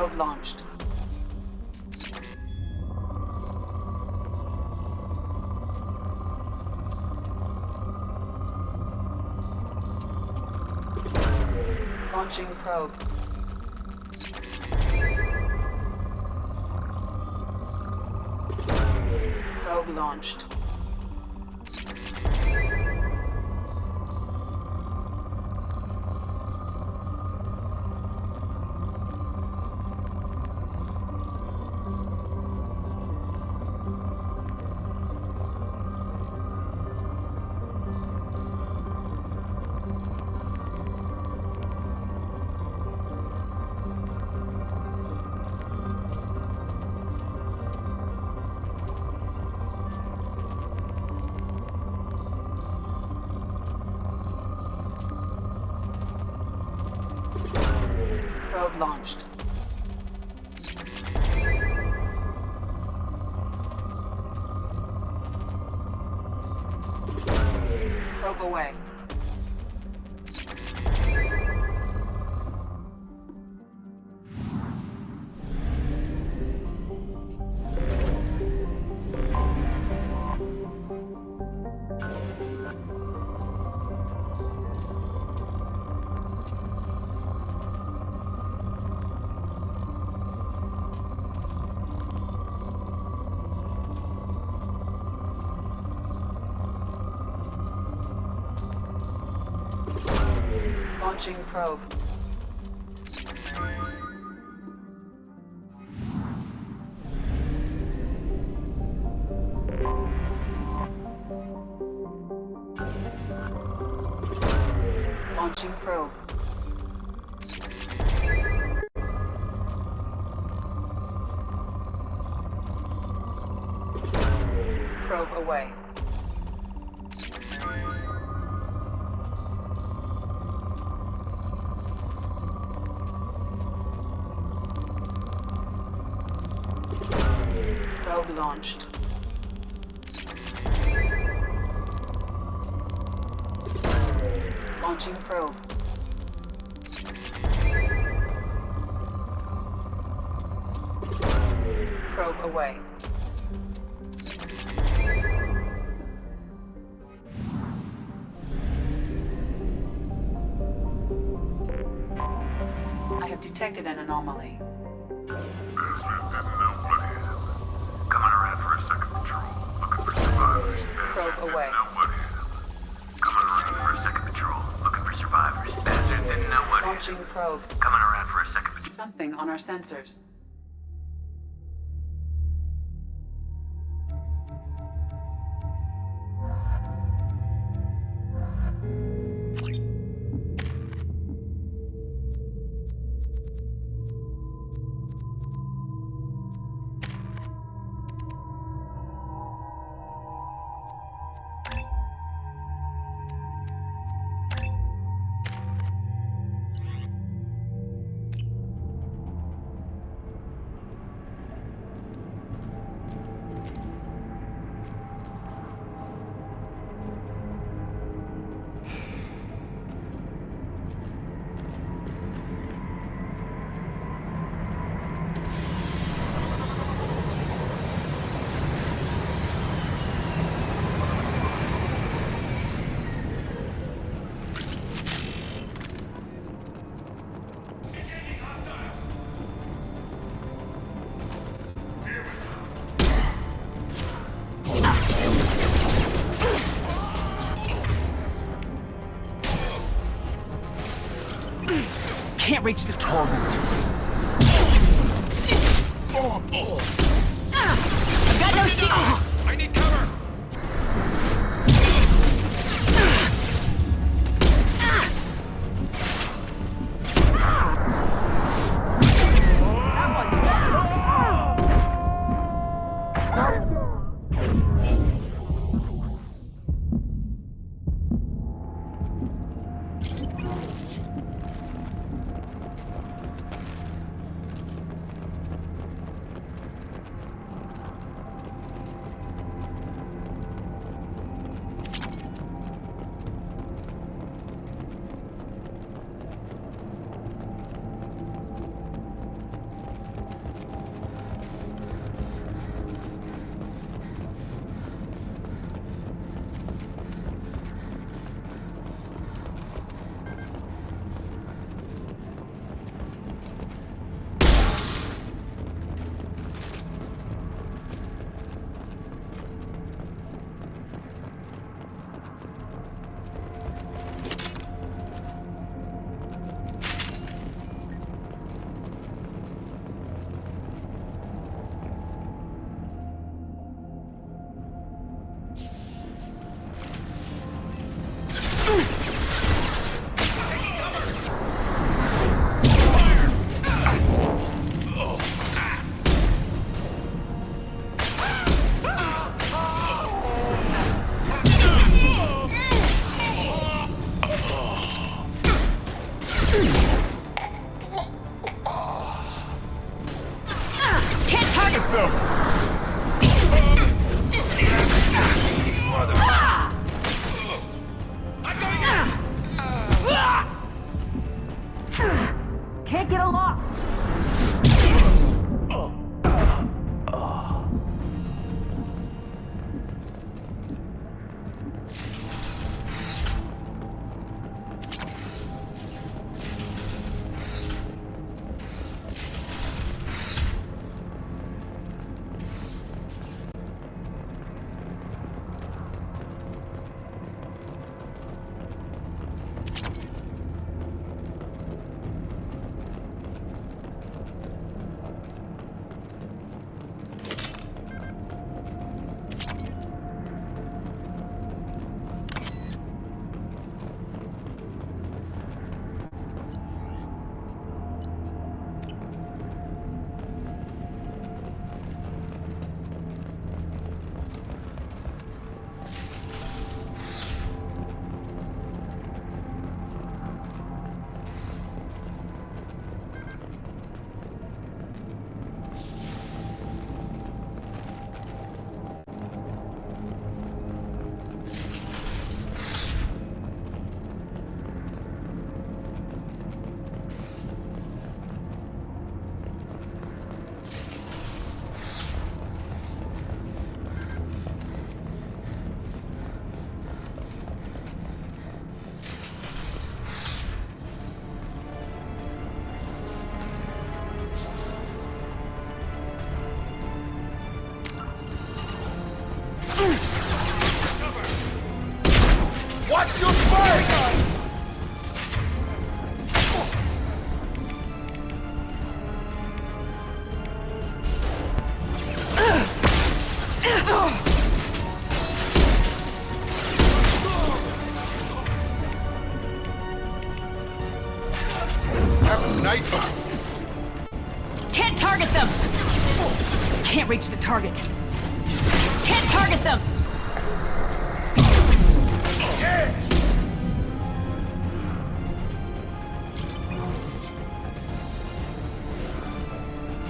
Probe launched. Launching probe. Probe launched. Probe launched. Probe away. Launching probe. Launching probe. Probe away. Probe launched. Launching probe. Probe away. I have detected an anomaly. Probe away. Launching probe. Coming around for a second. Something on our sensors. Can't reach the target. I've got no shield! I need cover! can't get aloft! Watch your fire! Have a nice one. Can't target them! Can't reach the target. Can't target them!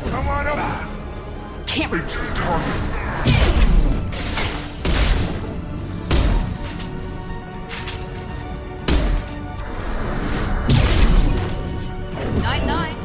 Come on up! Can't reach the target. Night-night.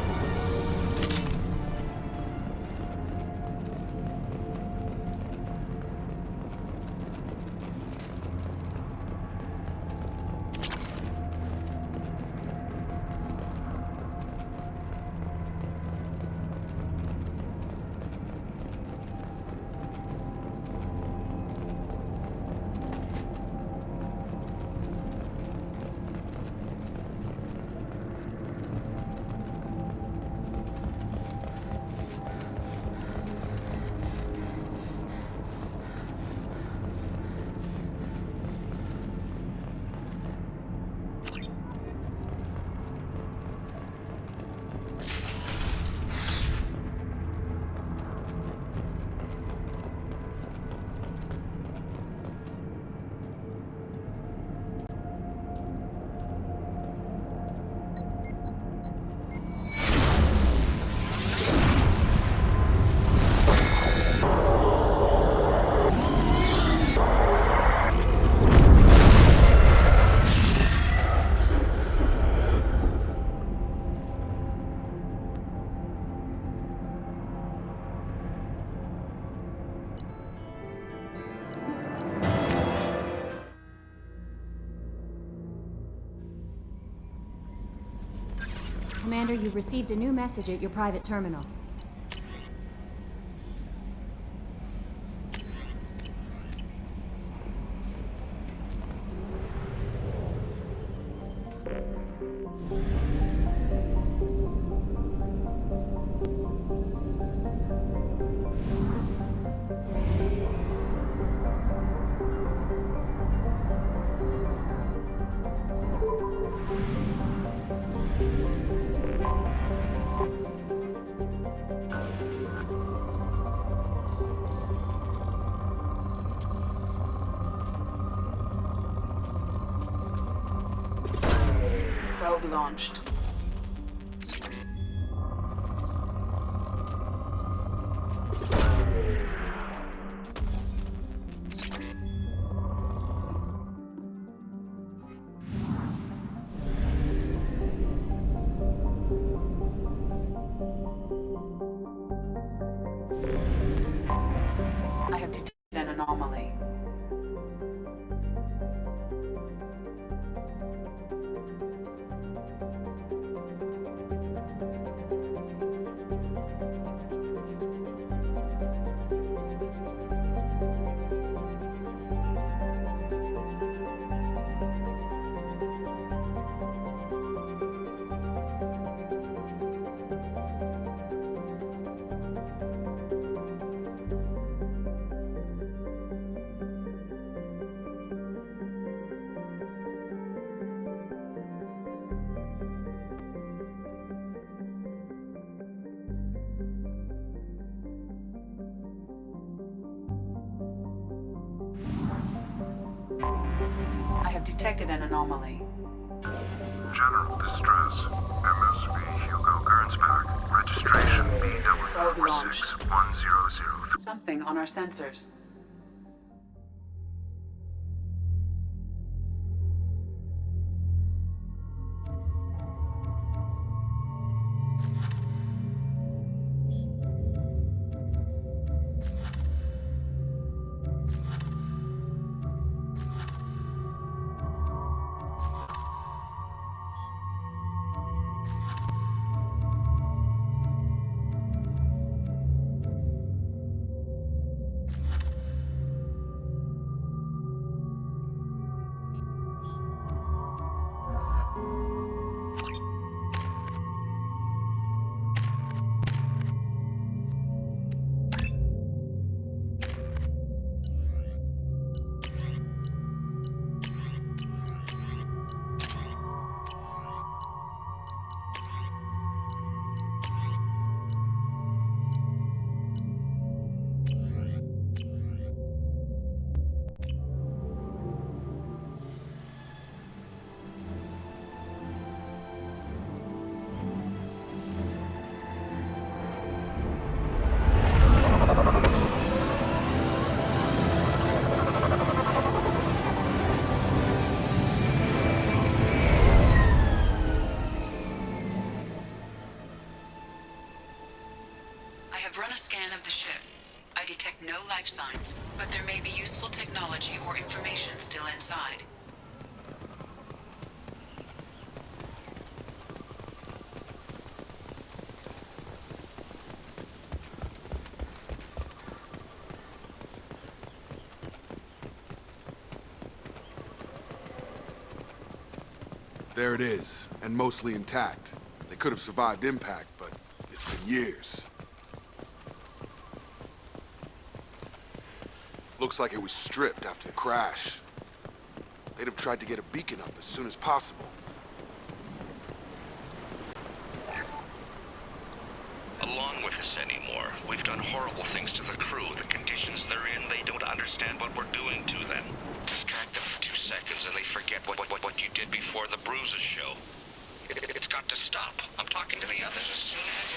Commander, you've received a new message at your private terminal. Probe launched. have detected an anomaly. General distress. MSV Hugo Gernsback. Registration Probe launched. BW46100. Something on our sensors. I have run a scan of the ship. I detect no life signs, but there may be useful technology or information still inside. There it is, and mostly intact. They could have survived impact, but it's been years. Looks like it was stripped after the crash. They'd have tried to get a beacon up as soon as possible. Along with us anymore. We've done horrible things to the crew. The conditions they're in, they don't understand what we're doing to them. Distract them for 2 seconds and they forget what you did before the bruises show. It's got to stop. I'm talking to the others as soon as...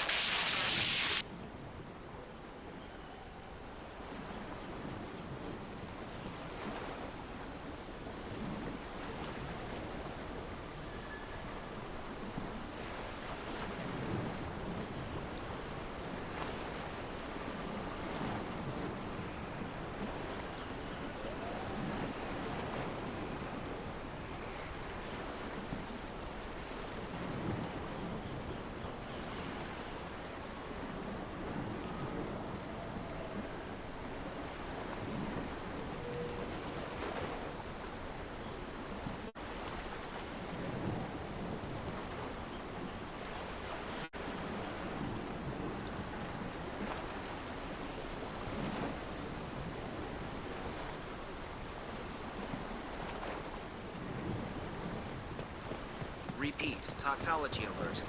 Repeat, toxology alert.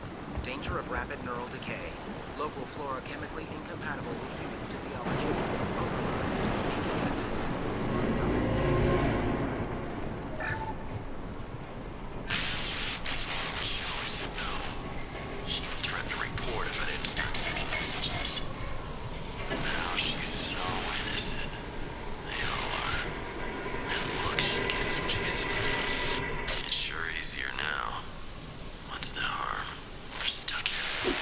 Danger of rapid neural decay. Local flora chemically incompatible with human physiology. She threatened to report if I didn't stop sending messages. Now she's so innocent. They all are. And look, she gets what she sees. It's sure easier now. What's the harm? We're stuck here.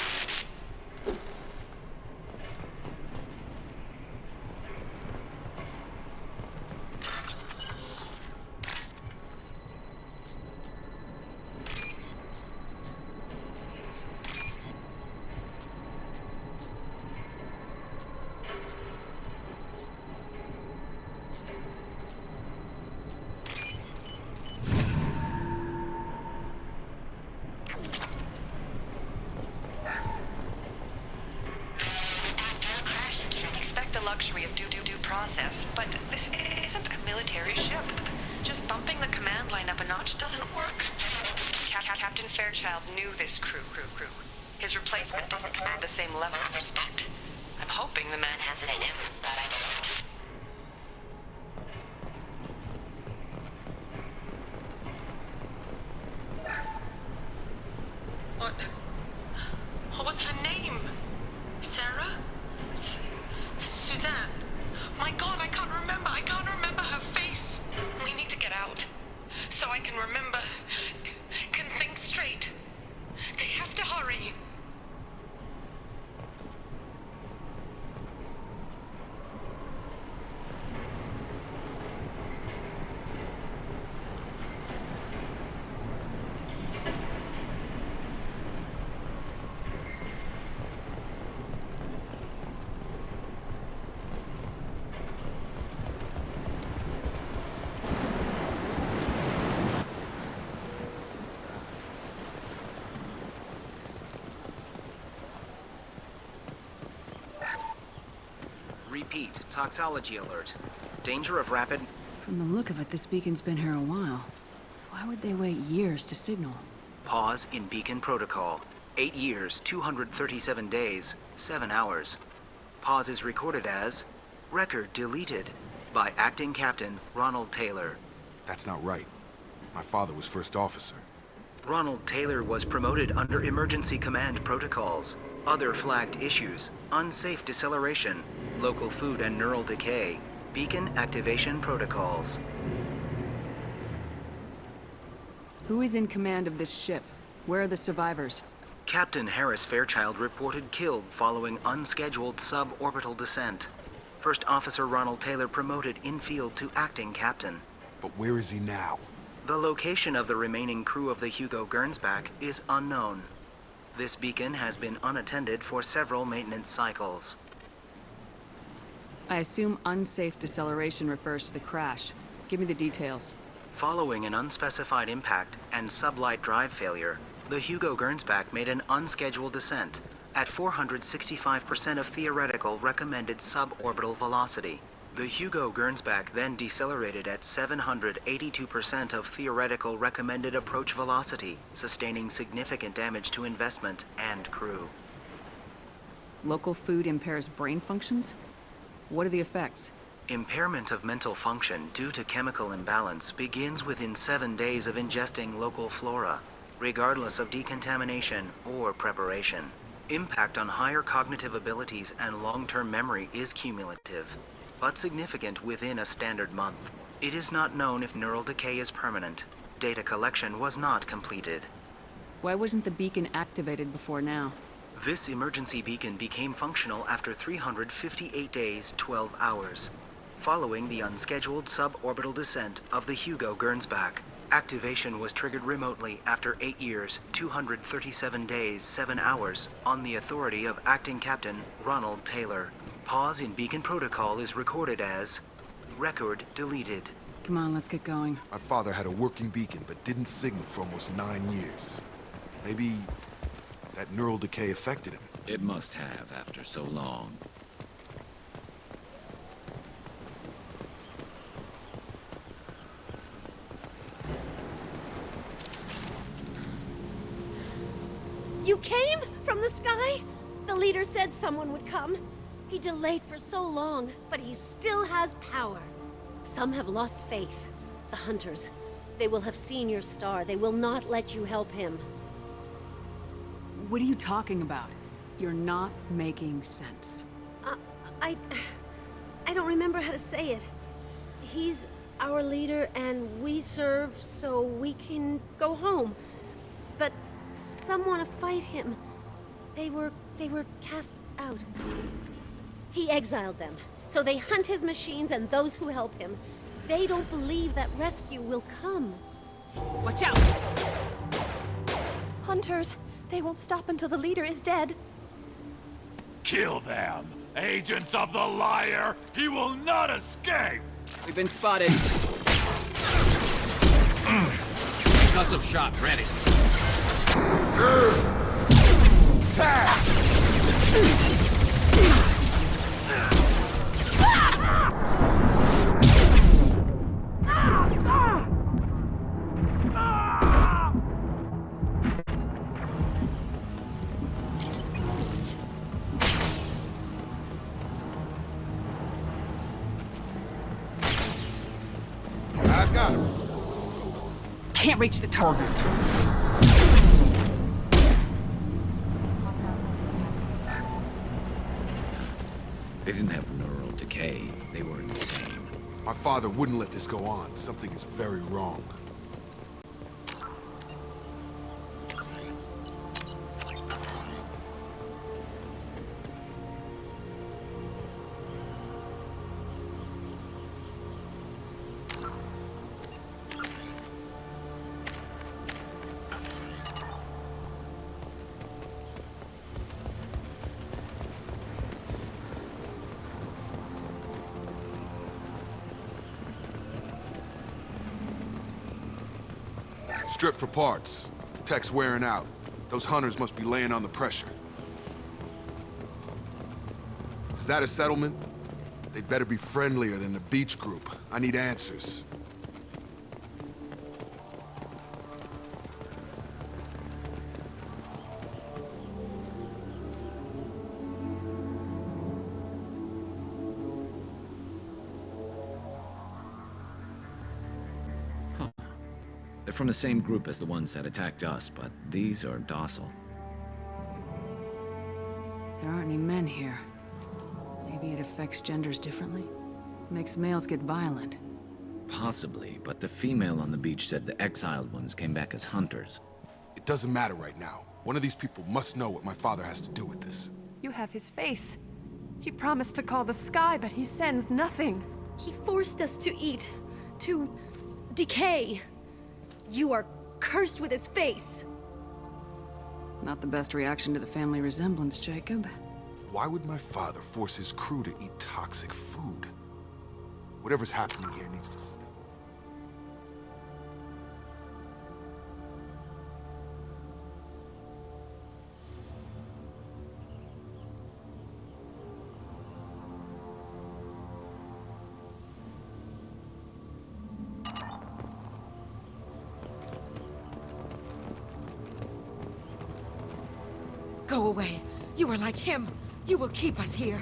Luxury of due process, but this isn't a military ship. Just bumping the command line up a notch doesn't work. Captain Fairchild knew this crew. His replacement doesn't command the same level of respect. I'm hoping the man has it in him, but I don't know. What was her name? Sarah? Suzanne? My God, I can't remember. I can't remember her face. We need to get out. So I can remember. Can think straight. They have to hurry. Repeat, toxology alert. Danger of rapid... From the look of it, this beacon's been here a while. Why would they wait years to signal? Pause in beacon protocol. 8 years, 237 days, 7 hours. Pause is recorded as... Record deleted by Acting Captain Ronald Taylor. That's not right. My father was first officer. Ronald Taylor was promoted under emergency command protocols. Other flagged issues: unsafe deceleration, local food and neural decay, beacon activation protocols. Who is in command of this ship? Where are the survivors? Captain Harris Fairchild reported killed following unscheduled suborbital descent. First Officer Ronald Taylor promoted in-field to acting captain. But where is he now? The location of the remaining crew of the Hugo Gernsback is unknown. This beacon has been unattended for several maintenance cycles. I assume unsafe deceleration refers to the crash. Give me the details. Following an unspecified impact and sublight drive failure, the Hugo Gernsback made an unscheduled descent at 465% of theoretical recommended suborbital velocity. The Hugo Gernsback then decelerated at 782% of theoretical recommended approach velocity, sustaining significant damage to investment and crew. Local food impairs brain functions? What are the effects? Impairment of mental function due to chemical imbalance begins within 7 days of ingesting local flora, regardless of decontamination or preparation. Impact on higher cognitive abilities and long-term memory is cumulative, but significant within a standard month. It is not known if neural decay is permanent. Data collection was not completed. Why wasn't the beacon activated before now? This emergency beacon became functional after 358 days, 12 hours, following the unscheduled suborbital descent of the Hugo Gernsback. Activation was triggered remotely after 8 years, 237 days, 7 hours, on the authority of Acting Captain Ronald Taylor. Pause in beacon protocol is recorded as record deleted. Come on, let's get going. My father had a working beacon, but didn't signal for almost 9 years. Maybe that neural decay affected him. It must have after so long. You came? From the sky? The leader said someone would come. He delayed for so long, but he still has power. Some have lost faith. The hunters. They will have seen your star. They will not let you help him. What are you talking about? You're not making sense. I don't remember how to say it. He's our leader and we serve so we can go home. But some want to fight him. They were cast out. He exiled them, so they hunt his machines and those who help him. They don't believe that rescue will come. Watch out! Hunters, they won't stop until the leader is dead. Kill them! Agents of the liar! He will not escape! We've been spotted. Concussive shot ready. I've got him. Can't reach the target. didn't have neural decay. They were insane. My father wouldn't let this go on. Something is very wrong. Strip for parts. Tech's wearing out. Those hunters must be laying on the pressure. Is that a settlement? They'd better be friendlier than the beach group. I need answers. They're from the same group as the ones that attacked us, but these are docile. There aren't any men here. Maybe it affects genders differently? Makes males get violent. Possibly, but the female on the beach said the exiled ones came back as hunters. It doesn't matter right now. One of these people must know what my father has to do with this. You have his face. He promised to call the sky, but he sends nothing. He forced us to eat, to decay. You are cursed with his face. Not the best reaction to the family resemblance, Jacob. Why would my father force his crew to eat toxic food? Whatever's happening here needs to stop. Go away. You are like him. You will keep us here.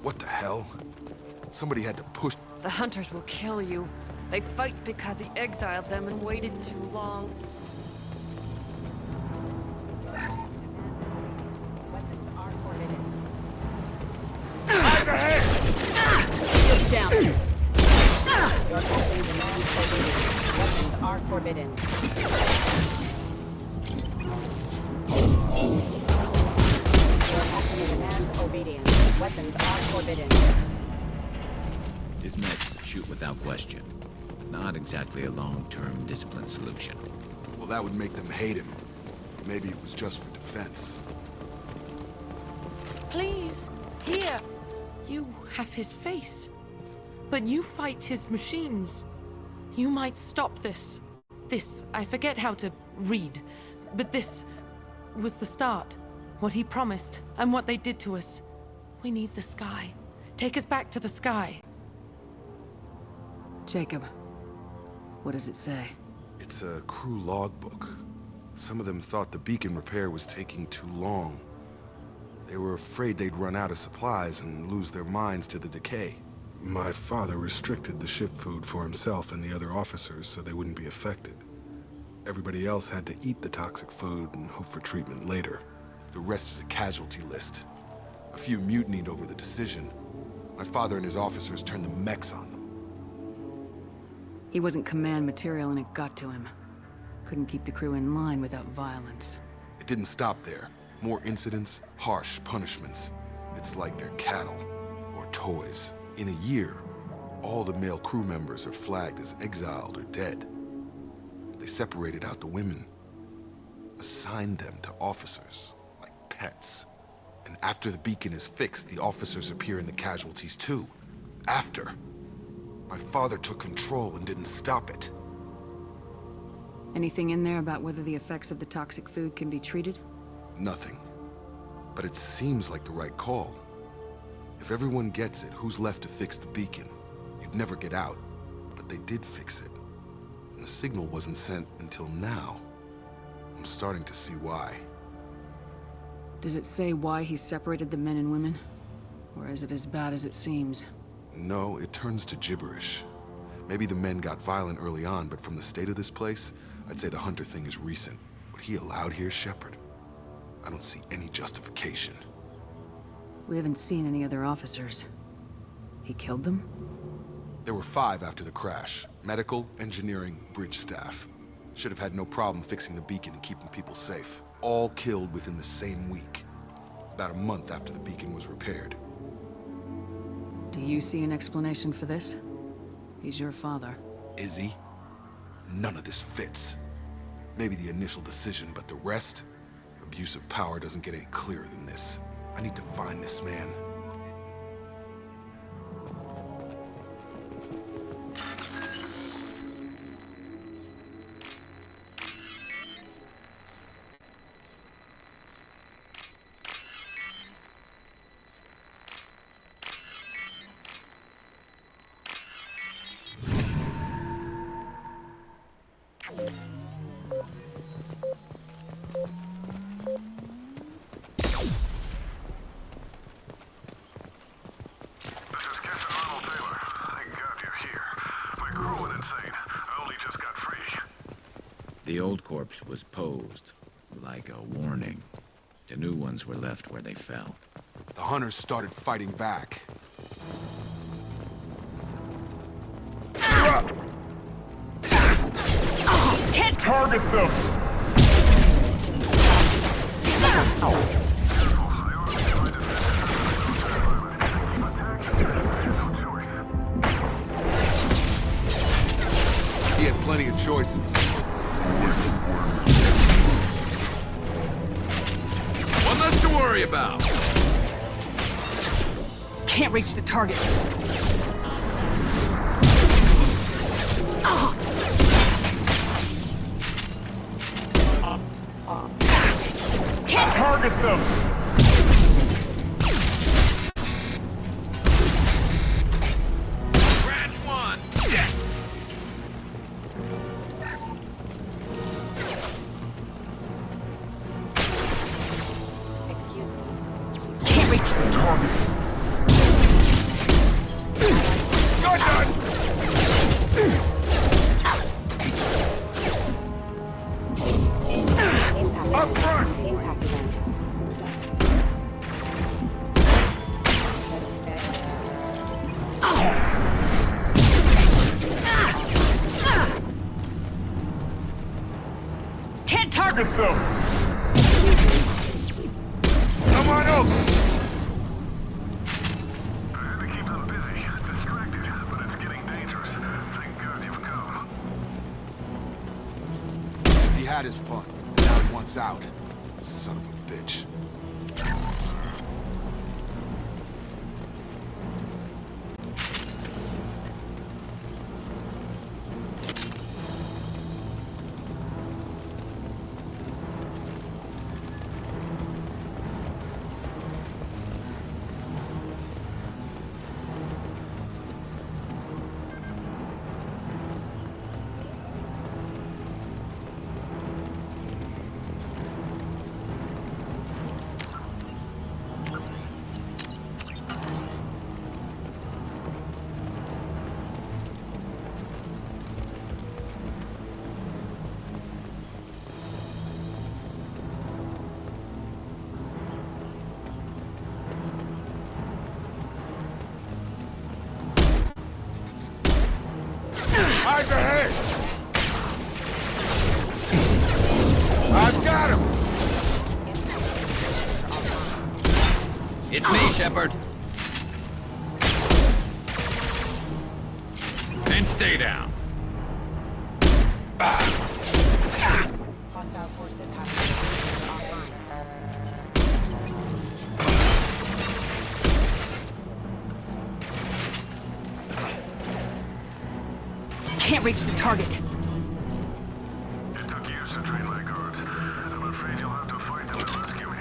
What the hell? Somebody had to push. The hunters will kill you. They fight because he exiled them and waited too long. Sit down. Your only demands forbidden. Weapons are forbidden. Your company demands obedience. Weapons are forbidden. His meds shoot without question. Not exactly a long-term discipline solution. Well, that would make them hate him. Maybe it was just for defense. Please, here. You have his face. But you fight his machines. You might stop this. This, I forget how to read. But this was the start. What he promised, and what they did to us. We need the sky. Take us back to the sky. Jacob, what does it say? It's a crew logbook. Some of them thought the beacon repair was taking too long. They were afraid they'd run out of supplies and lose their minds to the decay. My father restricted the ship food for himself and the other officers so they wouldn't be affected. Everybody else had to eat the toxic food and hope for treatment later. The rest is a casualty list. A few mutinied over the decision. My father and his officers turned the mechs on them. He wasn't command material and it got to him. Couldn't keep the crew in line without violence. It didn't stop there. More incidents, harsh punishments. It's like they're cattle or toys. In a year, all the male crew members are flagged as exiled or dead. They separated out the women, assigned them to officers, like pets. And after the beacon is fixed, the officers appear in the casualties too. After. My father took control and didn't stop it. Anything in there about whether the effects of the toxic food can be treated? Nothing. But it seems like the right call. If everyone gets it, who's left to fix the beacon? You'd never get out. But they did fix it. And the signal wasn't sent until now. I'm starting to see why. Does it say why he separated the men and women? Or is it as bad as it seems? No, it turns to gibberish. Maybe the men got violent early on, but from the state of this place, I'd say the Hunter thing is recent. What he allowed here, Shepard? I don't see any justification. We haven't seen any other officers. He killed them? There were 5 after the crash. Medical, engineering, bridge staff. Should have had no problem fixing the beacon and keeping people safe. All killed within the same week. About a month after the beacon was repaired. Do you see an explanation for this? He's your father. Is he? None of this fits. Maybe the initial decision, but the rest? Abuse of power doesn't get any clearer than this. I need to find this man. The old corpse was posed, like a warning. The new ones were left where they fell. The hunters started fighting back. Can't target them! He had plenty of choices. One less to worry about. Can't reach the target. Can't target them! Branch 1! Yes! Can't reach the target. You're done! Up front! Can't target them! Come on out! I had to keep them busy, distracted, but it's getting dangerous. Thank God you've come. He had his fun. Now he wants out. Son of a bitch. Eyes ahead! I've got him! It's me, Shepard. And stay down. Hostile forces have offline. Can't reach the target. It took years to train my guards. I'm afraid you'll have to fight them to rescue me.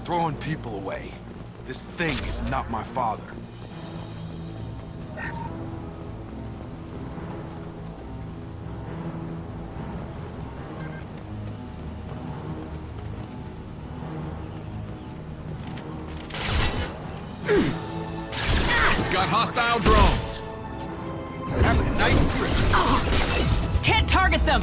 Throwing people away. This thing is not my father. Got hostile drones. Having a nice trip. Can't target them.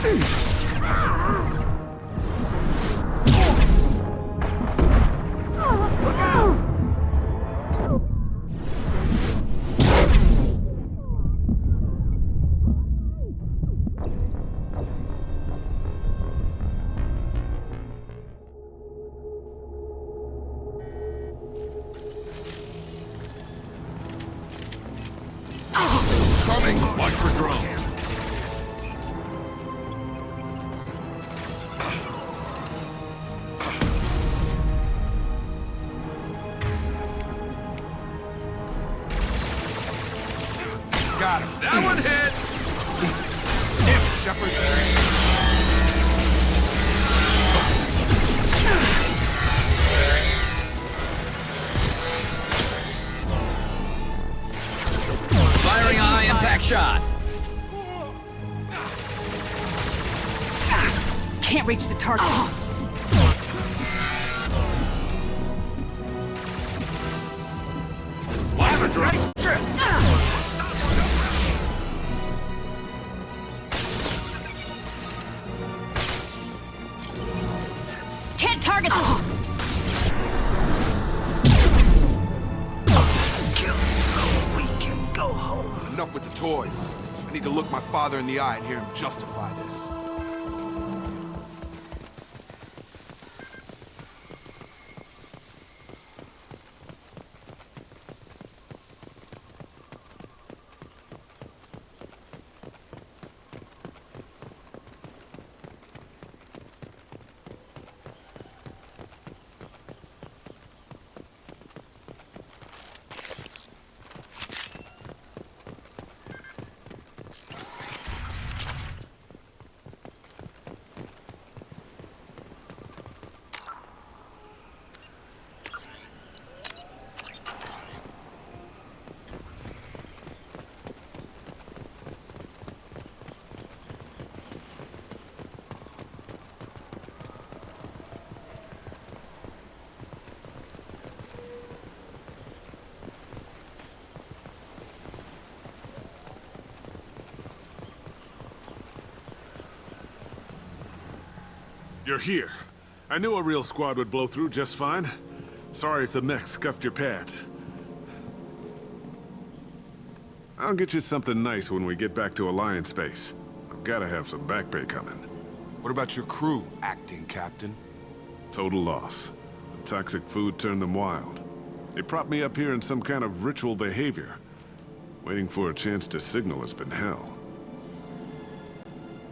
Coming! Watch for drones. Got him. That one hit! Damn it, Shepard. Firing a high-impact shot. Can't reach the target. Lava drone! Can't target them. Kill so we can go home. Enough with the toys. I need to look my father in the eye and hear him justify this. You're here. I knew a real squad would blow through just fine. Sorry if the mech scuffed your pads. I'll get you something nice when we get back to Alliance space. I've gotta have some back pay coming. What about your crew, acting captain? Total loss. The toxic food turned them wild. They propped me up here in some kind of ritual behavior. Waiting for a chance to signal has been hell.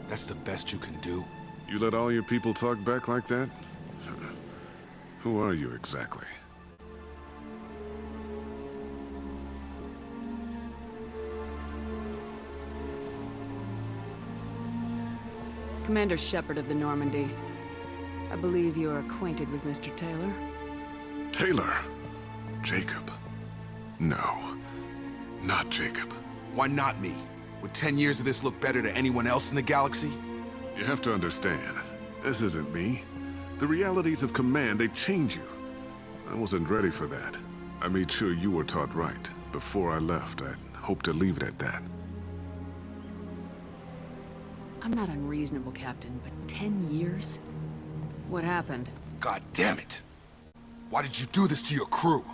That's the best you can do? You let all your people talk back like that? Who are you exactly? Commander Shepard of the Normandy. I believe you are acquainted with Mr. Taylor. Taylor? Jacob? No. Not Jacob. Why not me? Would 10 years of this look better to anyone else in the galaxy? You have to understand, this isn't me. The realities of command, they change you. I wasn't ready for that. I made sure you were taught right. Before I left, I hoped to leave it at that. I'm not unreasonable, Captain, but 10 years? What happened? God damn it! Why did you do this to your crew?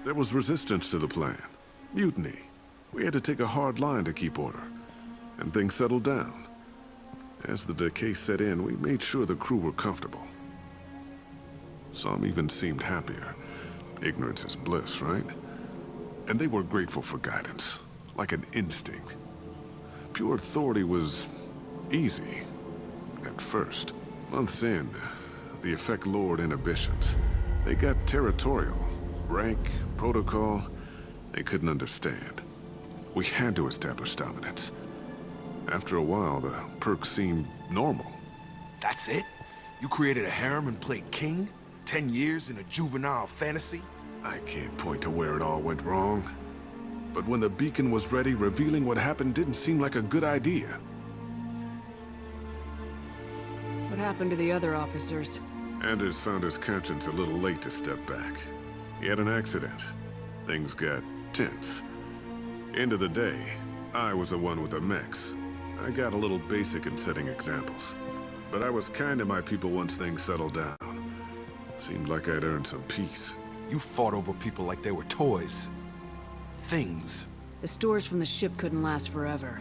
There was resistance to the plan. Mutiny. We had to take a hard line to keep order. And things settled down. As the decay set in, we made sure the crew were comfortable. Some even seemed happier. Ignorance is bliss, right? And they were grateful for guidance, like an instinct. Pure authority was easy, at first. Months in, the effect lowered inhibitions. They got territorial. Rank, protocol, they couldn't understand. We had to establish dominance. After a while, the perks seemed normal. That's it? You created a harem and played king? 10 years in a juvenile fantasy? I can't point to where it all went wrong. But when the beacon was ready, revealing what happened didn't seem like a good idea. What happened to the other officers? Anders found his conscience a little late to step back. He had an accident. Things got tense. End of the day, I was the one with the mechs. I got a little basic in setting examples. But I was kind to my people once things settled down. Seemed like I'd earned some peace. You fought over people like they were toys. Things. The stores from the ship couldn't last forever.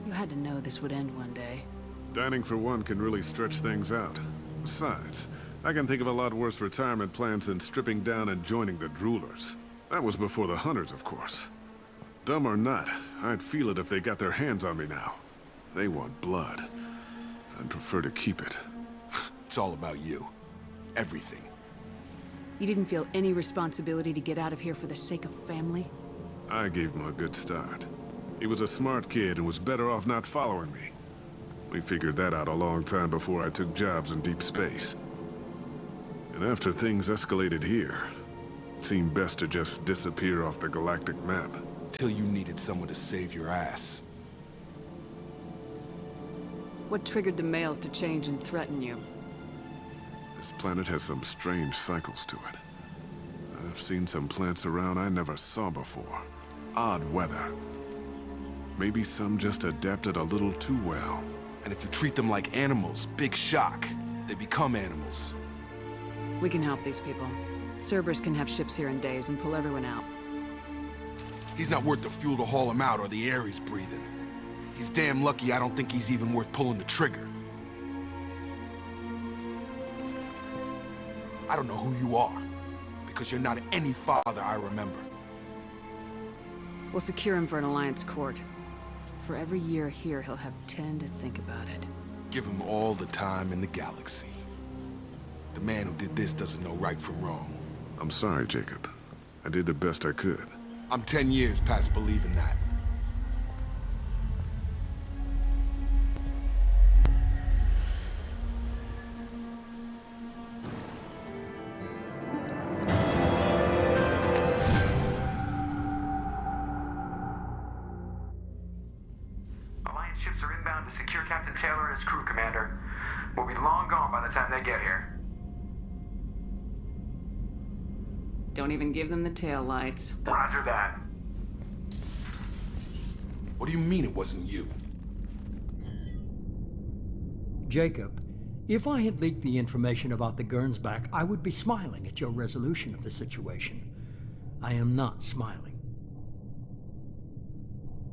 You had to know this would end one day. Dining for one can really stretch things out. Besides, I can think of a lot worse retirement plans than stripping down and joining the Droolers. That was before the Hunters, of course. Dumb or not, I'd feel it if they got their hands on me now. They want blood. I'd prefer to keep it. It's all about you. Everything. You didn't feel any responsibility to get out of here for the sake of family? I gave him a good start. He was a smart kid and was better off not following me. We figured that out a long time before I took jobs in deep space. And after things escalated here, it seemed best to just disappear off the galactic map. Till you needed someone to save your ass. What triggered the males to change and threaten you? This planet has some strange cycles to it. I've seen some plants around I never saw before. Odd weather. Maybe some just adapted a little too well. And if you treat them like animals, big shock. They become animals. We can help these people. Cerberus can have ships here in days and pull everyone out. He's not worth the fuel to haul him out or the air he's breathing. He's damn lucky I don't think he's even worth pulling the trigger. I don't know who you are, because you're not any father I remember. We'll secure him for an Alliance court. For every year here, he'll have 10 to think about it. Give him all the time in the galaxy. The man who did this doesn't know right from wrong. I'm sorry, Jacob. I did the best I could. I'm 10 years past believing that. Alliance ships are inbound to secure Captain Taylor and his crew, Commander. We'll be long gone by the time they get here. Don't even give them the tail lights. Roger that. What do you mean it wasn't you? Jacob, if I had leaked the information about the Gernsback, I would be smiling at your resolution of the situation. I am not smiling.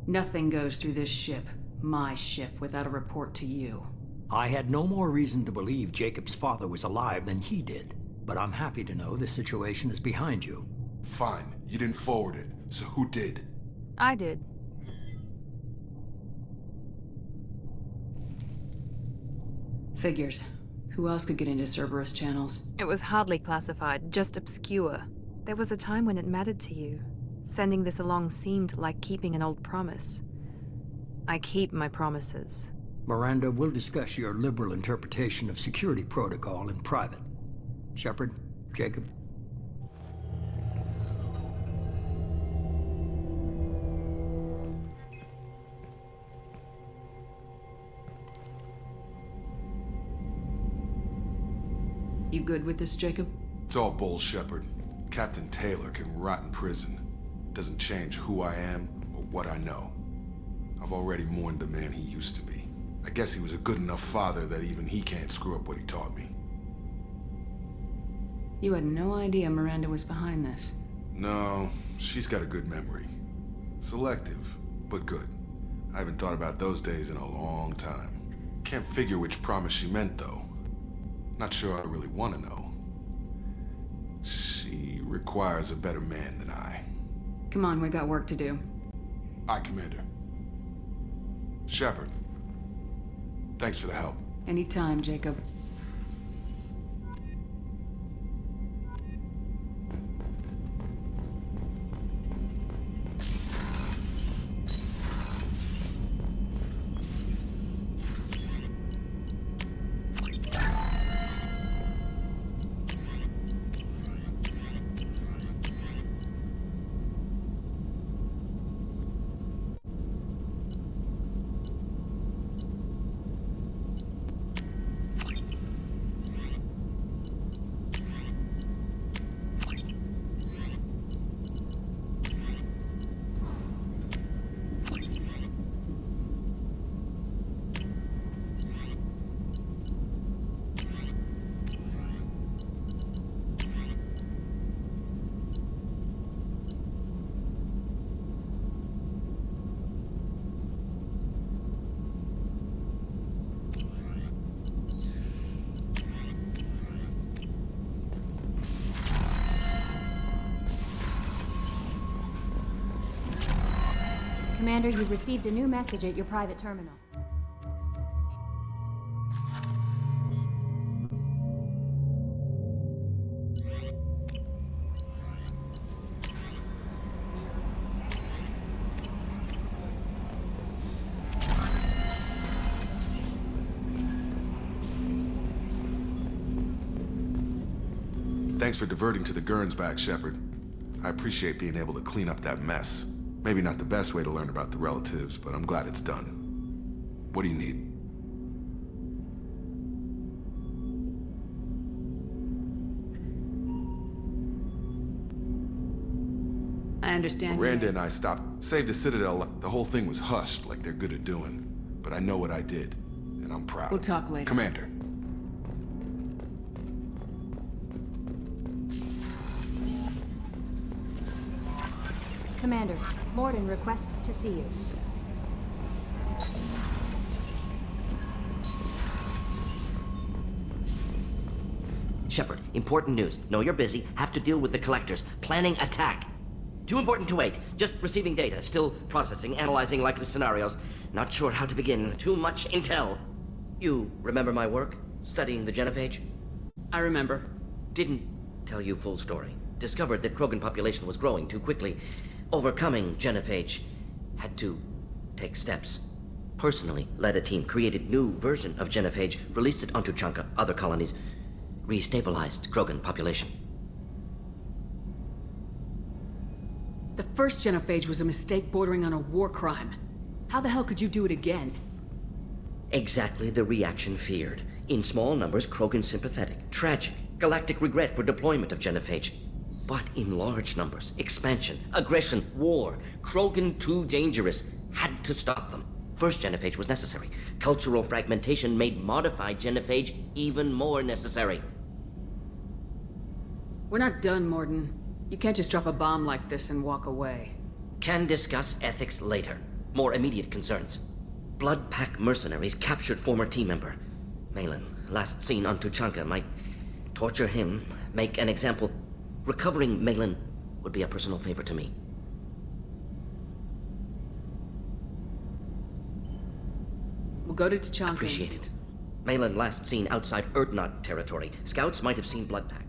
Nothing goes through this ship, my ship, without a report to you. I had no more reason to believe Jacob's father was alive than he did, but I'm happy to know the situation is behind you. Fine, you didn't forward it, so who did? I did. Figures. Who else could get into Cerberus channels? It was hardly classified, just obscure. There was a time when it mattered to you. Sending this along seemed like keeping an old promise. I keep my promises. Miranda, we'll discuss your liberal interpretation of security protocol in private. Shepard, Jacob. You good with this, Jacob? It's all bull, Shepard. Captain Taylor can rot in prison. Doesn't change who I am or what I know. I've already mourned the man he used to be. I guess he was a good enough father that even he can't screw up what he taught me. You had no idea Miranda was behind this. No, she's got a good memory. Selective, but good. I haven't thought about those days in a long time. Can't figure which promise she meant, though. Not sure I really want to know. She requires a better man than I. Come on, we got work to do. Aye, Commander. Shepard. Thanks for the help. Anytime, Jacob. Commander, you've received a new message at your private terminal. Thanks for diverting to the Gernsback, Shepard. I appreciate being able to clean up that mess. Maybe not the best way to learn about the relatives, but I'm glad it's done. What do you need? I understand. Miranda and I saved the Citadel. The whole thing was hushed, like they're good at doing. But I know what I did, and I'm proud. We'll talk later. Commander. Commander, Mordin requests to see you. Shepard, important news. Know you're busy. Have to deal with the collectors. Planning attack. Too important to wait. Just receiving data. Still processing, analyzing likely scenarios. Not sure how to begin. Too much intel. You remember my work? Studying the genophage? I remember. Didn't tell you full story. Discovered that Krogan population was growing too quickly. Overcoming genophage. Had to take steps. Personally led a team, created new version of genophage, released it onto Tuchanka, other colonies, restabilized Krogan population. The first genophage was a mistake bordering on a war crime. How the hell could you do it again? Exactly the reaction feared. In small numbers, Krogan sympathetic, tragic, galactic regret for deployment of genophage. But in large numbers, expansion, aggression, war, Krogan too dangerous, had to stop them. First genophage was necessary. Cultural fragmentation made modified genophage even more necessary. We're not done, Mordin. You can't just drop a bomb like this and walk away. Can discuss ethics later. More immediate concerns. Blood Pack mercenaries captured former team member. Malin, last seen on Tuchanka, might torture him, make an example. Recovering Malin would be a personal favor to me. We'll go to Tuchanka. Appreciate it. Malin last seen outside Urdnot territory. Scouts might have seen Blood Pack.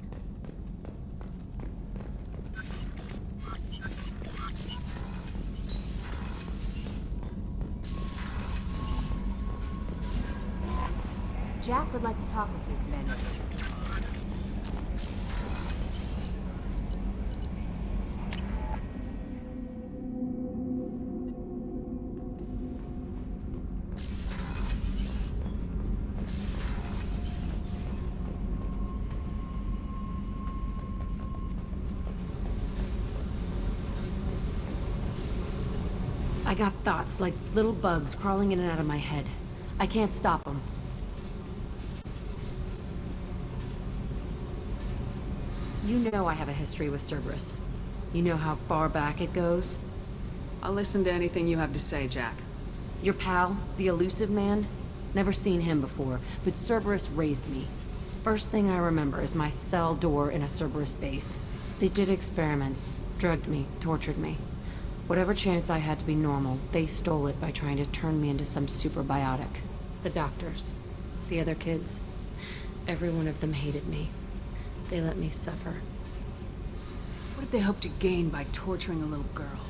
Jack would like to talk with you, Commander. I got thoughts like little bugs crawling in and out of my head. I can't stop them. You know I have a history with Cerberus. You know how far back it goes? I'll listen to anything you have to say, Jack. Your pal, the elusive man? Never seen him before, but Cerberus raised me. First thing I remember is my cell door in a Cerberus base. They did experiments, drugged me, tortured me. Whatever chance I had to be normal, they stole it by trying to turn me into some superbiotic. The doctors, the other kids, every one of them hated me. They let me suffer. What did they hope to gain by torturing a little girl?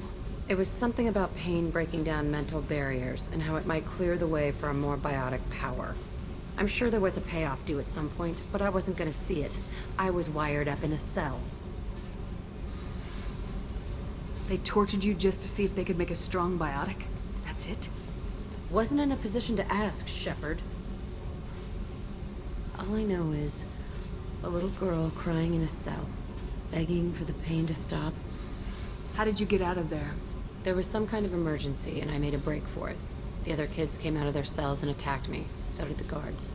It was something about pain breaking down mental barriers and how it might clear the way for a more biotic power. I'm sure there was a payoff due at some point, but I wasn't gonna see it. I was wired up in a cell. They tortured you just to see if they could make a strong biotic? That's it? Wasn't in a position to ask, Shepard. All I know is a little girl crying in a cell, begging for the pain to stop. How did you get out of there? There was some kind of emergency, and I made a break for it. The other kids came out of their cells and attacked me. So did the guards.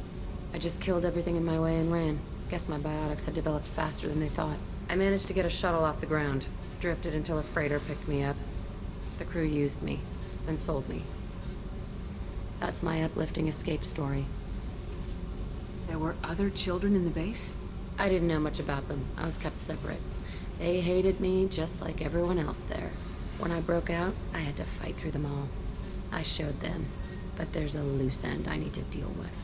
I just killed everything in my way and ran. Guess my biotics had developed faster than they thought. I managed to get a shuttle off the ground. Drifted until a freighter picked me up. The crew used me, then sold me. That's my uplifting escape story. There were other children in the base? I didn't know much about them. I was kept separate. They hated me just like everyone else there. When I broke out, I had to fight through them all. I showed them, but there's a loose end I need to deal with.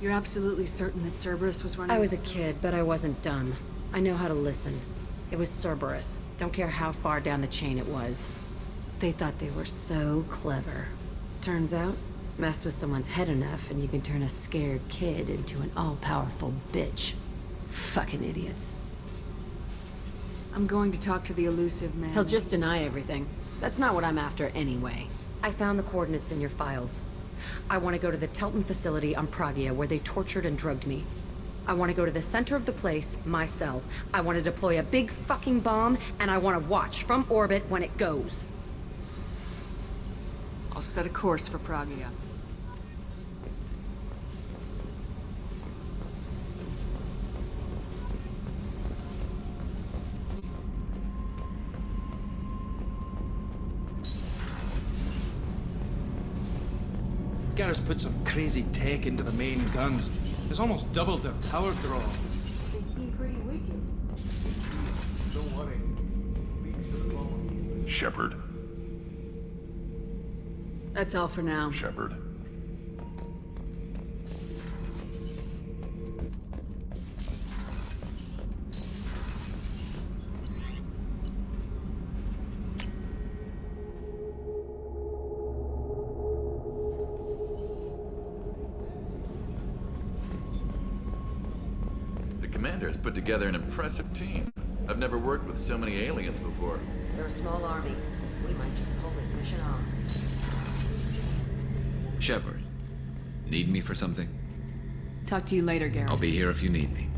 You're absolutely certain that Cerberus was running I was a this? kid, but I wasn't dumb. I know how to listen. It was Cerberus. Don't care how far down the chain it was. They thought they were so clever. Turns out, mess with someone's head enough and you can turn a scared kid into an all-powerful bitch. Fucking idiots. I'm going to talk to the elusive man. He'll just deny everything. That's not what I'm after anyway. I found the coordinates in your files. I want to go to the Telton facility on Pragia where they tortured and drugged me. I want to go to the center of the place, my cell. I want to deploy a big fucking bomb, and I want to watch from orbit when it goes. I'll set a course for Pragia. Garrus put some crazy tech into the main guns. It's almost doubled their power draw. They seem pretty wicked. Don't worry. Shepard. That's all for now. Shepard. The commander's put together an impressive team. I've never worked with so many aliens before. They're a small army. We might just pull this mission off. Shepard, need me for something? Talk to you later, Garrus. I'll be here if you need me.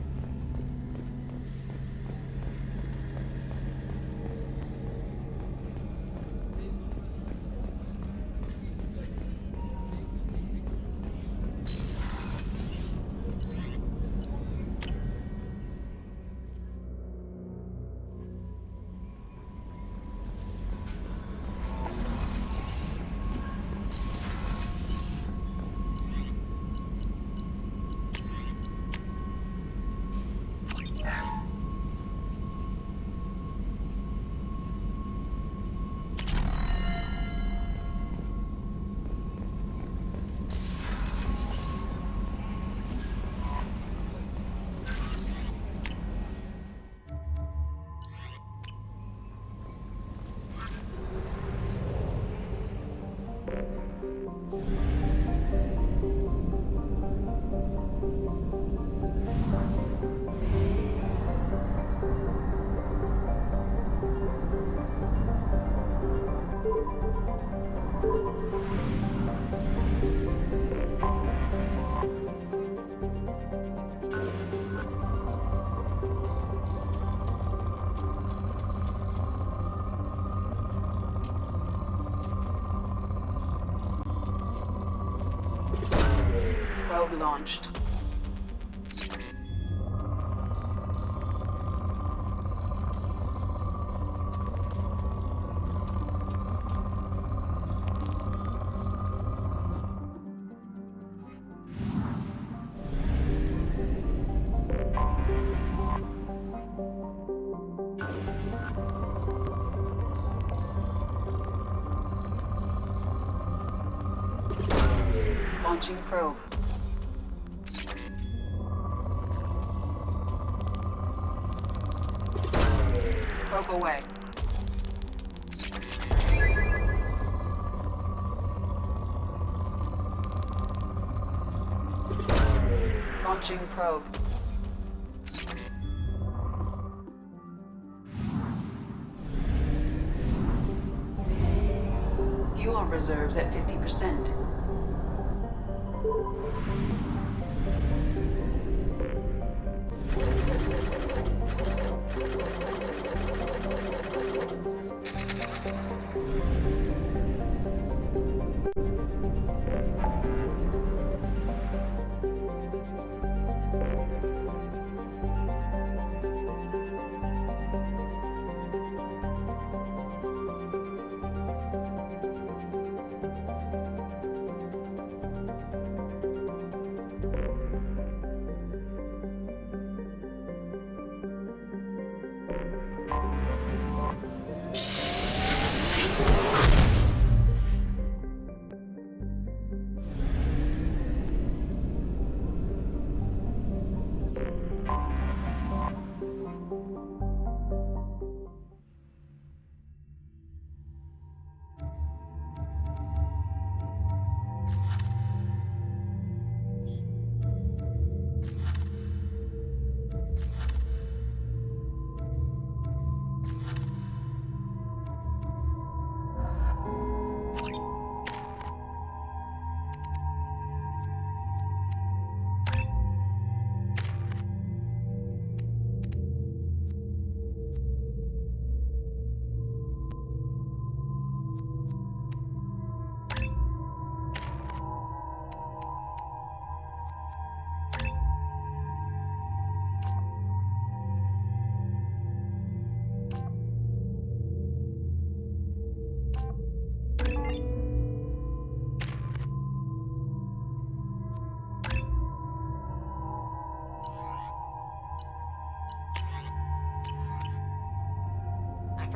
Probe launched. Launching probe. Probe away. Launching probe. Fuel reserves at 50%.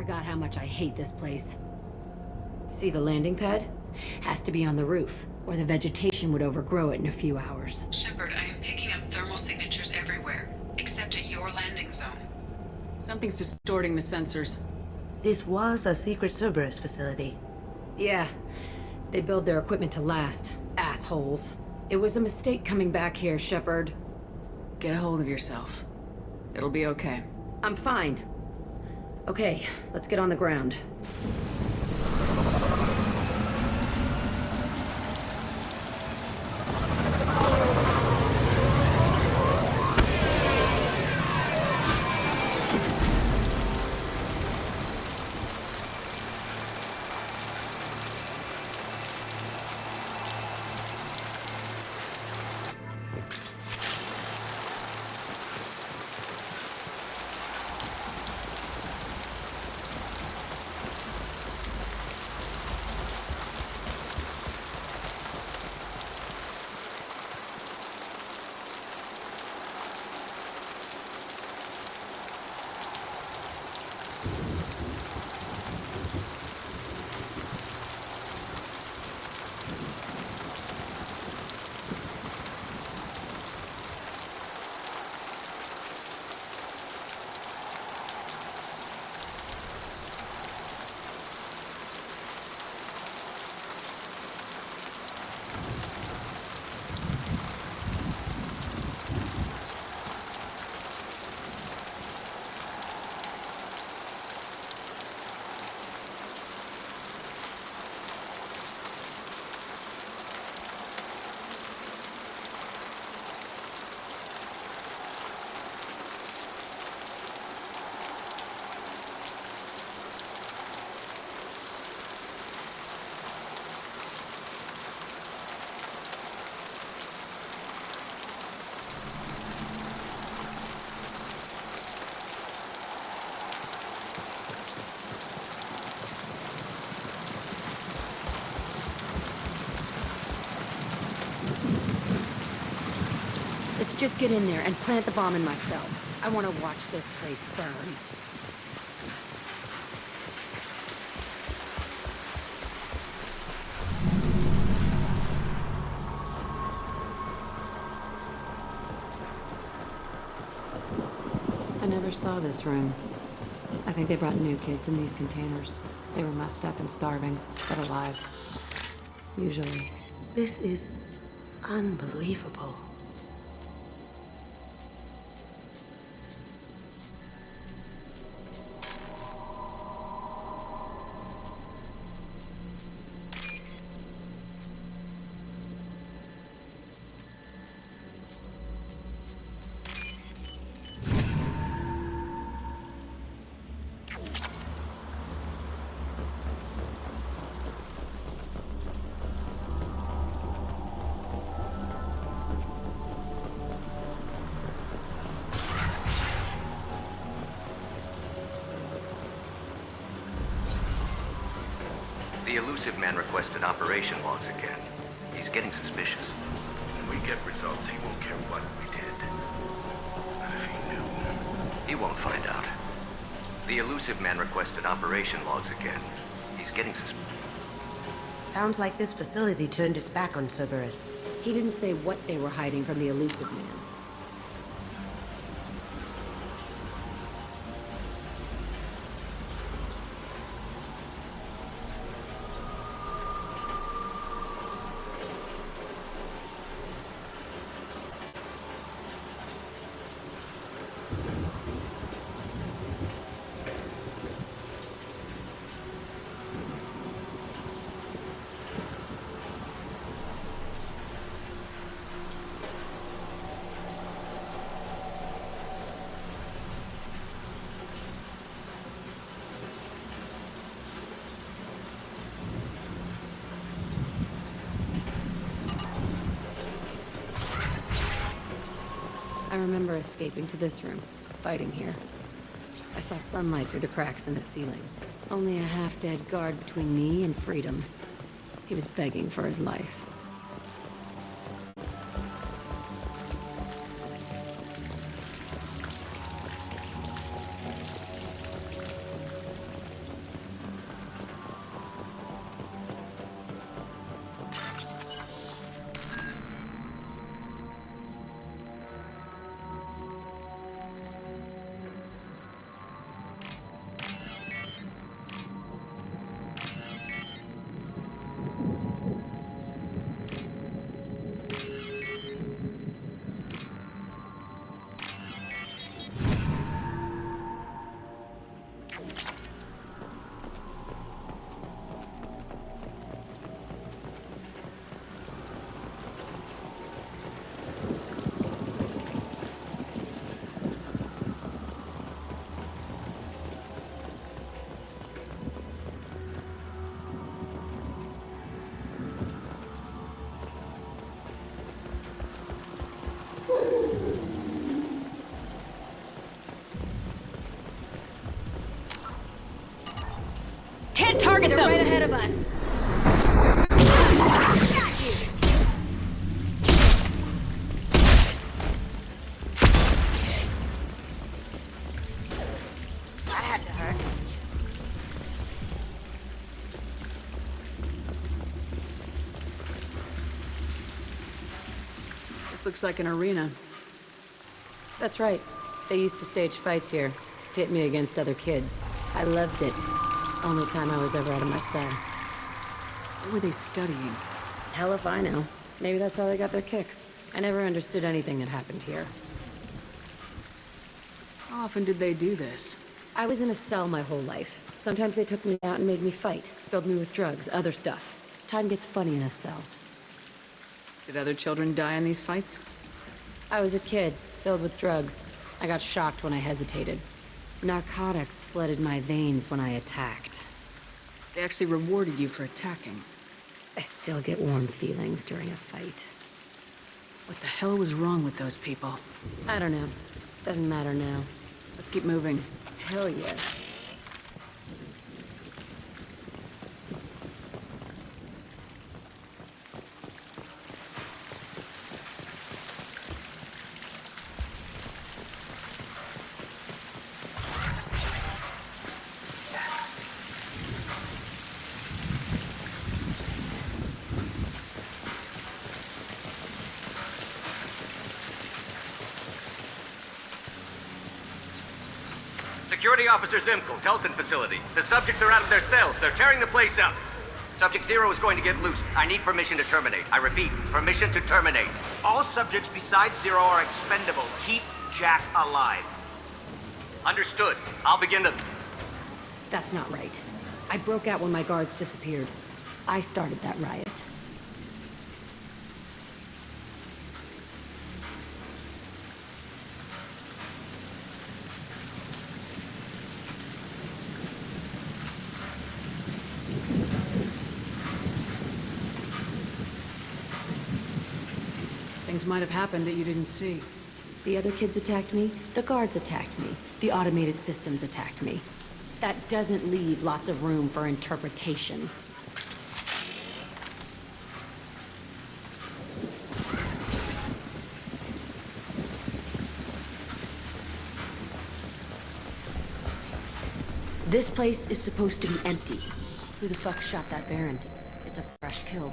forgot how much I hate this place. See the landing pad? Has to be on the roof, or the vegetation would overgrow it in a few hours. Shepard, I am picking up thermal signatures everywhere, except at your landing zone. Something's distorting the sensors. This was a secret Cerberus facility. Yeah, they build their equipment to last. Assholes. It was a mistake coming back here, Shepard. Get a hold of yourself. It'll be okay. I'm fine. Okay, let's get on the ground. Let's just get in there and plant the bomb in myself. I want to watch this place burn. I never saw this room. I think they brought new kids in these containers. They were messed up and starving, but alive. Usually. This is unbelievable. The elusive man requested operation logs again. He's getting suspicious. When we get results, he won't care what we did. But if he knew... He won't find out. The elusive man requested operation logs again. He's getting suspicious. Sounds like this facility turned its back on Cerberus. He didn't say what they were hiding from the elusive man. I remember escaping to this room, fighting here. I saw sunlight through the cracks in the ceiling. Only a half-dead guard between me and freedom. He was begging for his life. They're them! right ahead of us. That had to hurt. This looks like an arena. That's right. They used to stage fights here. Pit me against other kids. I loved it. Only time I was ever out of my cell. What were they studying? Hell if I know. Maybe that's how they got their kicks. I never understood anything that happened here. How often did they do this? I was in a cell my whole life. Sometimes they took me out and made me fight. Filled me with drugs, other stuff. Time gets funny in a cell. Did other children die in these fights? I was a kid, filled with drugs. I got shocked when I hesitated. Narcotics flooded my veins when I attacked. They actually rewarded you for attacking. I still get warm feelings during a fight. What the hell was wrong with those people? I don't know. Doesn't matter now. Let's keep moving. Hell yeah. Security Officer Zimkel, Telton facility. The subjects are out of their cells. They're tearing the place up. Subject Zero is going to get loose. I need permission to terminate. I repeat, permission to terminate. All subjects besides Zero are expendable. Keep Jack alive. Understood. I'll begin the... That's not right. I broke out when my guards disappeared. I started that riot. Things might have happened that you didn't see. The other kids attacked me, the guards attacked me, the automated systems attacked me. That doesn't leave lots of room for interpretation. This place is supposed to be empty. Who the fuck shot that Baron? It's a fresh kill.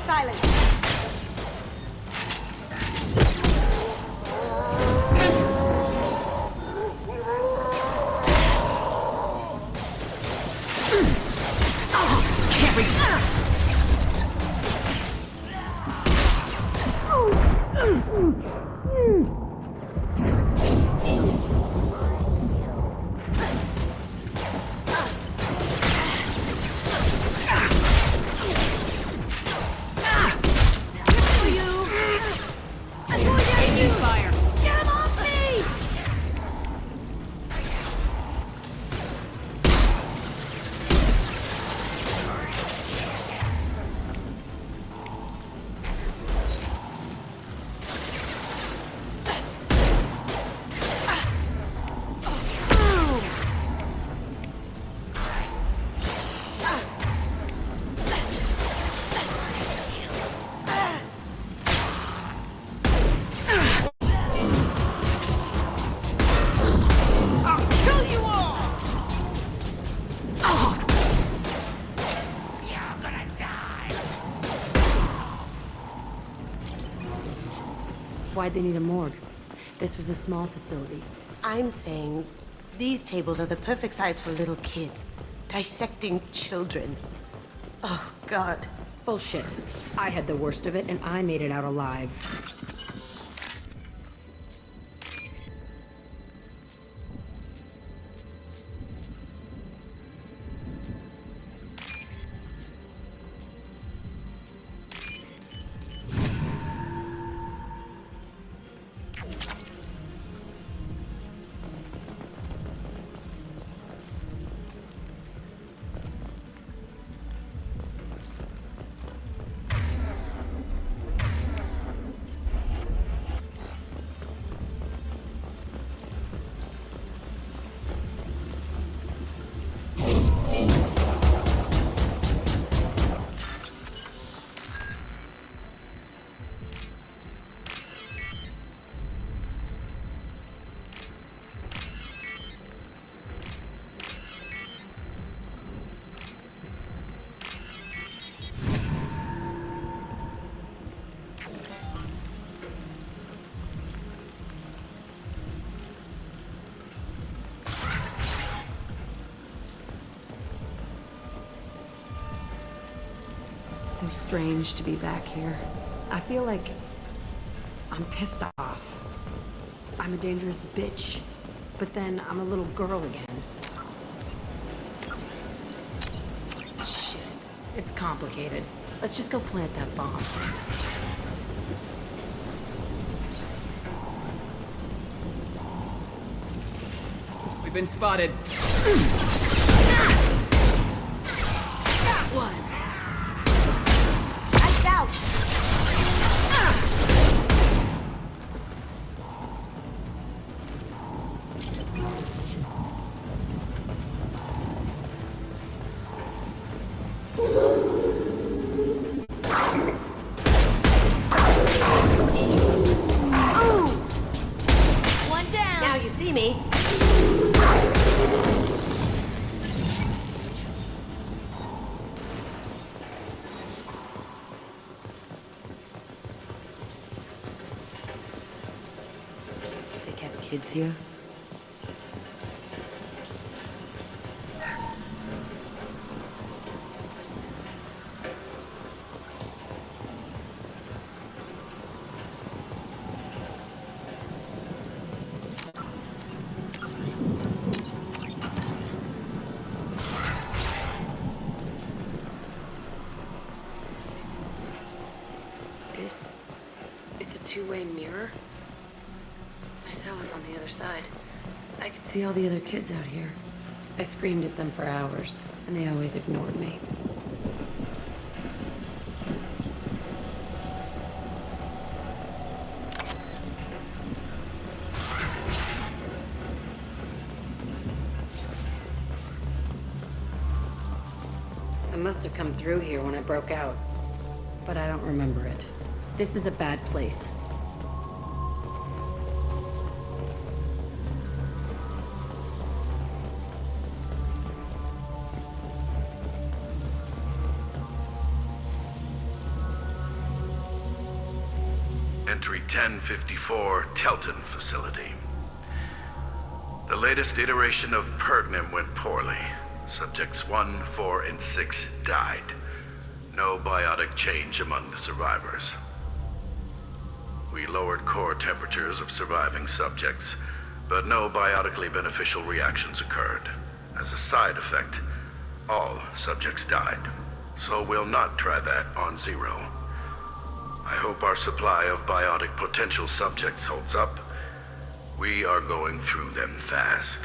Silence. Can't reach that. Why'd they need a morgue? This was a small facility. I'm saying these tables are the perfect size for little kids. Dissecting children. Oh, God. Bullshit. I had the worst of it, and I made it out alive. So strange to be back here. I feel like I'm pissed off. I'm a dangerous bitch, but then I'm a little girl again. Shit. It's complicated. Let's just go plant that bomb. We've been spotted. Got one. Lights out. One down. Now you see me. They kept kids here? It's a two-way mirror. My cell is on the other side. I could see all the other kids out here. I screamed at them for hours, and they always ignored me. I must have come through here when I broke out, but I don't remember it. This is a bad place. Entry 1054, Telton facility. The latest iteration of Pergnim went poorly. Subjects 1, 4, and 6 died. No biotic change among the survivors. We lowered core temperatures of surviving subjects, but no biotically beneficial reactions occurred. As a side effect, all subjects died. So we'll not try that on Zero. I hope our supply of biotic potential subjects holds up. We are going through them fast.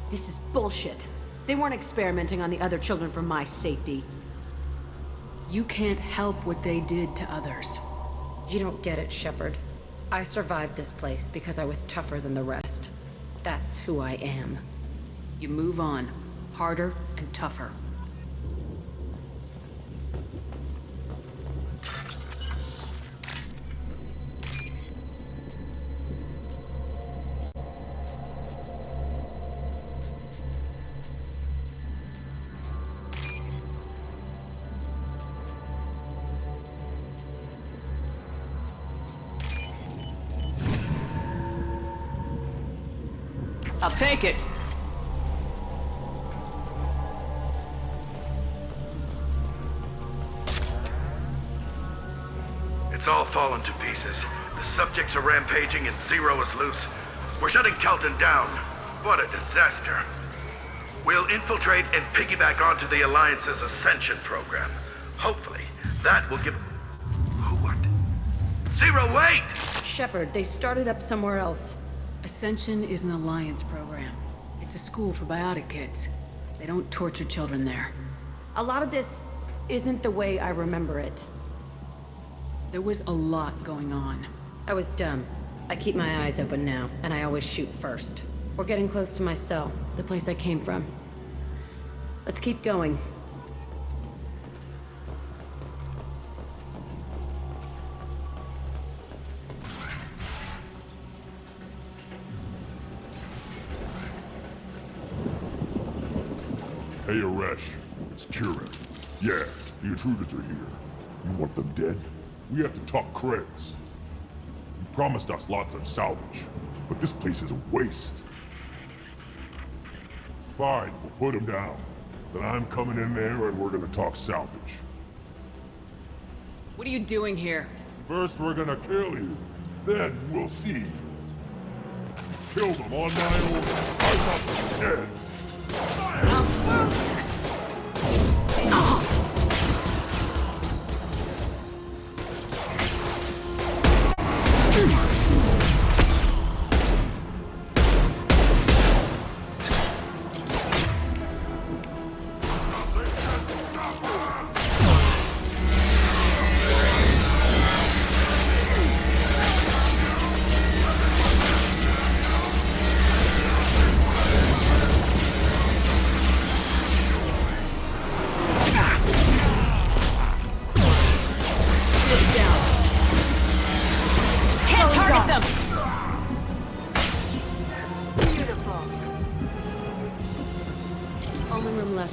This is bullshit. They weren't experimenting on the other children for my safety. You can't help what they did to others. You don't get it, Shepard. I survived this place because I was tougher than the rest. That's who I am. You move on. Harder and tougher. I'll take it. It's all fallen to pieces. The subjects are rampaging and Zero is loose. We're shutting Telton down. What a disaster. We'll infiltrate and piggyback onto the Alliance's Ascension program. Hopefully, that will give... What? Zero, wait! Shepard, they started up somewhere else. Ascension is an Alliance program. It's a school for biotic kids. They don't torture children there. A lot of this isn't the way I remember it. There was a lot going on. I was dumb. I keep my eyes open now, and I always shoot first. We're getting close to my cell, the place I came from. Let's keep going. Hey, Aresh. It's Kieran. Yeah, the intruders are here. You want them dead? We have to talk creds. You promised us lots of salvage, but this place is a waste. Fine, we'll put them down. Then I'm coming in there and we're gonna talk salvage. What are you doing here? First we're gonna kill you. Then we'll see. Kill them on my own. I want them dead.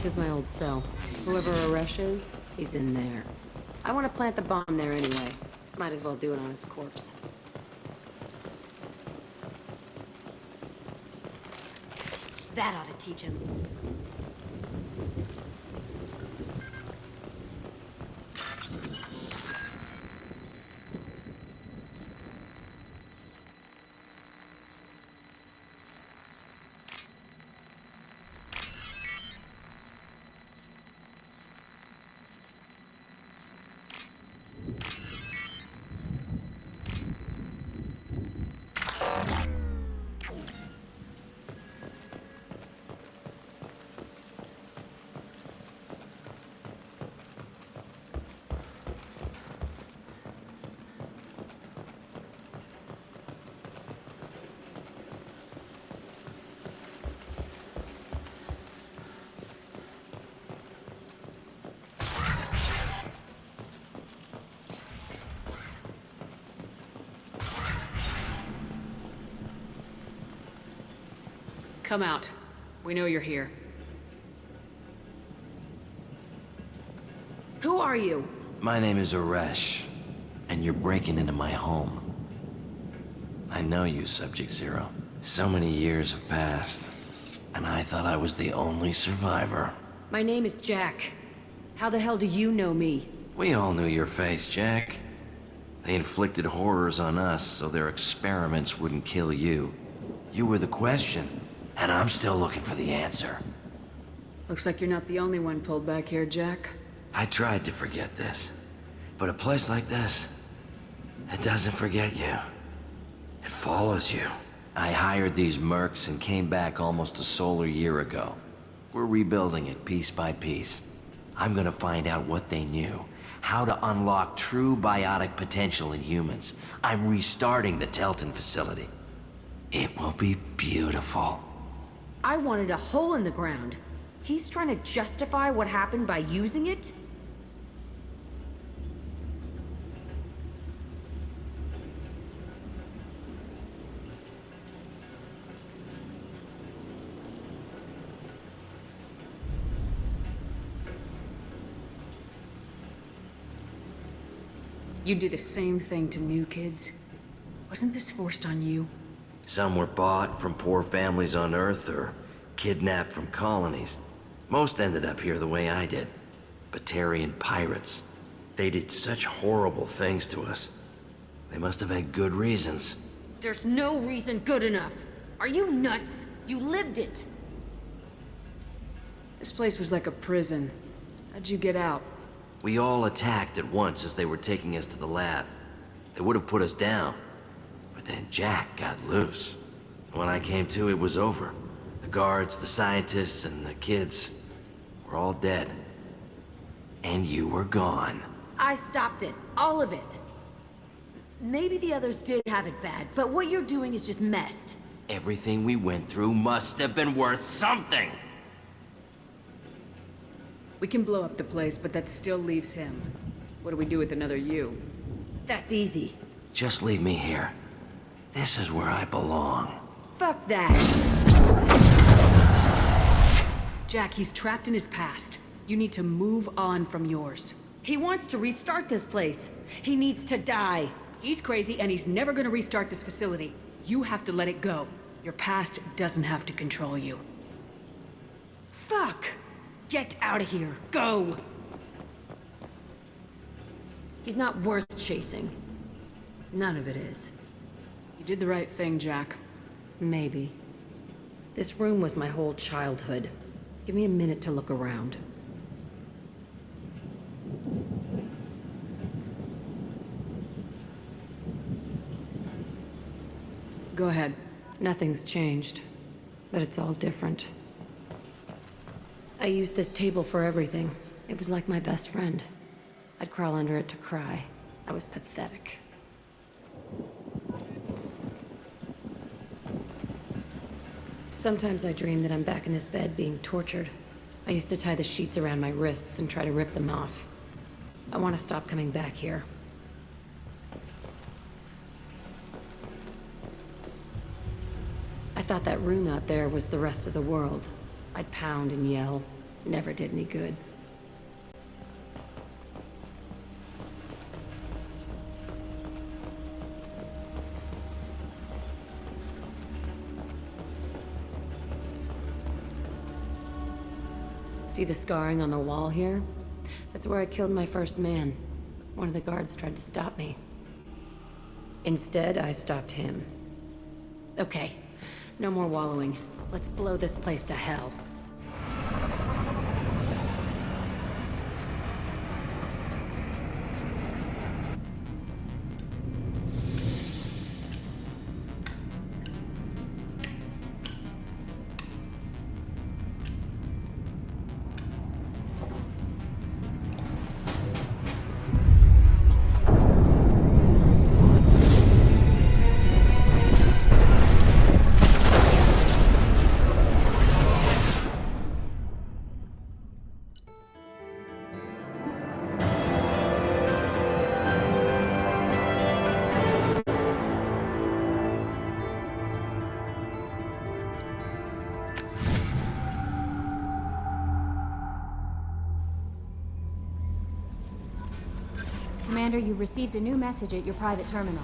Is my old cell. Whoever Aresh is, he's in there. I want to plant the bomb there anyway. Might as well do it on his corpse. That ought to teach him. Come out. We know you're here. Who are you? My name is Aresh, and you're breaking into my home. I know you, Subject Zero. So many years have passed, and I thought I was the only survivor. My name is Jack. How the hell do you know me? We all knew your face, Jack. They inflicted horrors on us so their experiments wouldn't kill you. You were the question, and I'm still looking for the answer. Looks like you're not the only one pulled back here, Jack. I tried to forget this, but a place like this, it doesn't forget you. It follows you. I hired these mercs and came back almost a solar year ago. We're rebuilding it piece by piece. I'm gonna find out what they knew, how to unlock true biotic potential in humans. I'm restarting the Telton facility. It will be beautiful. I wanted a hole in the ground. He's trying to justify what happened by using it? You do the same thing to new kids. Wasn't this forced on you? Some were bought from poor families on Earth or kidnapped from colonies. Most ended up here the way I did. Batarian pirates. They did such horrible things to us. They must have had good reasons. There's no reason good enough. Are you nuts? You lived it. This place was like a prison. How'd you get out? We all attacked at once as they were taking us to the lab. They would have put us down. But then Jack got loose. When I came to, it was over. The guards, the scientists, and the kids were all dead. And you were gone. I stopped it. All of it. Maybe the others did have it bad, but what you're doing is just messed. Everything we went through must have been worth something! We can blow up the place, but that still leaves him. What do we do with another you? That's easy. Just leave me here. This is where I belong. Fuck that. Jack, he's trapped in his past. You need to move on from yours. He wants to restart this place. He needs to die. He's crazy, and he's never gonna restart this facility. You have to let it go. Your past doesn't have to control you. Fuck! Get out of here. Go! He's not worth chasing. None of it is. You did the right thing, Jack. Maybe. This room was my whole childhood. Give me a minute to look around. Go ahead. Nothing's changed, but it's all different. I used this table for everything. It was like my best friend. I'd crawl under it to cry. I was pathetic. Sometimes I dream that I'm back in this bed being tortured. I used to tie the sheets around my wrists and try to rip them off. I want to stop coming back here. I thought that room out there was the rest of the world. I'd pound and yell. Never did any good. See the scarring on the wall here? That's where I killed my first man. One of the guards tried to stop me. Instead, I stopped him. Okay. No more wallowing. Let's blow this place to hell. Commander, you've received a new message at your private terminal.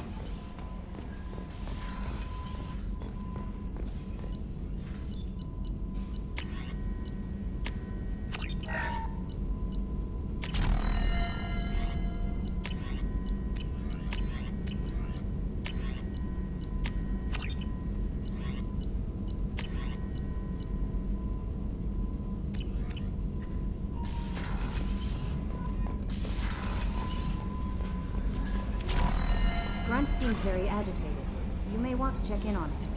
Grunt seems very agitated. You may want to check in on him.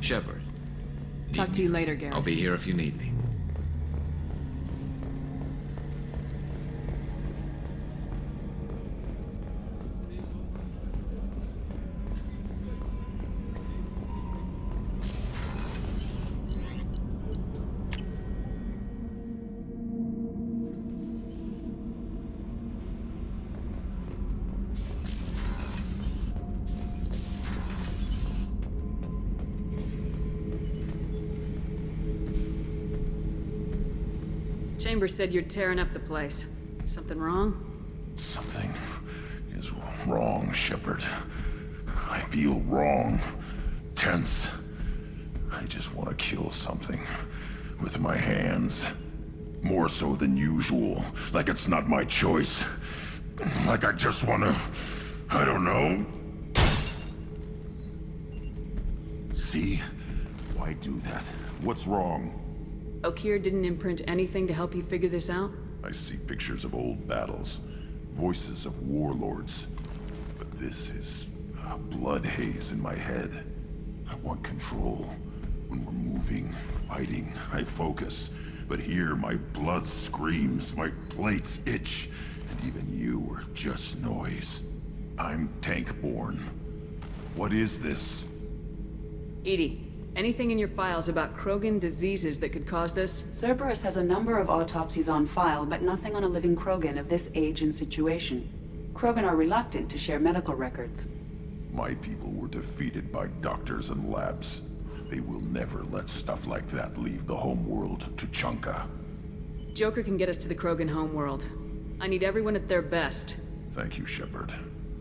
Shepard. Talk to you later, Garrus. I'll be here if you need me. Chambers said you're tearing up the place. Something wrong? Something is wrong, Shepard. I feel wrong. Tense. I just want to kill something. With my hands. More so than usual. Like it's not my choice. Like I just want to... I don't know. See? Why do that? What's wrong? Okeer didn't imprint anything to help you figure this out? I see pictures of old battles. Voices of warlords. But this is a blood haze in my head. I want control. When we're moving, fighting, I focus. But here, my blood screams, my plates itch, and even you are just noise. I'm tank-born. What is this? EDI, anything in your files about Krogan diseases that could cause this? Cerberus has a number of autopsies on file, but nothing on a living Krogan of this age and situation. Krogan are reluctant to share medical records. My people were defeated by doctors and labs. They will never let stuff like that leave the homeworld to Chunka. Joker can get us to the Krogan homeworld. I need everyone at their best. Thank you, Shepard.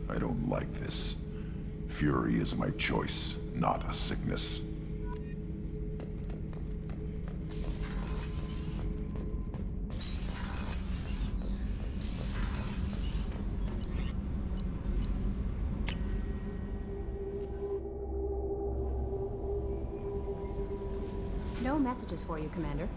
I don't like this. Fury is my choice, not a sickness. No messages for you, Commander.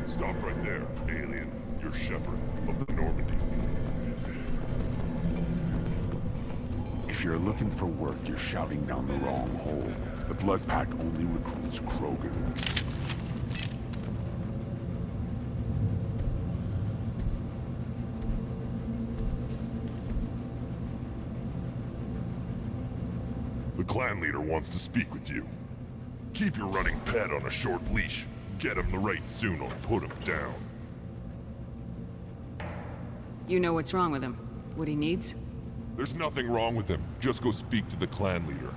Stop right there, alien. You're Shepard of the Normandy. If you're looking for work, you're shouting down the wrong hole. The Blood Pack only recruits Krogan. The clan leader wants to speak with you. Keep your running pet on a short leash. Get him the right soon or put him down. You know what's wrong with him. What he needs? There's nothing wrong with him. Just go speak to the clan leader.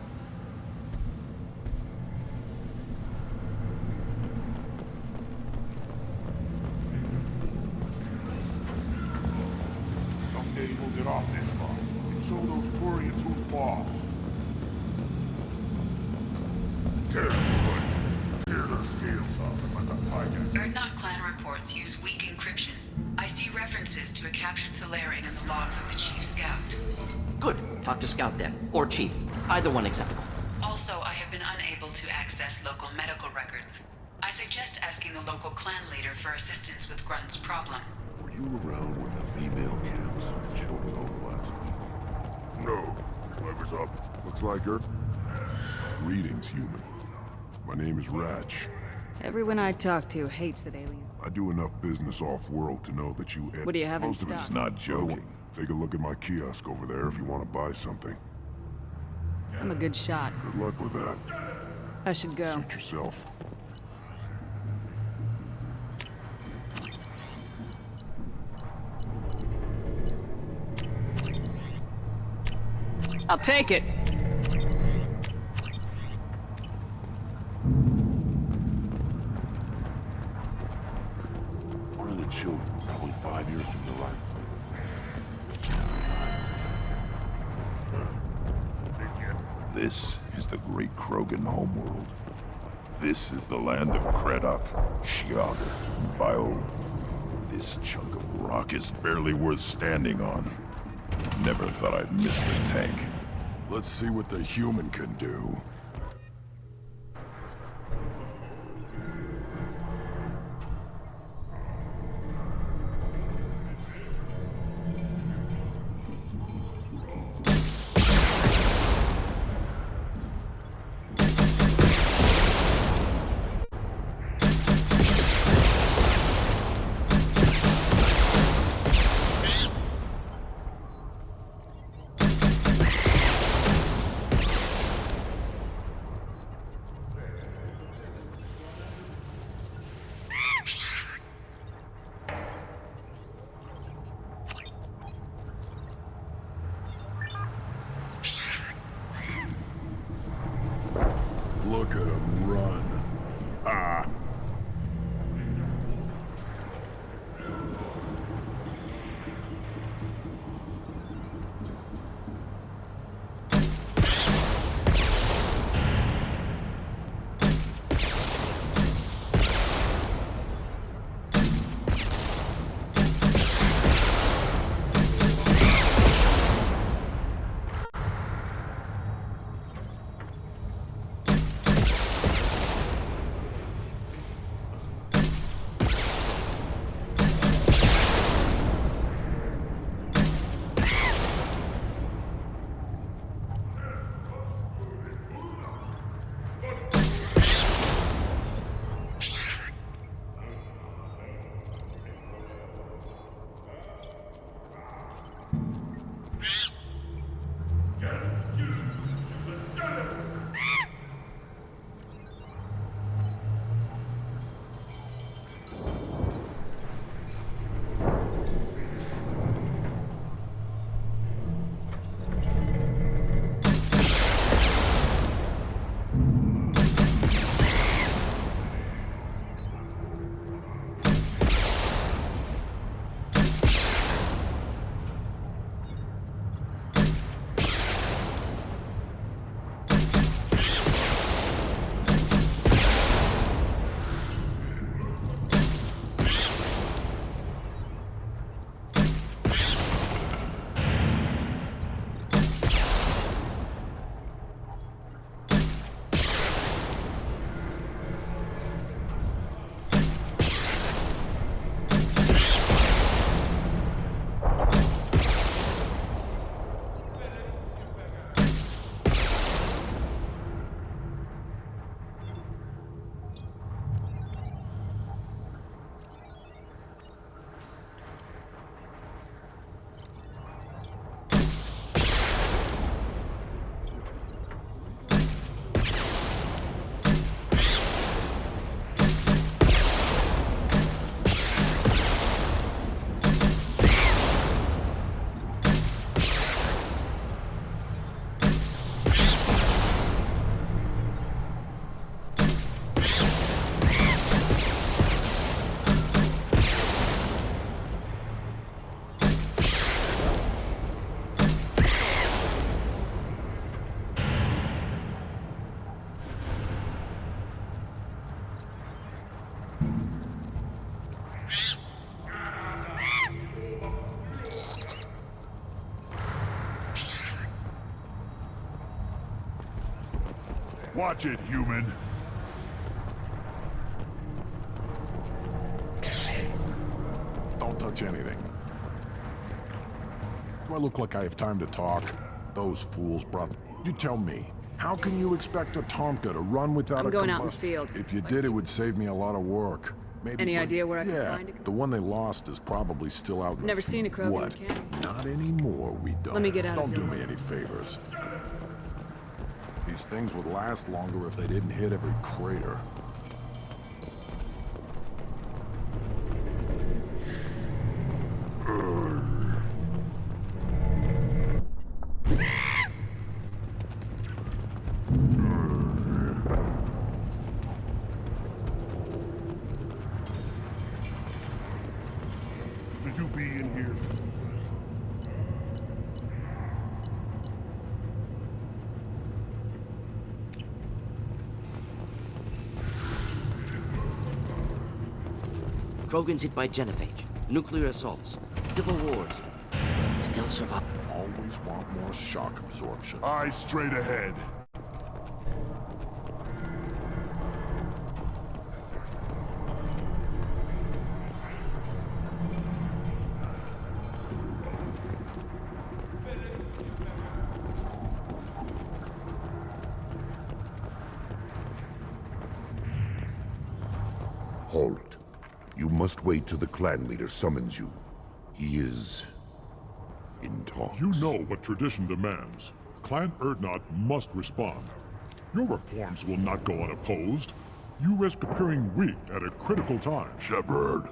Someday we'll get off this line and show those Turians who's boss. Terrible, fearless. Erdnot clan reports use weak encryption. I see references to a captured Solarian in the logs of the Chief Scout. Good. Talk to Scout then. Or Chief. Either one acceptable. Also, I have been unable to access local medical records. I suggest asking the local clan leader for assistance with Grunt's problem. Were you around when the female camps choked over last week? No. Whoever's up. Looks like her. Greetings, human. My name is Ratch. Everyone I talk to hates that alien. I do enough business off-world to know that you... What do you have in Most of stock? it's not joking. Take a look at my kiosk over there if you want to buy something. I'm a good shot. Good luck with that. I should go. Suit yourself. I'll take it. One of the children, probably 5 years from the right. This is the great Krogan homeworld. This is the land of Kredok, Shiaga, and Viol. This chunk of rock is barely worth standing on. Never thought I'd miss the tank. Let's see what the human can do. Watch it, human. Don't touch anything. Do I look like I have time to talk? Those fools brought... You tell me, how can you expect a Tonka to run without I'm going out in the field. If you did, it would save me a lot of work. Maybe Any idea where I can yeah, find it? the one they lost is probably still out in Never the seen a Krogan What? mechanic. Not anymore, we don't. Let me get out of Don't do your me any favors. These things would last longer if they didn't hit every crater. Should you be in here? Krogan's hit by genophage, nuclear assaults, civil wars. Still survive. Always want more shock absorption. Eyes straight ahead. Halt. You must wait till the clan leader summons you. He is... in talks. You know what tradition demands. Clan Urdnot must respond. Your reforms will not go unopposed. You risk appearing weak at a critical time. Shepard.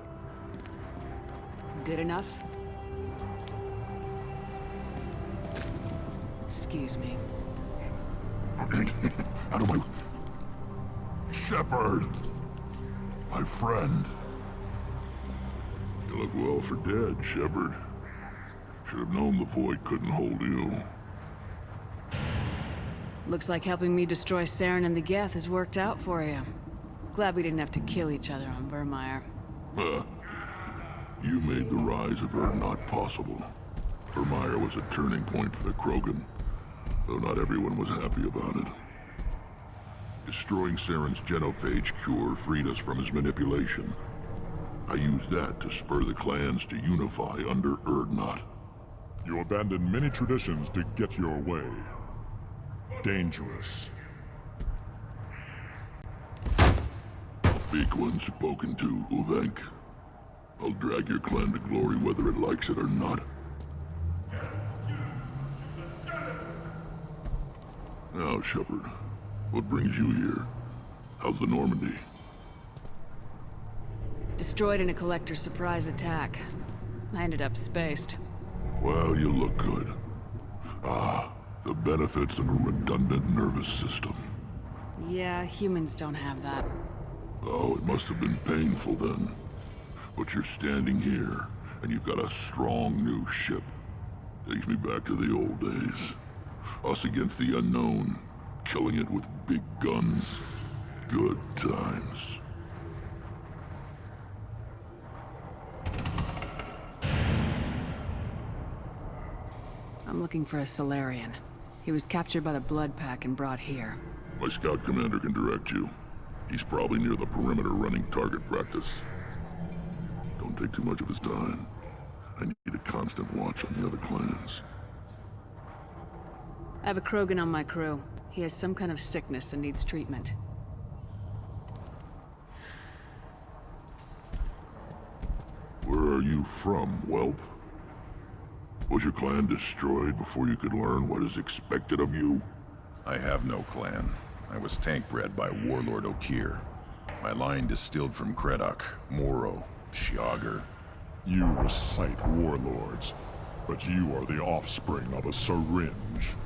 Good enough? Excuse me. Out of my... Shepard! My friend. You look well for dead, Shepard. Should have known the Void couldn't hold you. Looks like helping me destroy Saren and the Geth has worked out for you. Glad we didn't have to kill each other on Vermeer. You made the rise of Urdnot possible. Vermeer was a turning point for the Krogan, though not everyone was happy about it. Destroying Saren's genophage cure freed us from his manipulation. I used that to spur the clans to unify under Urdnot. You abandoned many traditions to get your way. Dangerous. Speak when spoken to, Uvenk. I'll drag your clan to glory whether it likes it or not. Now, Shepard, what brings you here? How's the Normandy? Destroyed in a Collector surprise attack. I ended up spaced. Well, you look good. Ah, the benefits of a redundant nervous system. Yeah, humans don't have that. Oh, it must have been painful then. But you're standing here, and you've got a strong new ship. Takes me back to the old days. Us against the unknown, killing it with big guns. Good times. I'm looking for a Solarian. He was captured by the Blood Pack and brought here. My scout commander can direct you. He's probably near the perimeter running target practice. Don't take too much of his time. I need a constant watch on the other clans. I have a Krogan on my crew. He has some kind of sickness and needs treatment. Where are you from, whelp? Was your clan destroyed before you could learn what is expected of you? I have no clan. I was tank bred by Warlord Okeer. My line distilled from Kredok, Moro, Shiagar. You recite warlords, but you are the offspring of a syringe.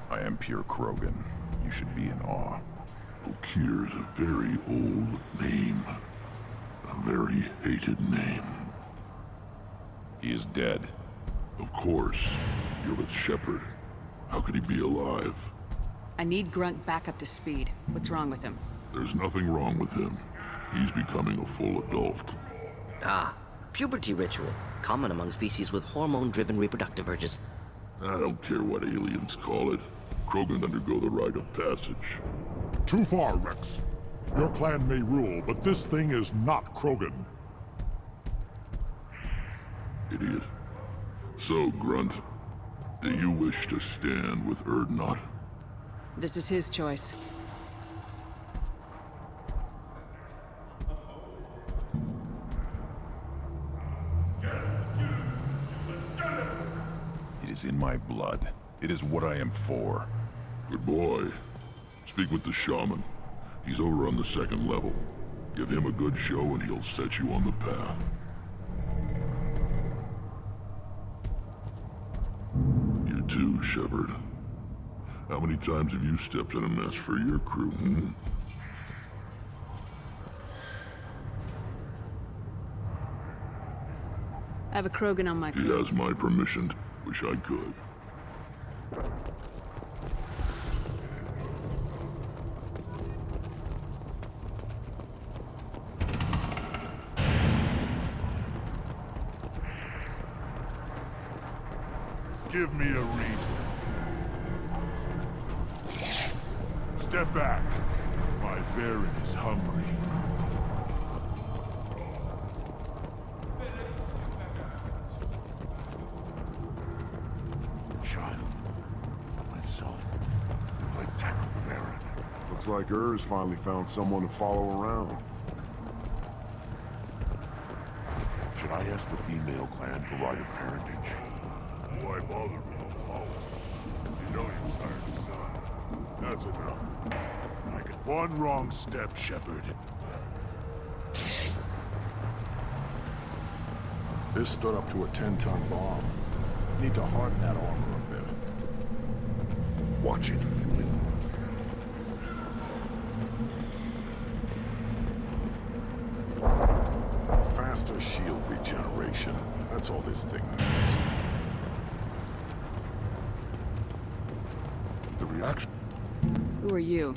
I am pure Krogan. You should be in awe. Okeer is a very old name. A very hated name. He is dead. Of course. You're with Shepard. How could he be alive? I need Grunt back up to speed. What's wrong with him? There's nothing wrong with him. He's becoming a full adult. Ah, puberty ritual. Common among species with hormone-driven reproductive urges. I don't care what aliens call it. Krogan undergo the rite of passage. Too far, Rex. Your clan may rule, but this thing is not Krogan. Idiot. So, Grunt, do you wish to stand with Urdnot? This is his choice. It is in my blood. It is what I am for. Good boy. Speak with the shaman. He's over on the second level. Give him a good show and he'll set you on the path. You too, Shepard. How many times have you stepped in a mess for your crew, hmm? I have a Krogan on my He has my permission. Wish I could. Give me a reason. Step back. My Baron is hungry. Child. My son. My terrible Baron. Looks like Ur's finally found someone to follow around. Should I ask the female clan for right of parentage? Why bother with a policy? You know you sired a son. That's enough. I get one wrong step, Shepard. This stood up to a 10-ton bomb. Need to harden that armor a bit. Watch it, human. Faster shield regeneration. That's all this thing needs. The reaction. Who are you?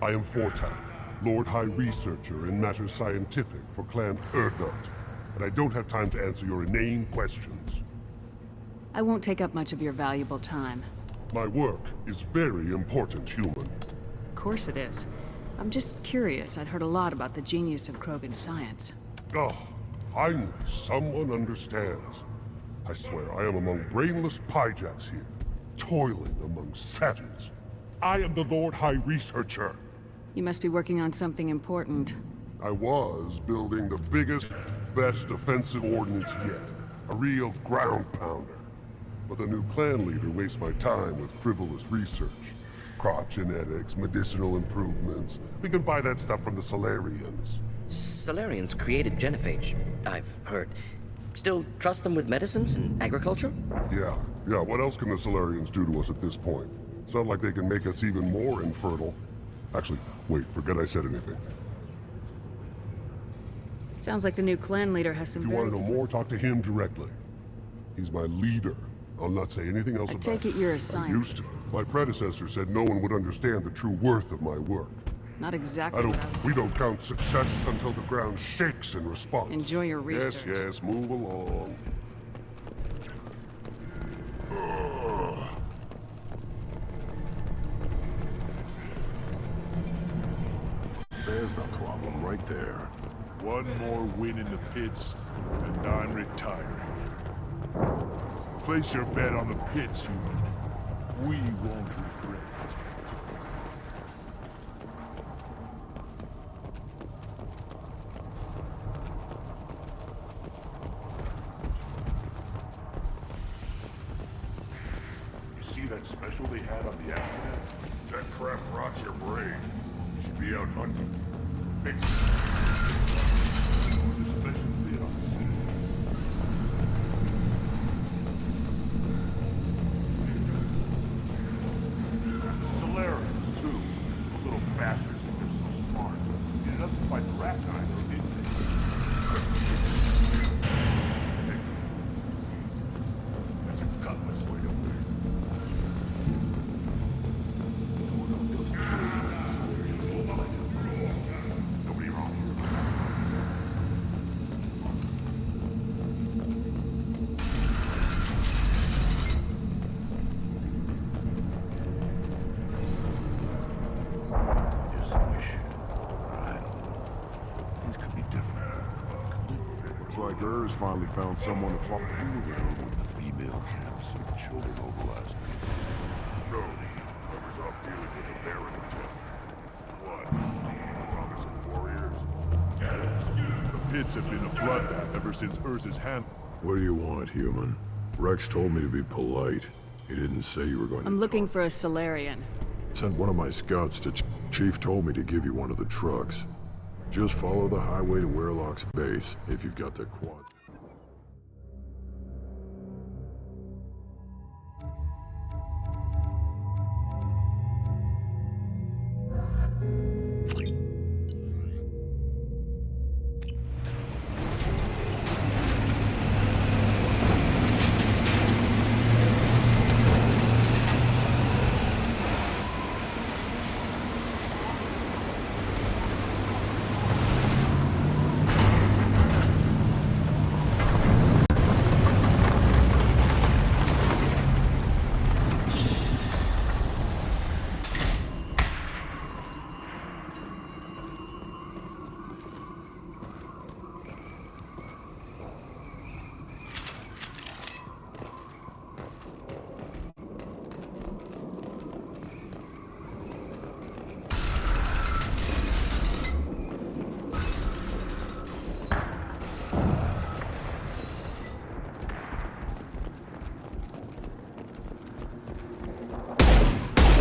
I am Fortan, Lord High Researcher in matters scientific for Clan Urdnot, and I don't have time to answer your inane questions. I won't take up much of your valuable time. My work is very important, human. Of course it is. I'm just curious. I'd heard a lot about the genius of Krogan science. Oh, finally, someone understands. I swear I am among brainless pyjaks here, toiling among savages. I am the Lord High Researcher. You must be working on something important. I was building the biggest, best offensive ordnance yet. A real ground pounder. But the new clan leader wastes my time with frivolous research. Crop genetics, medicinal improvements. We can buy that stuff from the Salarians. Salarians created genophage, I've heard. Still trust them with medicines and agriculture? Yeah. What else can the Salarians do to us at this point? It's not like they can make us even more infertile. Actually, wait, forget I said anything. Sounds like the new clan leader has some If you want to know more, talk to him directly. He's my leader. I'll not say anything else about it. I take it you're a I used scientist. to. My predecessor said no one would understand the true worth of my work. Not exactly what I... We don't count success until the ground shakes in response. Enjoy your research. Yes, move along. There's the problem right there. One more win in the pits, and I'm retiring. Place your bet on the pits, human. We won't regret it. You see that special they had on the Astronet? That crap rots your brain. You should be out hunting. Fix it. There's a special bit on the suit. Solarians, too. Those little bastards think they're so smart. It doesn't fight the rat either, did they? That's a cutlass way up there. Nobody wrong here. Gers finally found someone to fuck. You were around when the female camps and children overlast me. No, I was off dealing with a Baron attempt. What? Brothers and warriors? The pits have been a bloodbath ever since Urza's hand. What do you want, human? Rex told me to be polite. He didn't say you were going to... I'm looking for a Solarian. Sent one of my scouts to... Chief told me to give you one of the trucks. Just follow the highway to Werlock's base, if you've got the quad.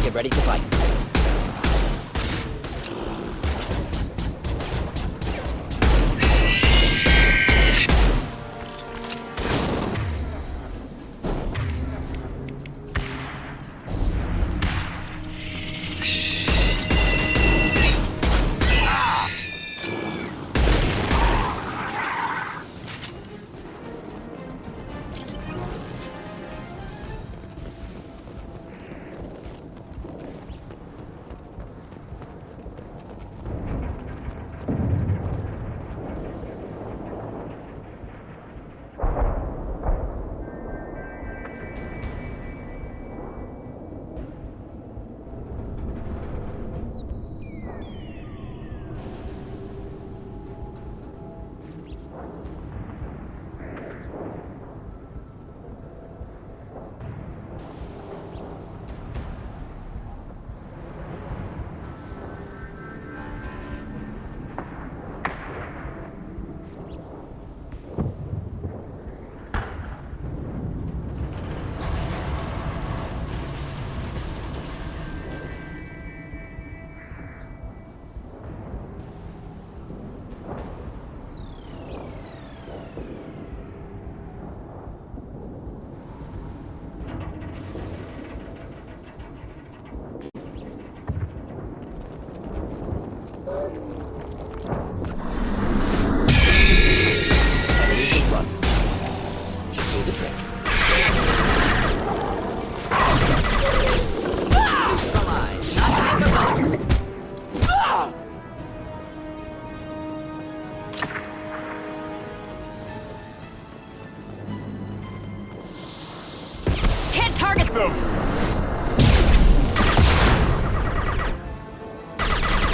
Get ready to fight.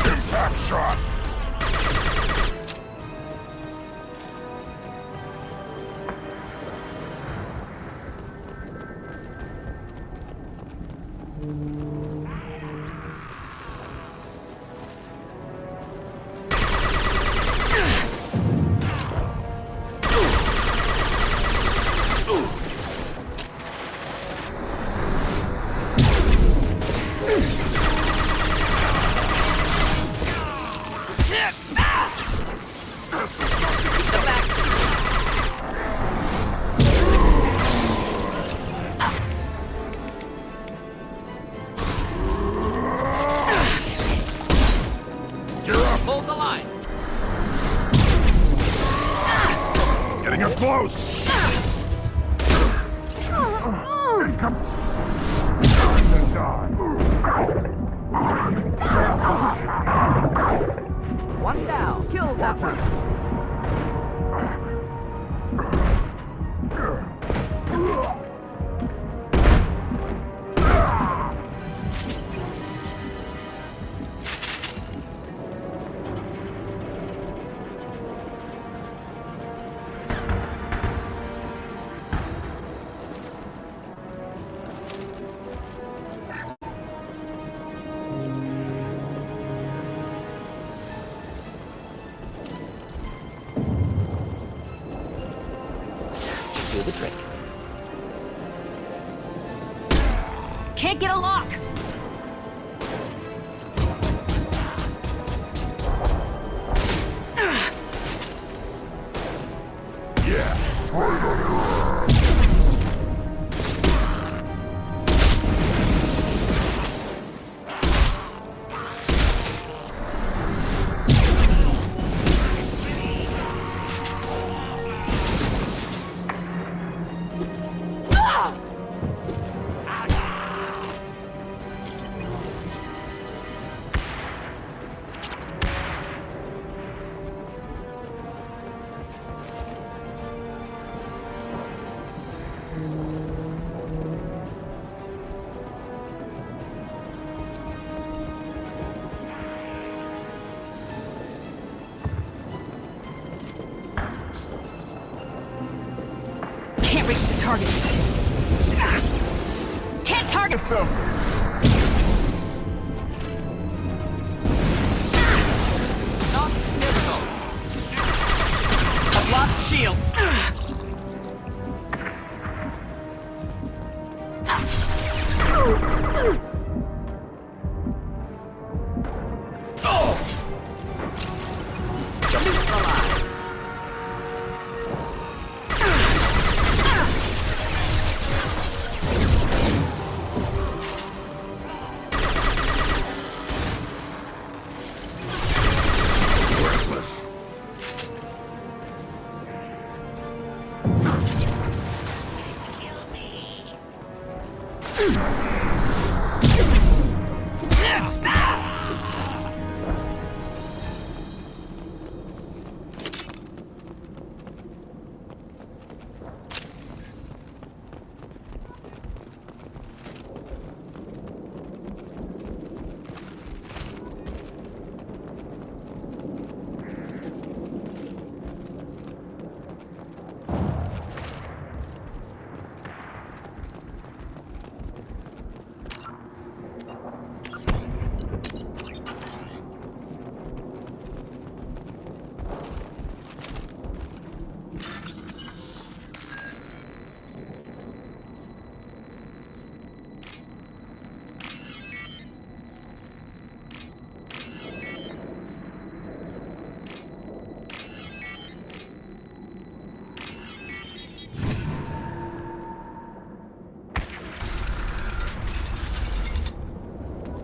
Impact shot! Hold the line. Getting up close! Come. Time to die. One down. Kill that one. do the trick. Can't get a lock! Can't reach the target. Can't target them! Not missile. I've lost shields.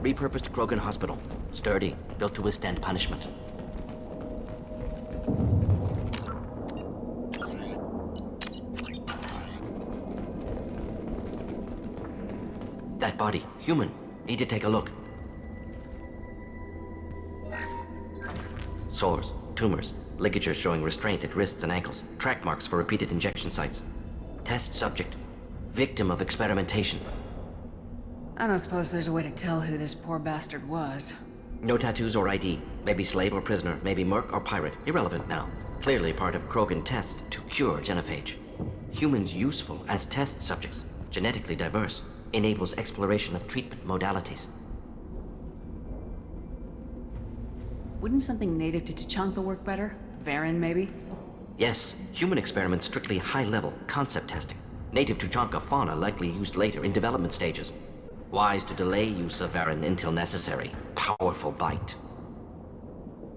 Repurposed Krogan Hospital. Sturdy, built to withstand punishment. That body, human. Need to take a look. Sores, tumors, ligatures showing restraint at wrists and ankles, track marks for repeated injection sites. Test subject, victim of experimentation. I don't suppose there's a way to tell who this poor bastard was. No tattoos or ID. Maybe slave or prisoner, maybe merc or pirate. Irrelevant now. Clearly part of Krogan tests to cure genophage. Humans useful as test subjects, genetically diverse, enables exploration of treatment modalities. Wouldn't something native to Tuchanka work better? Varen, maybe? Yes, human experiments strictly high-level concept testing. Native Tuchanka fauna likely used later in development stages. Wise to delay use of Varen until necessary. Powerful bite.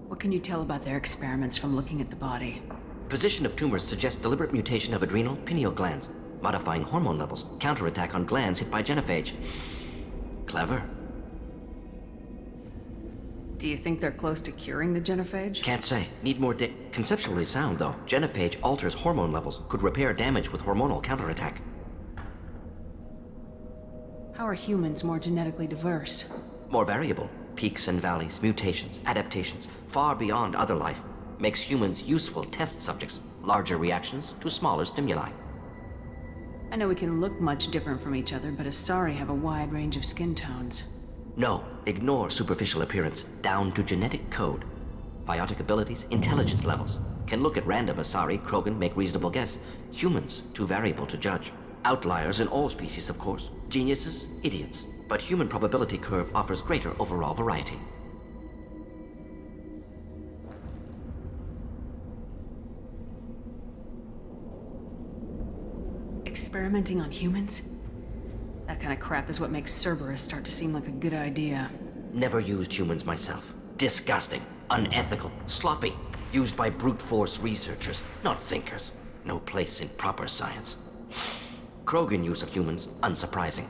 What can you tell about their experiments from looking at the body? Position of tumors suggests deliberate mutation of adrenal, pineal glands, modifying hormone levels, counterattack on glands hit by genophage. Clever. Do you think they're close to curing the genophage? Can't say. Need more conceptually sound, though. Genophage alters hormone levels, could repair damage with hormonal counterattack. How are humans more genetically diverse? More variable. Peaks and valleys, mutations, adaptations, far beyond other life. Makes humans useful test subjects. Larger reactions to smaller stimuli. I know we can look much different from each other, but Asari have a wide range of skin tones. No, ignore superficial appearance, down to genetic code. Biotic abilities, intelligence levels. Can look at random Asari, Krogan, make reasonable guess. Humans, too variable to judge. Outliers in all species, of course. Geniuses, idiots. But human probability curve offers greater overall variety. experimenting on humans? That kind of crap is what makes Cerberus start to seem like a good idea. Never used humans myself. Disgusting, unethical, sloppy. Used by brute force researchers, not thinkers. No place in proper science. Krogan use of humans, unsurprising.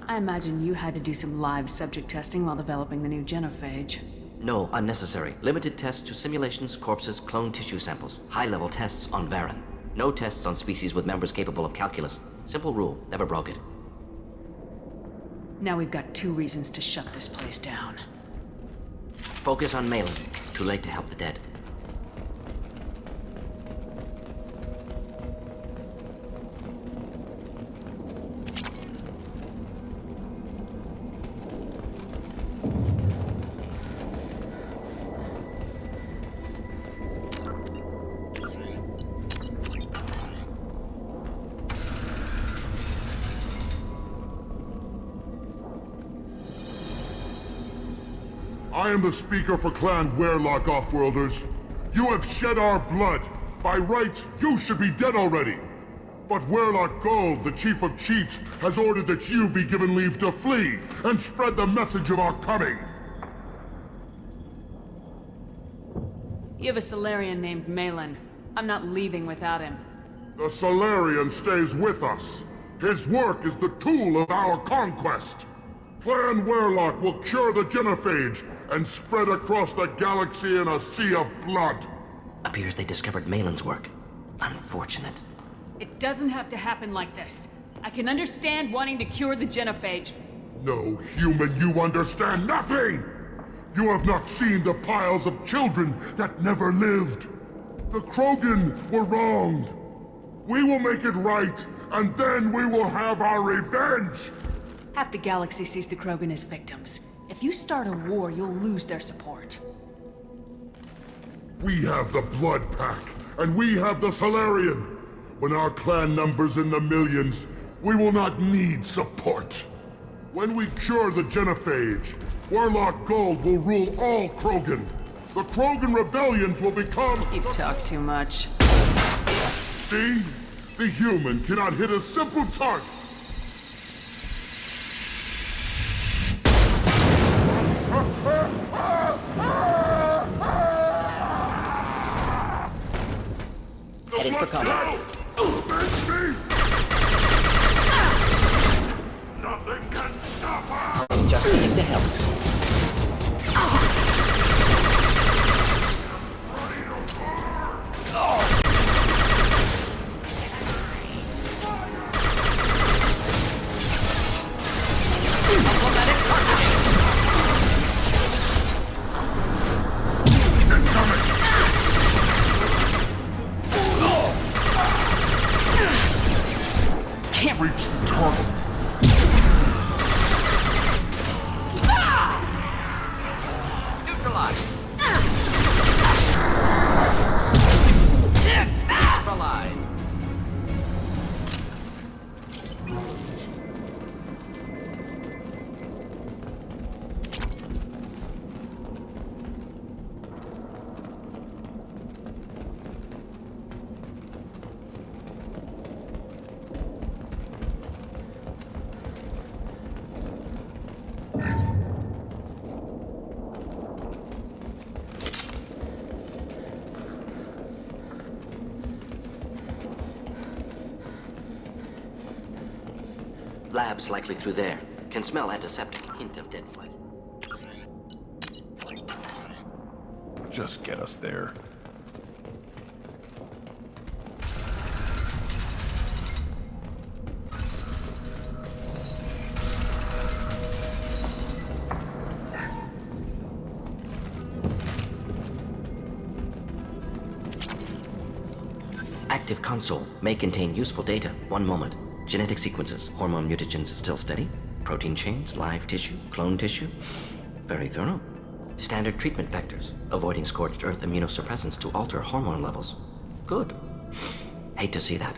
I imagine you had to do some live subject testing while developing the new genophage. No, unnecessary. Limited tests to simulations, corpses, cloned tissue samples. High-level tests on Varen. No tests on species with members capable of calculus. Simple rule, never broke it. Now we've got 2 reasons to shut this place down. Focus on Malin. Too late to help the dead. I am the speaker for Clan Werlock, Offworlders. You have shed our blood. By rights, you should be dead already. But Werlock Gold, the Chief of Chiefs, has ordered that you be given leave to flee and spread the message of our coming. You have a Solarian named Malin. I'm not leaving without him. The Solarian stays with us. His work is the tool of our conquest. Clan Werlock will cure the genophage and spread across the galaxy in a sea of blood. Appears they discovered Malin's work. Unfortunate. It doesn't have to happen like this. I can understand wanting to cure the genophage. No, human, you understand nothing! You have not seen the piles of children that never lived. The Krogan were wronged. We will make it right, and then we will have our revenge! Half the galaxy sees the Krogan as victims. If you start a war, you'll lose their support. We have the Blood Pack, and we have the Solarian. When our clan numbers in the millions, we will not need support. When we cure the genophage, Werlock Gold will rule all Krogan. The Krogan rebellions will become... You talk too much. See? The human cannot hit a simple target. Heading for cover. Nothing can stop her! Just need to help. Can't reach the target. Neutralize. Neutralize. Labs likely through there. Can smell antiseptic. Hint of dead flesh. Just get us there. Active console may contain useful data. One moment. Genetic sequences, hormone mutagens still steady. Protein chains, live tissue, clone tissue. Very thorough. Standard treatment vectors, avoiding scorched earth immunosuppressants to alter hormone levels. Good. Hate to see that.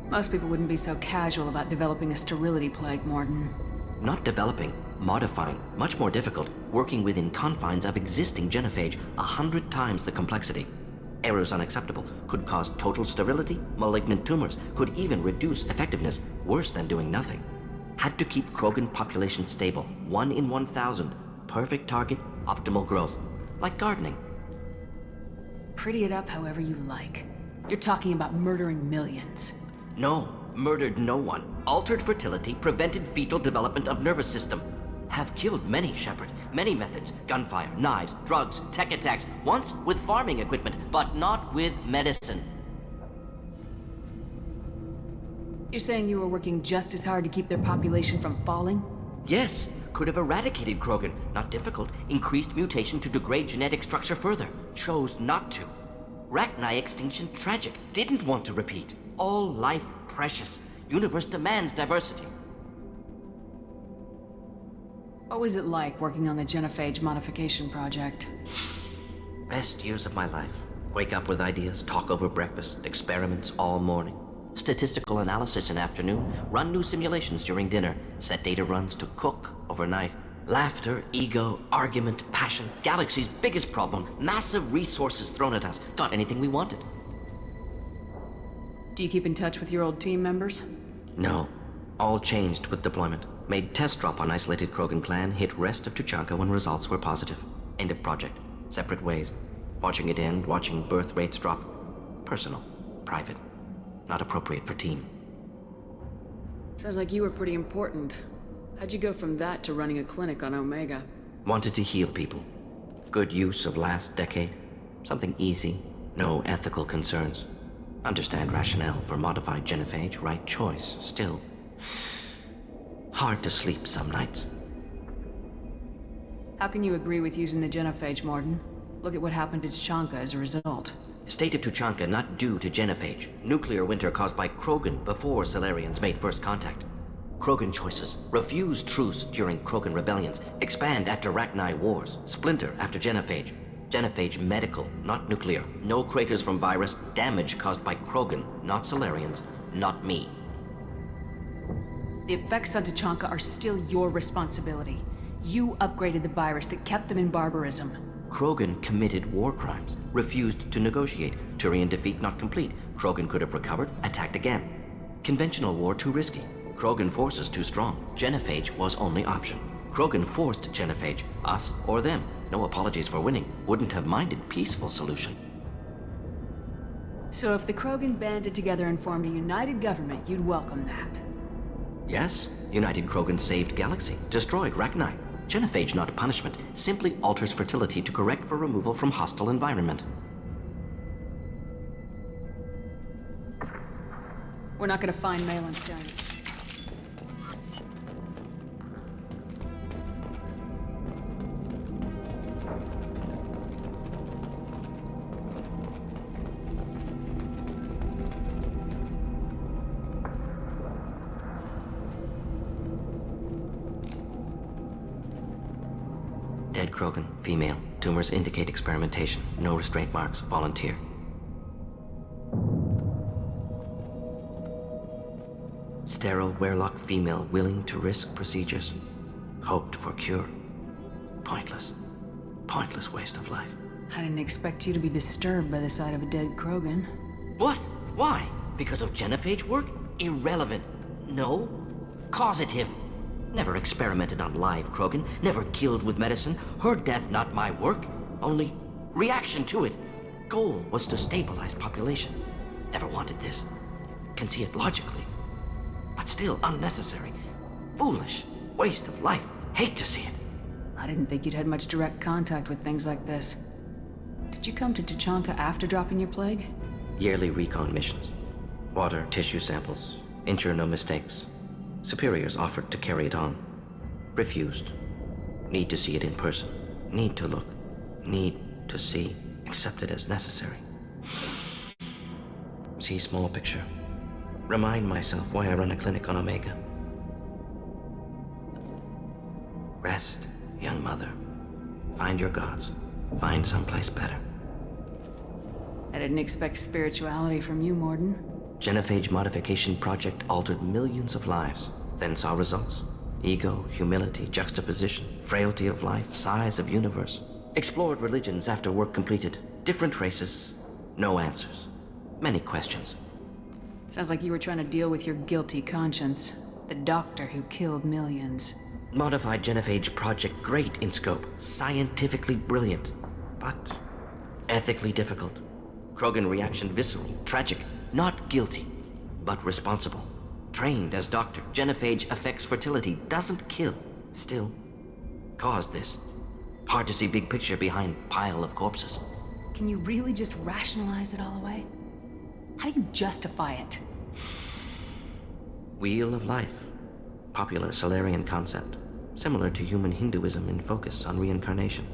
Most people wouldn't be so casual about developing a sterility plague, Morton. Not developing, modifying, much more difficult, working within confines of existing genophage, 100 times the complexity. Errors unacceptable. Could cause total sterility, malignant tumors. Could even reduce effectiveness. Worse than doing nothing. Had to keep Krogan population stable. 1 in 1,000. Perfect target, optimal growth. Like gardening. Pretty it up however you like. You're talking about murdering millions. No, murdered no one. Altered fertility, prevented fetal development of nervous system. Have killed many, Shepard. Many methods. Gunfire, knives, drugs, tech attacks. Once with farming equipment, but not with medicine. You're saying you were working just as hard to keep their population from falling? Yes, could have eradicated Krogan. Not difficult. Increased mutation to degrade genetic structure further. Chose not to. Rachni extinction tragic. Didn't want to repeat. All life precious. Universe demands diversity. What was it like working on the Genophage modification project? Best years of my life. Wake up with ideas, talk over breakfast, experiments all morning. Statistical analysis in afternoon, run new simulations during dinner, set data runs to cook overnight. Laughter, ego, argument, passion, galaxy's biggest problem, massive resources thrown at us. Got anything we wanted. Do you keep in touch with your old team members? No. All changed with deployment. Made test drop on isolated Krogan clan, hit rest of Tuchanka when results were positive. End of project. Separate ways. Watching it end, watching birth rates drop. Personal. Private. Not appropriate for team. Sounds like you were pretty important. How'd you go from that to running a clinic on Omega? Wanted to heal people. Good use of last decade. Something easy. No ethical concerns. Understand rationale for modified genophage, right choice. Still. Hard to sleep some nights. How can you agree with using the genophage, Mordin? Look at what happened to Tuchanka as a result. State of Tuchanka not due to genophage. Nuclear winter caused by Krogan before Salarians made first contact. Krogan choices. Refuse truce during Krogan rebellions. Expand after Rachni wars. Splinter after genophage. Genophage medical, not nuclear. No craters from virus. Damage caused by Krogan, not Salarians, not me. The effects on Tuchanka are still your responsibility. You upgraded the virus that kept them in barbarism. Krogan committed war crimes. Refused to negotiate. Turian defeat not complete. Krogan could have recovered, attacked again. Conventional war too risky. Krogan forces too strong. Genophage was only option. Krogan forced genophage. Us or them. No apologies for winning. Wouldn't have minded peaceful solution. So if the Krogan banded together and formed a united government, you'd welcome that. Yes, United Krogan saved Galaxy. Destroyed Rachni. Genophage not a punishment. Simply alters fertility to correct for removal from hostile environment. We're not gonna find Malenstein. Dead Krogan, female. Tumors indicate experimentation. No restraint marks. Volunteer. Sterile Werelock female willing to risk procedures. Hoped for cure. Pointless. Pointless waste of life. I didn't expect you to be disturbed by the sight of a dead Krogan. What? Why? Because of genophage work? Irrelevant. No. Causative. Never experimented on live Krogan. Never killed with medicine. Her death not my work. Only reaction to it. Goal was to stabilize population. Never wanted this. Can see it logically. But still unnecessary. Foolish. Waste of life. Hate to see it. I didn't think you'd had much direct contact with things like this. Did you come to Tuchanka after dropping your plague? Yearly recon missions. Water, tissue samples. Ensure no mistakes. Superiors offered to carry it on. Refused. Need to see it in person. Need to look. Need to see. Accepted as necessary. See small picture. Remind myself why I run a clinic on Omega. Rest, young mother. Find your gods. Find someplace better. I didn't expect spirituality from you, Mordin. Genophage modification project altered millions of lives, then saw results. Ego, humility, juxtaposition, frailty of life, size of universe. Explored religions after work completed. Different races, No answers. Many questions. Sounds like you were trying to deal with your guilty conscience. The doctor who killed millions. Modified genophage project great in scope. Scientifically brilliant. But ethically difficult. Krogan reaction visceral, tragic. Not guilty, but responsible. Trained as doctor, genophage affects fertility, doesn't kill. Still, caused this. Hard to see big picture behind pile of corpses. Can you really just rationalize it all away? How do you justify it? Wheel of life. Popular Solarian concept. Similar to human Hinduism in focus on reincarnation.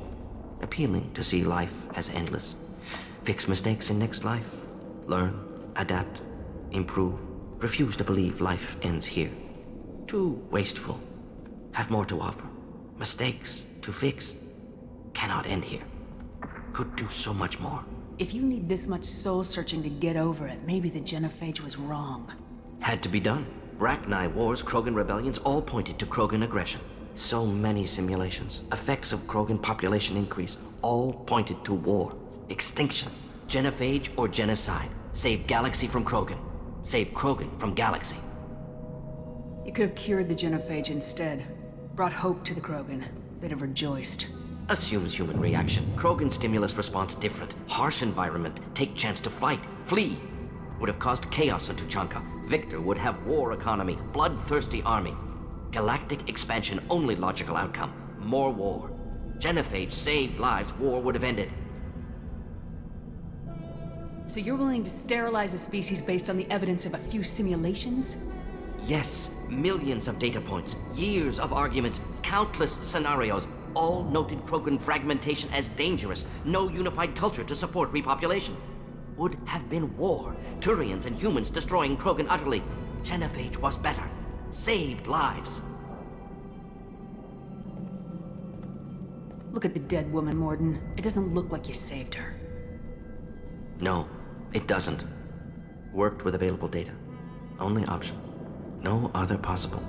Appealing to see life as endless. Fix mistakes in next life. Learn, adapt, improve. Refuse to believe life ends here. Too wasteful. Have more to offer. Mistakes to fix. Cannot end here. Could do so much more. If you need this much soul searching to get over it, maybe the genophage was wrong. Had to be done. Rachni wars, Krogan rebellions, all pointed to Krogan aggression. So many simulations. Effects of Krogan population increase, all pointed to war. Extinction. Genophage or genocide. Save Galaxy from Krogan. Save Krogan from Galaxy. You could have cured the genophage instead. Brought hope to the Krogan. They'd have rejoiced. Assumes human reaction. Krogan stimulus response different. Harsh environment. Take chance to fight. Flee. Would have caused chaos on Tuchanka. Victor would have war economy. Bloodthirsty army. Galactic expansion only logical outcome. More war. Genophage saved lives. War would have ended. So you're willing to sterilize a species based on the evidence of a few simulations? Yes. Millions of data points. Years of arguments. Countless scenarios. All noted Krogan fragmentation as dangerous. No unified culture to support repopulation. Would have been war. Turians and humans destroying Krogan utterly. Genophage was better. Saved lives. Look at the dead woman, Mordin. It doesn't look like you saved her. No, it doesn't. Worked with available data. Only option. No other possible.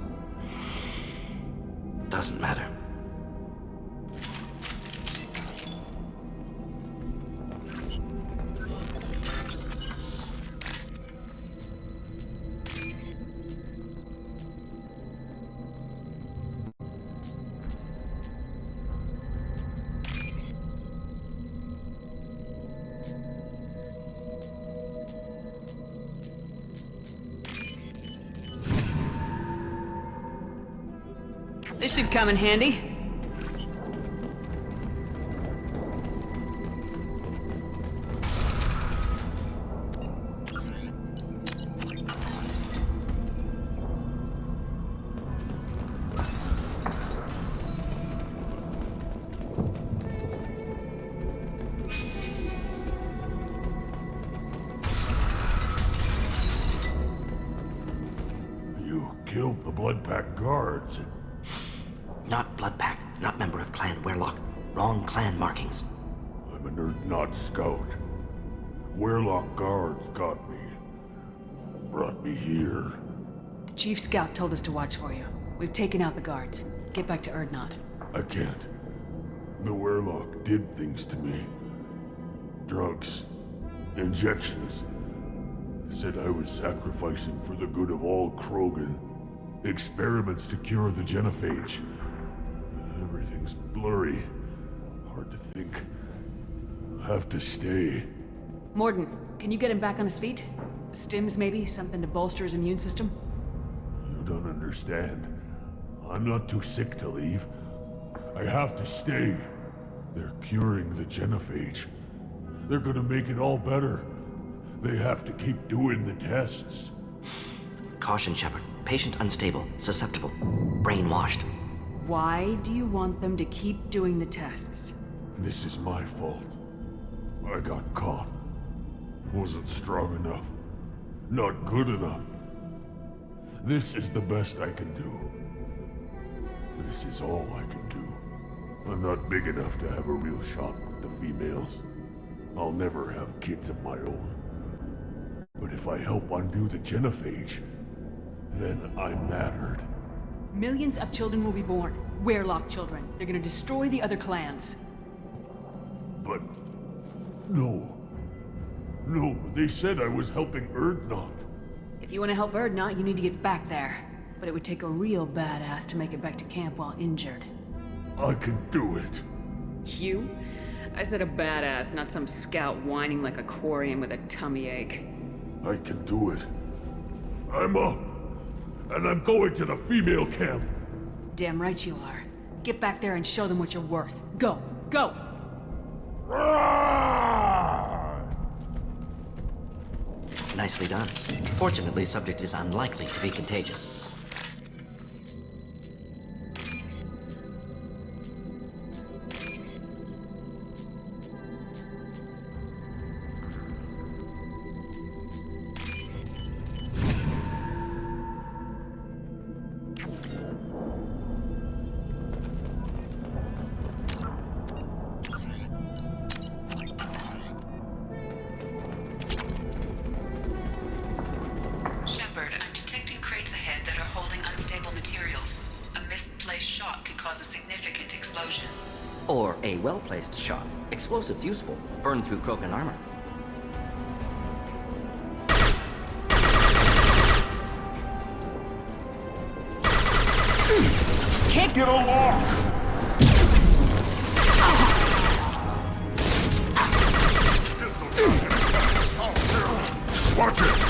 Doesn't matter. This should come in handy. You killed the Blood Pack guards. Not Bloodpack, not member of Clan Werlock. Wrong clan markings. I'm a nerd, not scout. Werlock guards got me. Brought me here. The Chief Scout told us to watch for you. We've taken out the guards. Get back to Erdnot. I can't. The Werlock did things to me. Drugs. Injections. Said I was sacrificing for the good of all Krogan. Experiments to cure the genophage. Everything's blurry. Hard to think. Have to stay. Mordin, can you get him back on his feet? Stims, maybe? Something to bolster his immune system? You don't understand. I'm not too sick to leave. I have to stay. They're curing the genophage. They're gonna make it all better. They have to keep doing the tests. Caution, Shepard. Patient unstable, susceptible, brainwashed. Why do you want them to keep doing the tests? This is my fault. I got caught. Wasn't strong enough. Not good enough. This is the best I can do. This is all I can do. I'm not big enough to have a real shot with the females. I'll never have kids of my own. But if I help undo the genophage, then I mattered. Millions of children will be born. Werlock children. They're gonna destroy the other clans. But... no. No, they said I was helping Erdnot. If you want to help Erdnot, you need to get back there. But it would take a real badass to make it back to camp while injured. I can do it. You? I said a badass, not some scout whining like a Quarian with a tummy ache. I can do it. I'm up. And I'm going to the female camp. Damn right you are. Get back there and show them what you're worth. Go! Go! Nicely done. Fortunately, subject is unlikely to be contagious. Shepard, I'm detecting crates ahead that are holding unstable materials. A misplaced shot could cause a significant explosion. Or a well-placed shot. Explosives useful. Burn through Krogan armor. Can't get along! Watch it!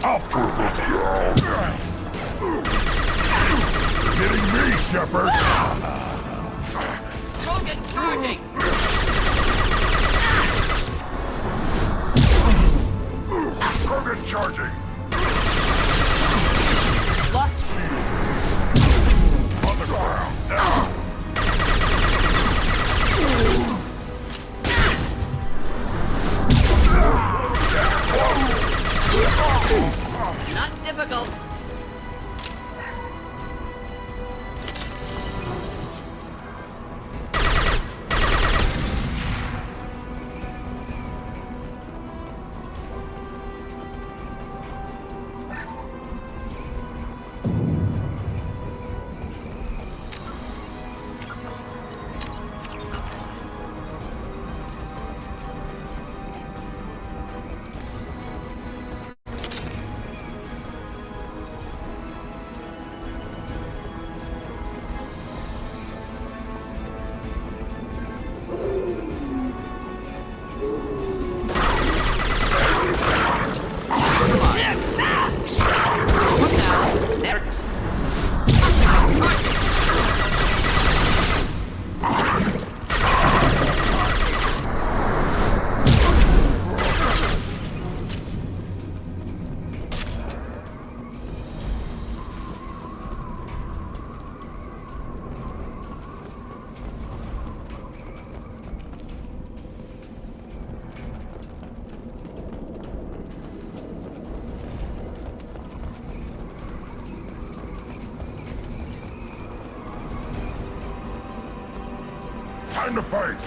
I'll prove it. You're hitting me, Shepard! Krogan charging! Krogan charging! Lost. On the ground, now! Not difficult. Time to fight!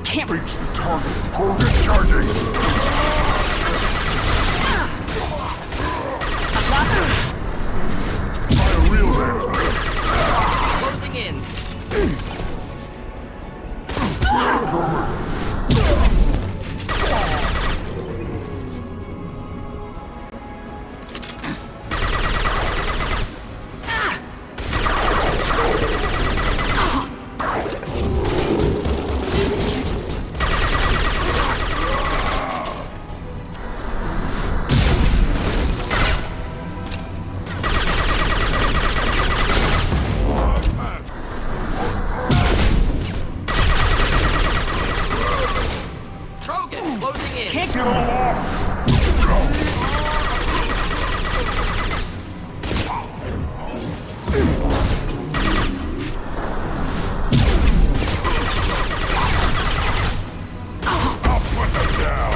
Can't reach the target. Krogan charging! Try a real dance. Closing in. Krogan closing in. Get along! I'll put them down!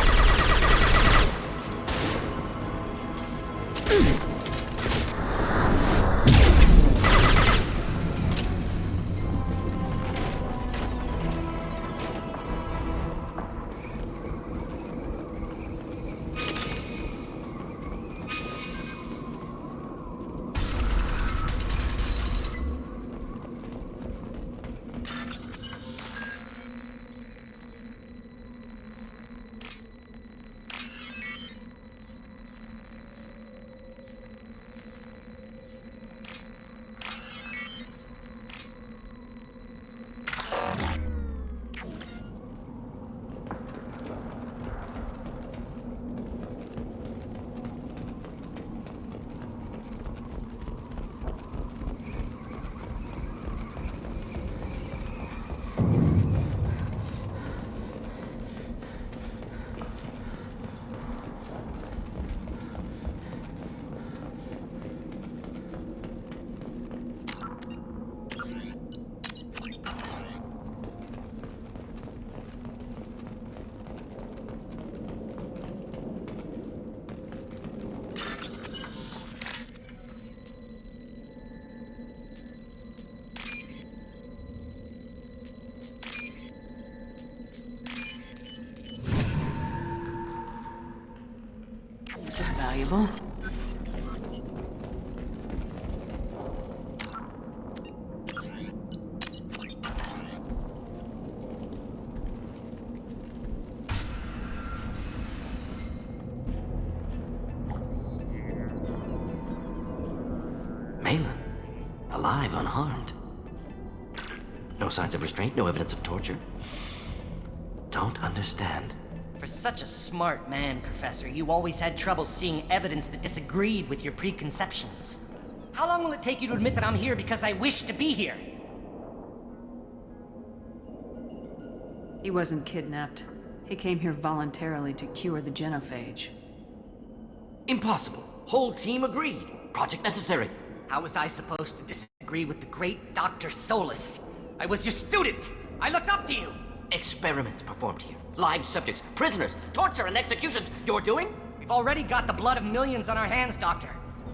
This is valuable. Malin. Alive, unharmed. No signs of restraint, no evidence of torture. Don't understand. For such a smart man, Professor, you always had trouble seeing evidence that disagreed with your preconceptions. How long will it take you to admit that I'm here because I wish to be here? He wasn't kidnapped. He came here voluntarily to cure the genophage. Impossible. Whole team agreed. Project necessary. How was I supposed to disagree with the great Dr. Solus? I was your student! I looked up to you! Experiments performed here. Live subjects, prisoners, torture and executions. You're doing? We've already got the blood of millions on our hands, Doctor.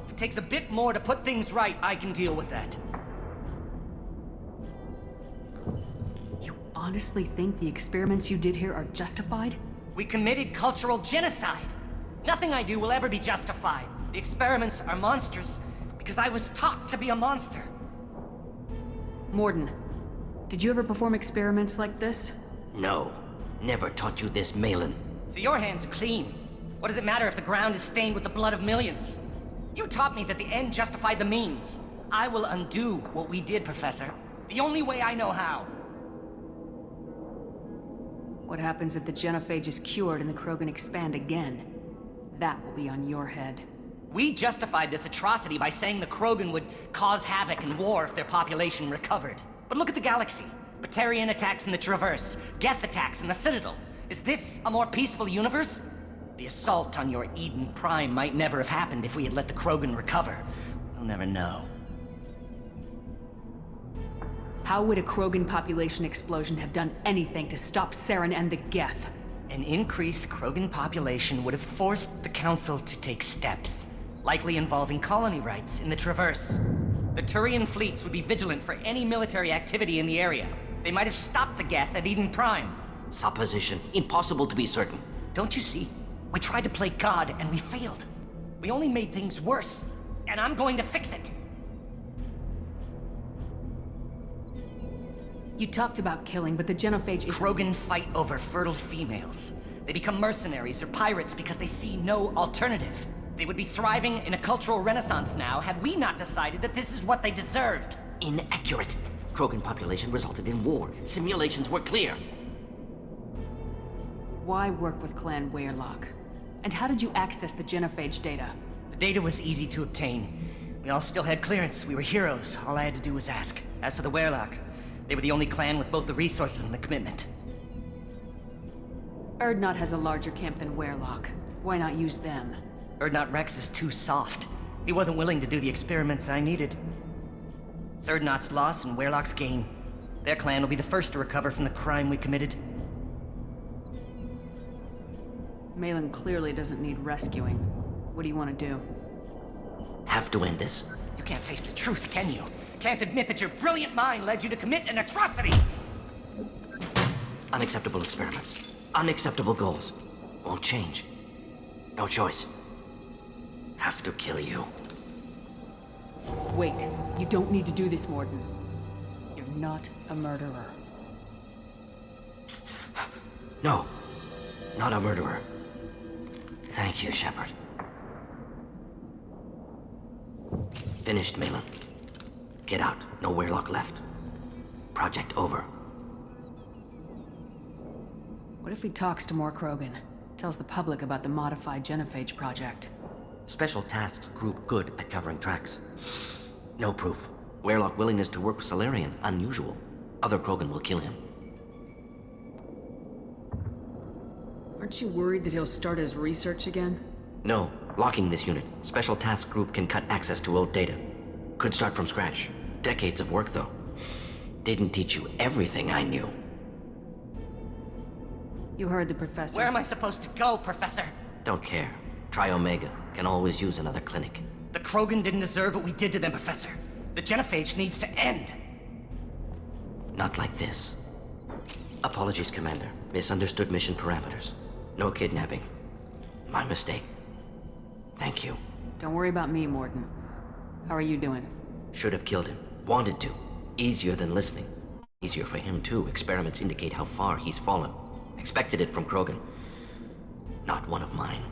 If it takes a bit more to put things right, I can deal with that. You honestly think the experiments you did here are justified? We committed cultural genocide. Nothing I do will ever be justified. The experiments are monstrous because I was taught to be a monster. Mordin, did you ever perform experiments like this? No. Never taught you this, Malin. So your hands are clean. What does it matter if the ground is stained with the blood of millions? You taught me that the end justified the means. I will undo what we did, Professor. The only way I know how. What happens if the genophage is cured and the Krogan expand again? That will be on your head. We justified this atrocity by saying the Krogan would cause havoc and war if their population recovered. But look at the galaxy. Batarian attacks in the Traverse, Geth attacks in the Citadel. Is this a more peaceful universe? The assault on your Eden Prime might never have happened if we had let the Krogan recover. We'll never know. How would a Krogan population explosion have done anything to stop Saren and the Geth? An increased Krogan population would have forced the Council to take steps, likely involving colony rights in the Traverse. The Turian fleets would be vigilant for any military activity in the area. They might have stopped the Geth at Eden Prime. Supposition. Impossible to be certain. Don't you see? We tried to play God and we failed. We only made things worse. And I'm going to fix it. You talked about killing, but the genophage is— Krogan fight over fertile females. They become mercenaries or pirates because they see no alternative. They would be thriving in a cultural renaissance now had we not decided that this is what they deserved. Inaccurate. Krogan population resulted in war. Simulations were clear. Why work with Clan Weyrloc? And how did you access the genophage data? The data was easy to obtain. We all still had clearance. We were heroes. All I had to do was ask. As for the Weyrloc, they were the only clan with both the resources and the commitment. Urdnot has a larger camp than Weyrloc. Why not use them? Urdnot Rex is too soft. He wasn't willing to do the experiments I needed. It's Urdnot's loss and Weyrloc's gain. Their clan will be the first to recover from the crime we committed. Malin clearly doesn't need rescuing. What do you want to do? Have to end this. You can't face the truth, can you? Can't admit that your brilliant mind led you to commit an atrocity! Unacceptable experiments. Unacceptable goals. Won't change. No choice. Have to kill you. Wait. You don't need to do this, Mordin. You're not a murderer. No. Not a murderer. Thank you, Shepard. Finished, Malin. Get out. No Weyrloc left. Project over. What if he talks to more Krogan? Tells the public about the modified genophage project? Special Tasks Group good at covering tracks. No proof. Weyrloc willingness to work with Salarian, unusual. Other Krogan will kill him. Aren't you worried that he'll start his research again? No. Locking this unit. Special Task Group can cut access to old data. Could start from scratch. Decades of work, though. Didn't teach you everything I knew. You heard the professor. Where am I supposed to go, Professor? Don't care. Try Omega. Can always use another clinic. The Krogan didn't deserve what we did to them, Professor. The genophage needs to end. Not like this. Apologies, Commander. Misunderstood mission parameters. No kidnapping. My mistake. Thank you. Don't worry about me, Mordin. How are you doing? Should have killed him. Wanted to. Easier than listening. Easier for him, too. Experiments indicate how far he's fallen. Expected it from Krogan. Not one of mine.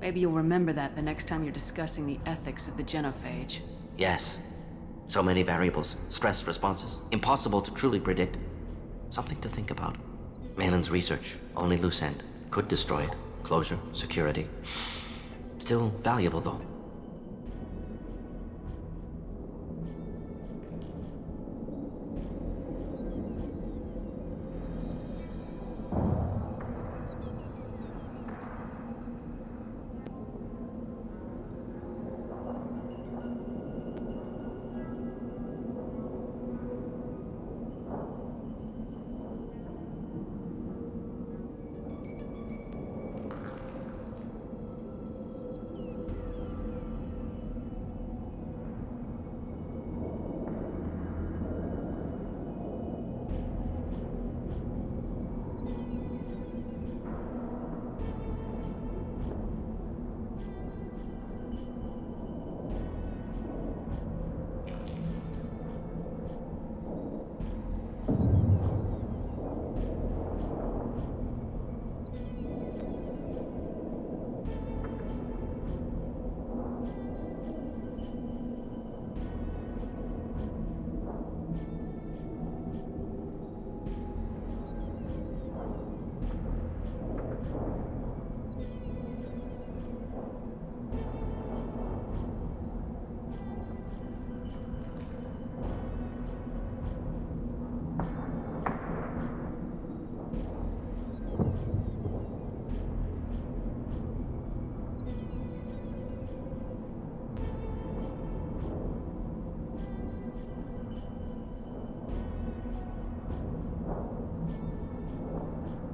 Maybe you'll remember that the next time you're discussing the ethics of the genophage. Yes. So many variables. Stress responses. Impossible to truly predict. Something to think about. Malin's research. Only loose end. Could destroy it. Closure. Security. Still valuable, though.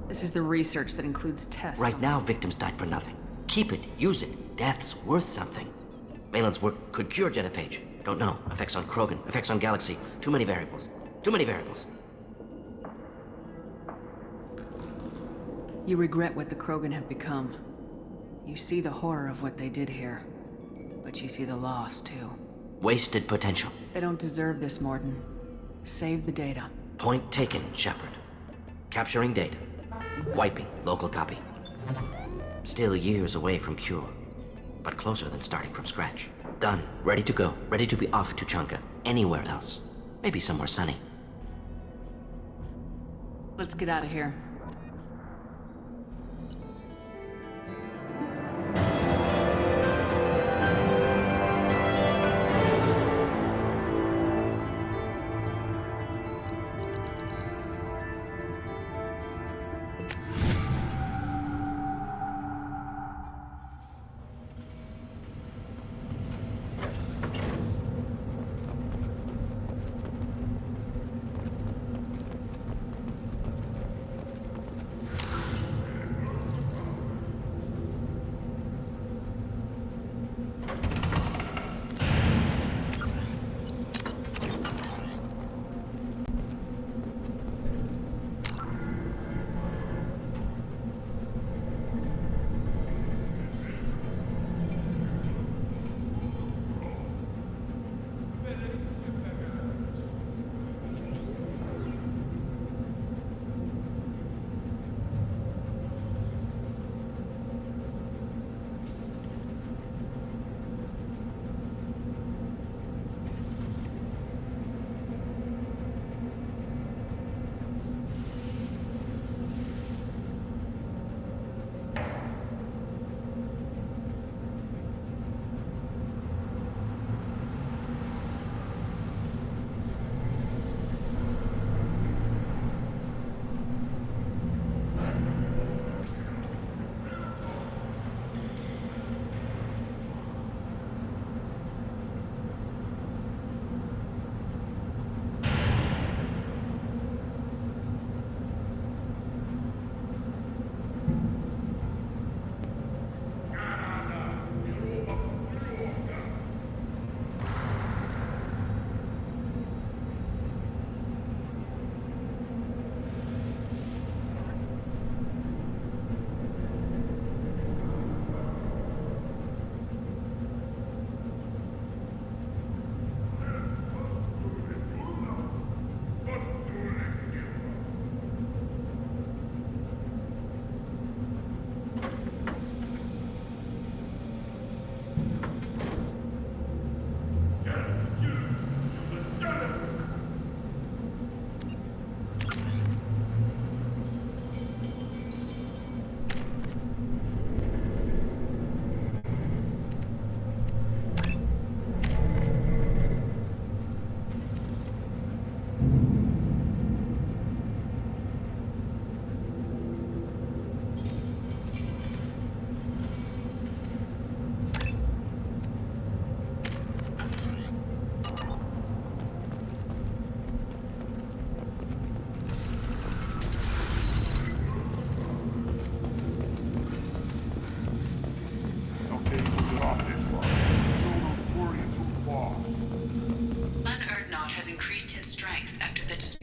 This is the research that includes tests. Right now, victims died for nothing. Keep it. Use it. Death's worth something. Malin's work could cure genophage. Don't know. Effects on Krogan. Effects on Galaxy. Too many variables. Too many variables. You regret what the Krogan have become. You see the horror of what they did here. But you see the loss, too. Wasted potential. They don't deserve this, Mordin. Save the data. Point taken, Shepard. Capturing data. Wiping local copy. Still years away from cure. But closer than starting from scratch. Done. Ready to go. Ready to be off to Chunka. Anywhere else. Maybe somewhere sunny. Let's get out of here.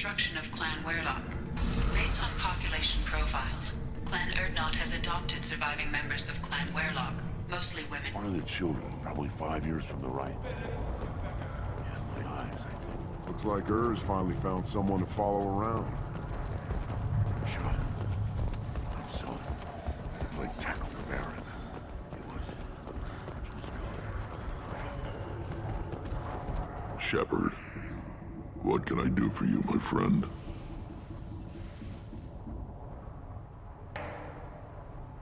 destruction of Clan Werlock. Based on population profiles, Clan Urdnot has adopted surviving members of Clan Werlock, mostly women. One of the children, probably 5 years from the right. Yeah, my eyes, I think. Looks like Ur's finally found someone to follow around. Child. My son. Like tackled the Baron. It was good. Shepard, what can I do for you, my friend?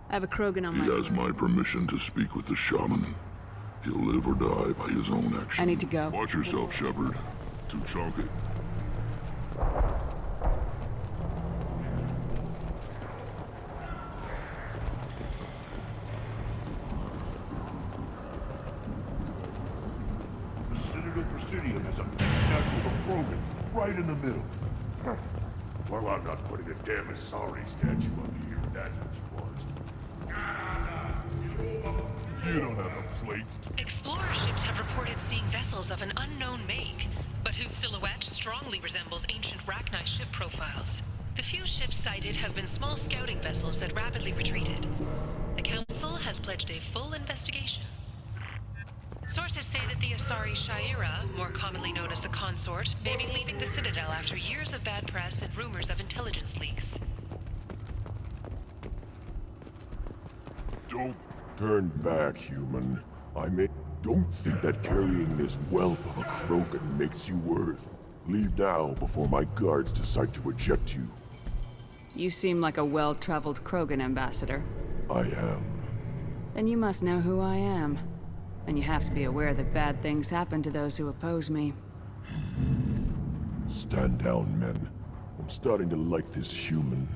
I have a Krogan on He my... has my permission to speak with the shaman. He'll live or die by his own action. I need to go. Watch yourself, Shepard. Too chunky. The Citadel Presidium has a big statue of a Krogan right in the middle. Huh. Well, I'm not putting a damn Asari statue up here, that's what you want. You don't have a plate. Explorer ships have reported seeing vessels of an unknown make, but whose silhouette strongly resembles ancient Rachni ship profiles. The few ships sighted have been small scouting vessels that rapidly retreated. The Council has pledged a full investigation. Sources say that the Asari Sha'ira, more commonly known as the Consort, may be leaving the Citadel after years of bad press and rumors of intelligence leaks. Don't turn back, human. Don't think that carrying this whelp of a Krogan makes you worth. Leave now before my guards decide to eject you. You seem like a well-traveled Krogan ambassador. I am. Then you must know who I am. And you have to be aware that bad things happen to those who oppose me. Stand down, men. I'm starting to like this human.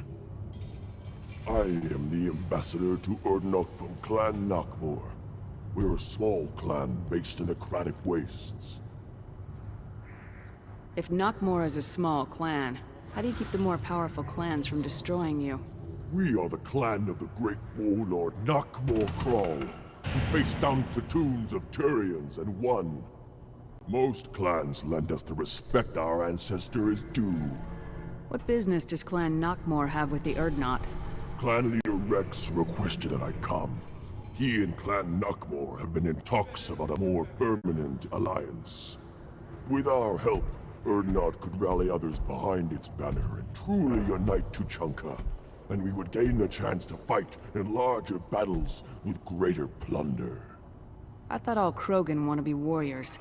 I am the ambassador to Urdnot from Clan Nakmor. We're a small clan based in the Kratic Wastes. If Nakmor is a small clan, how do you keep the more powerful clans from destroying you? We are the clan of the great warlord Nakmor Kral, who faced down platoons of Turians and won. Most clans lend us the respect our ancestor is due. What business does Clan Nakmor have with the Urdnot? Clan leader Rex requested that I come. He and Clan Nakmor have been in talks about a more permanent alliance. With our help, Urdnot could rally others behind its banner and truly unite Tuchanka, and we would gain the chance to fight in larger battles with greater plunder. I thought all Krogan want to be warriors.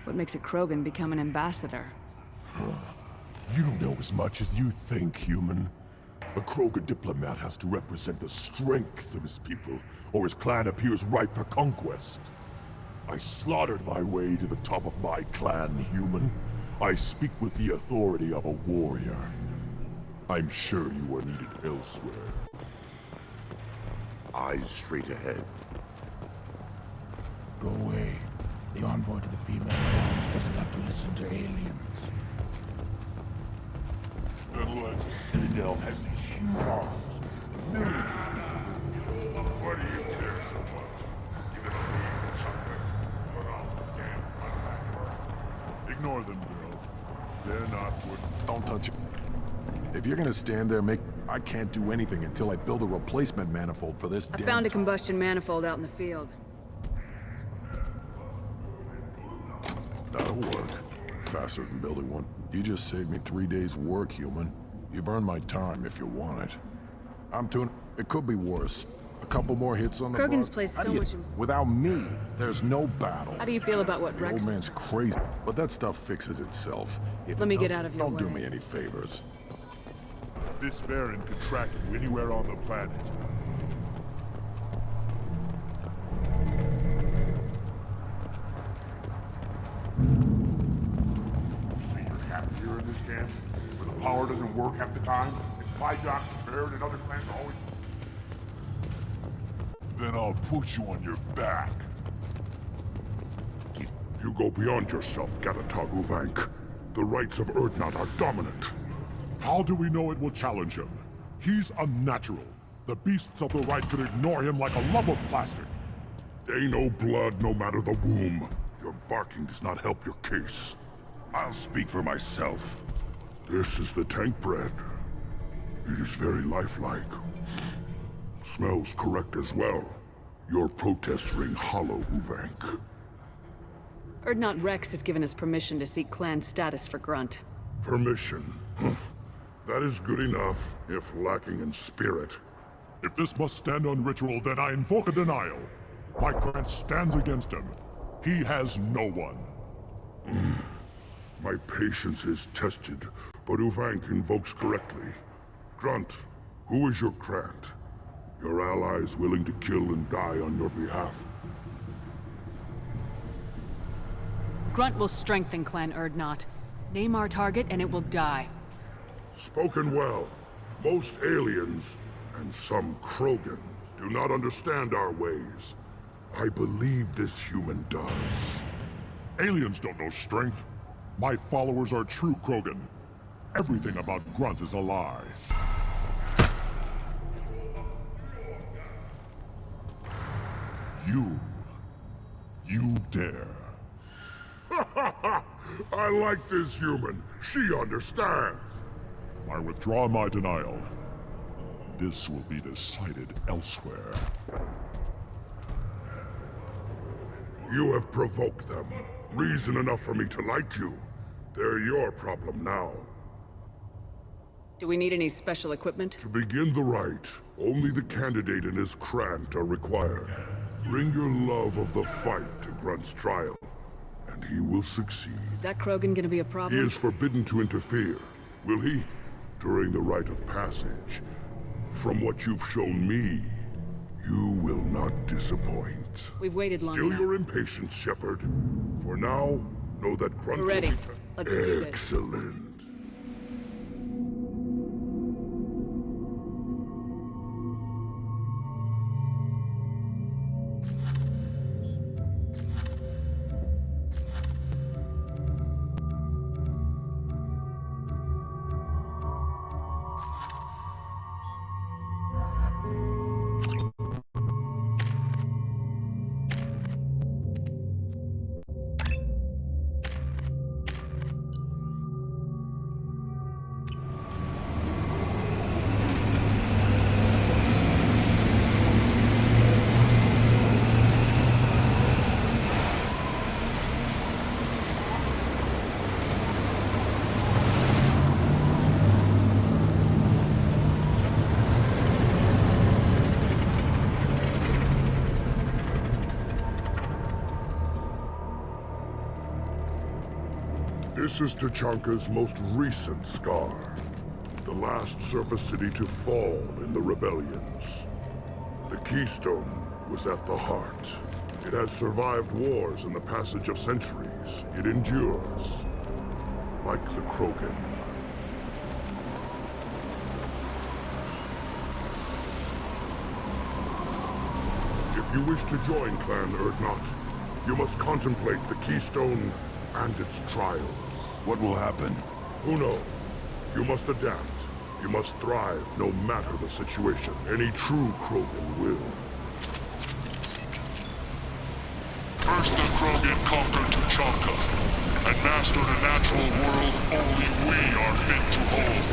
What makes a Krogan become an ambassador? You don't know as much as you think, human. A Krogan diplomat has to represent the strength of his people, or his clan appears ripe for conquest. I slaughtered my way to the top of my clan, human. I speak with the authority of a warrior. I'm sure you are needed elsewhere. Eyes straight ahead. Go away. The envoy to the female alliance doesn't have to listen to aliens. The Citadel has these huge arms. Millions of people. Why do you care so much? Give it a lead, Chucker. Put on the damn unpack. Ignore them, girl. They're not good. Don't touch it. If you're gonna stand there, I can't do anything until I build a replacement manifold for this I damn found a combustion manifold out in the field. That'll work. Faster than building one. You just saved me 3 days' work, human. You've earned my time if you want it. I'm doing... It could be worse. A couple more hits on the Krogan's bar. placed How so do you- much... Without me, there's no battle. How do you feel about what The Rex old is... man's crazy, but that stuff fixes itself. If Let me it get don't- out of your Don't do way. me any favors. This Baron could track you anywhere on the planet. So you're happy here in this camp? Where the power doesn't work half the time? And Vidox and Baron and other clans are always... Then I'll put you on your back. You go beyond yourself, Gatatog Uvank. The rights of Urdnot are dominant. How do we know it will challenge him? He's unnatural. The beasts of the right could ignore him like a lump of plastic. They know blood no matter the womb. Your barking does not help your case. I'll speak for myself. This is the tank bread. It is very lifelike. Smells correct as well. Your protests ring hollow, Uvank. Urdnot Rex has given us permission to seek clan status for Grunt. Permission. That is good enough, if lacking in spirit. If this must stand on ritual, then I invoke a denial. My clan stands against him. He has no one. My patience is tested, but Uvank invokes correctly. Grunt, who is your Krant? Your allies willing to kill and die on your behalf? Grunt will strengthen Clan Urdnot. Name our target and it will die. Spoken well. Most aliens, and some Krogan, do not understand our ways. I believe this human does. Aliens don't know strength. My followers are true Krogan. Everything about Grunt is a lie. You dare. I like this human. She understands. I withdraw my denial. This will be decided elsewhere. You have provoked them. Reason enough for me to like you. They're your problem now. Do we need any special equipment? To begin the rite, only the candidate and his Krant are required. Bring your love of the fight to Grunt's trial, and he will succeed. Is that Krogan gonna be a problem? He is forbidden to interfere. Will he? During the rite of passage. From what you've shown me, you will not disappoint. We've waited long Still enough. your impatience, Shepard. For now, know that Grunt We're ready. will be... Let's do this. Excellent. This is Tachanka's most recent scar. The last surface city to fall in the rebellions. The Keystone was at the heart. It has survived wars and the passage of centuries. It endures. Like the Krogan. If you wish to join Clan Urdnot, you must contemplate the Keystone and its trials. What will happen? Who knows? You must adapt. You must thrive no matter the situation. Any true Krogan will. First the Krogan conquered Tuchanka, and mastered a natural world only we are fit to hold.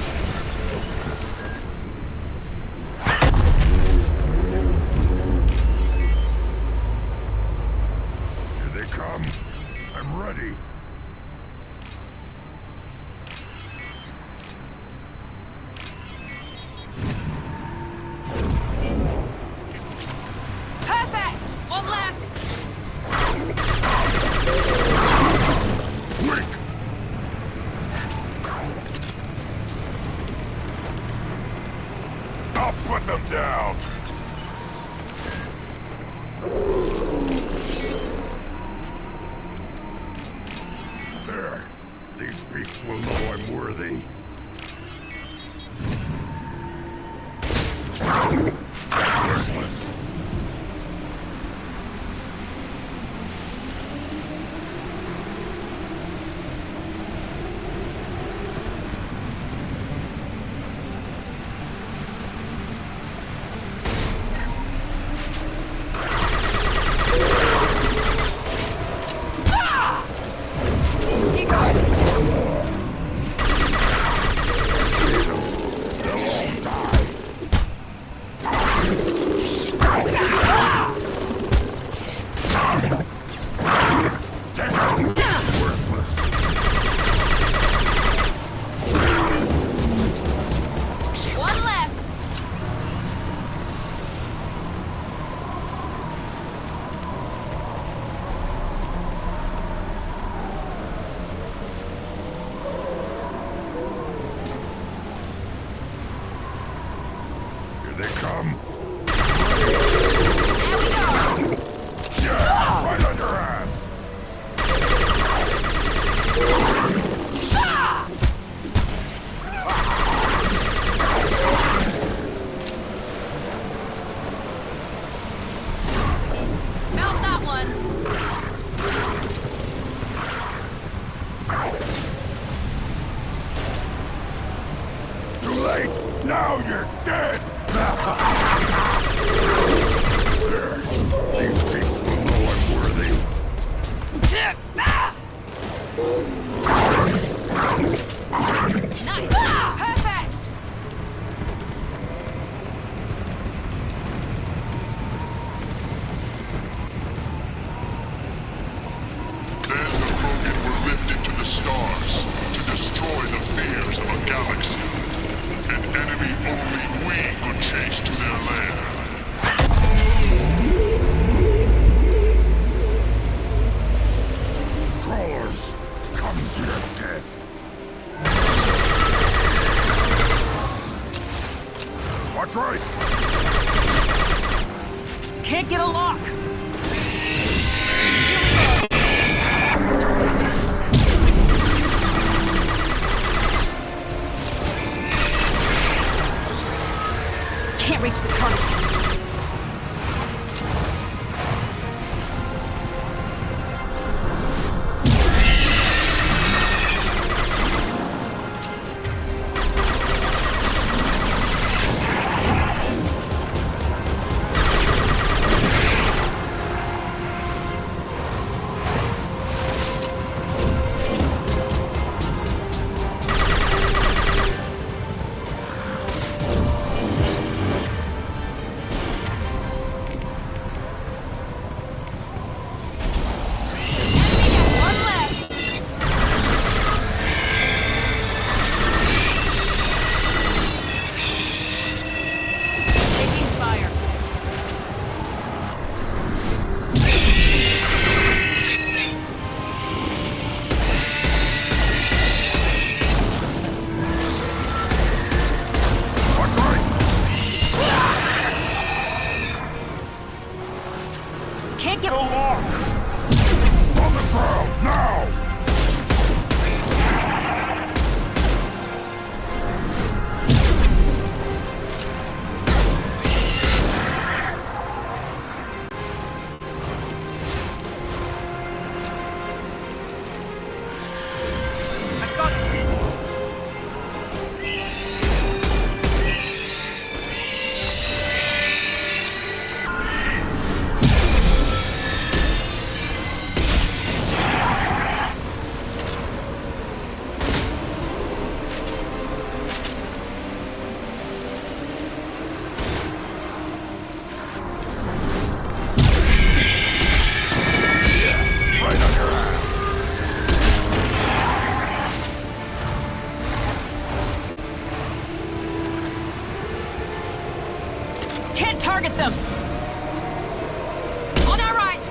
Here they come. I'm ready. Perfect! One less! I'll put them down. There. These beasts will know I'm worthy. Worthless. Can't get a lock! Can't reach the target. Can't get a lock! On the ground, now! Can't target them! On our right!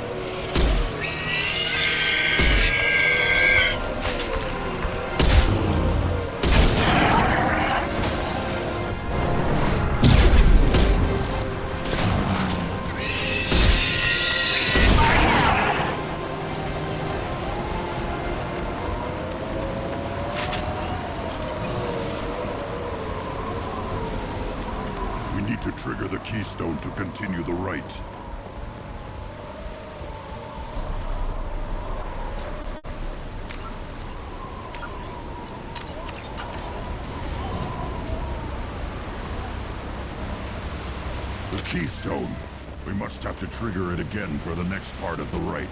We need to trigger the keystone to continue the rite. The keystone. We must have to trigger it again for the next part of the rite.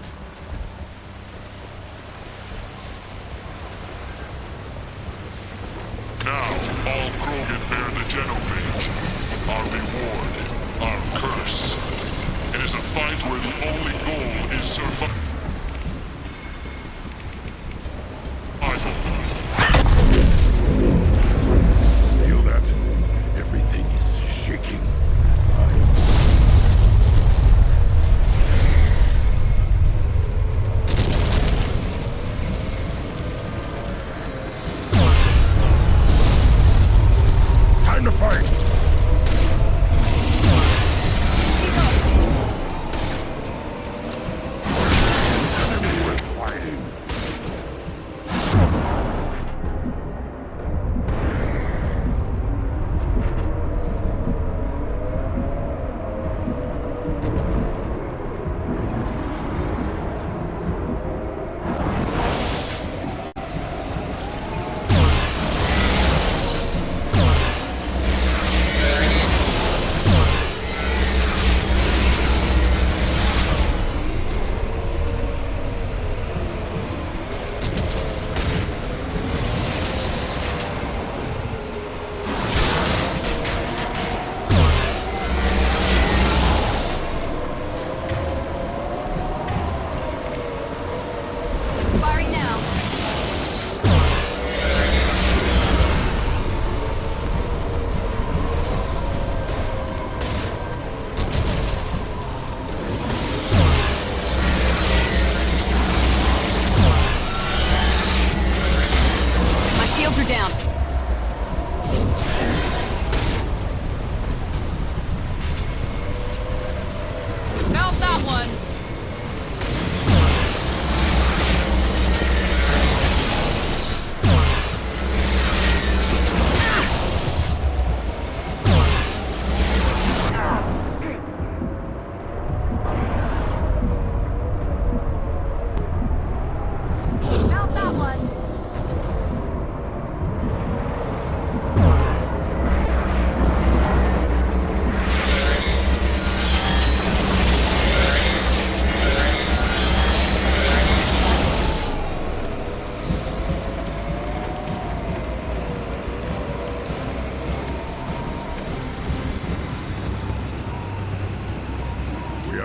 Now, all Krogan bear the genophage. Our reward, our curse. It is a fight where the only goal is survival. Feel that? Everything is shaking. Time to fight!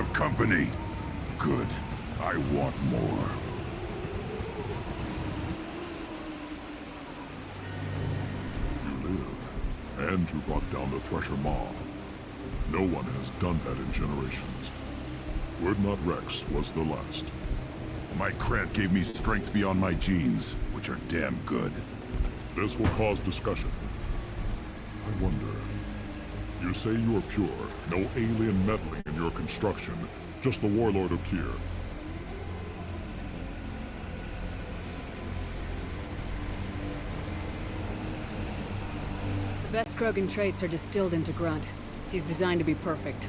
have company. Good. I want more. You lived, and you brought down the Thresher Maw. No one has done that in generations. Urdnot Rex was the last. My Krat gave me strength beyond my genes, which are damn good. This will cause discussion. I wonder... You say you are pure, no alien meddling in your construction, just the Warlord of Kier. The best Krogan traits are distilled into Grunt. He's designed to be perfect.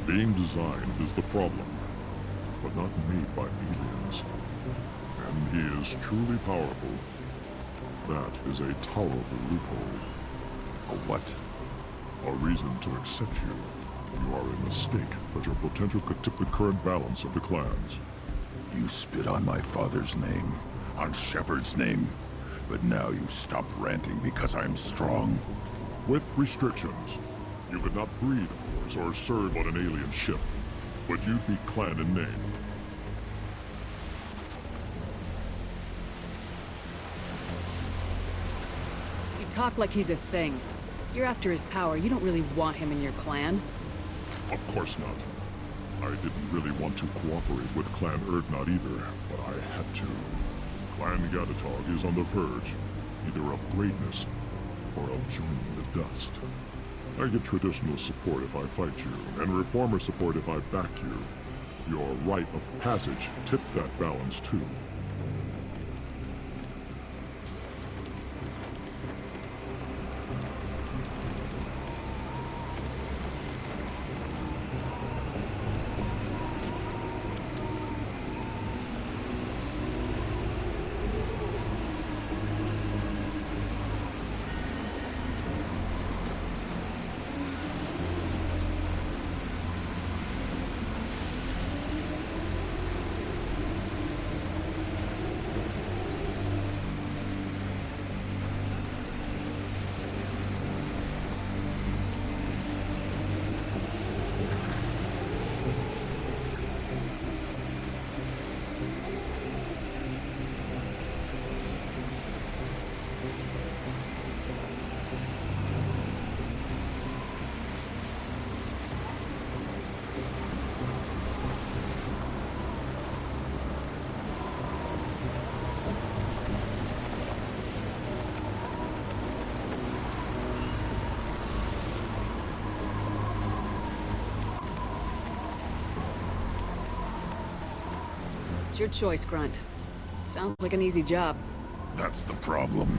Being designed is the problem, but not made by aliens. And he is truly powerful. That is a tolerable loophole. A what? A reason to accept you. You are a mistake, but your potential could tip the current balance of the clans. You spit on my father's name, on Shepard's name, but now you stop ranting because I'm strong. With restrictions. You could not breed, of course, or serve on an alien ship, but you'd be clan in name. You talk like he's a thing. You're after his power. You don't really want him in your clan. Of course not. I didn't really want to cooperate with Clan Urdnot either, but I had to. Clan Gatatog is on the verge, either of greatness or of joining the dust. I get traditional support if I fight you, and reformer support if I back you. Your rite of passage tipped that balance too. It's your choice, Grunt. Sounds like an easy job. That's the problem.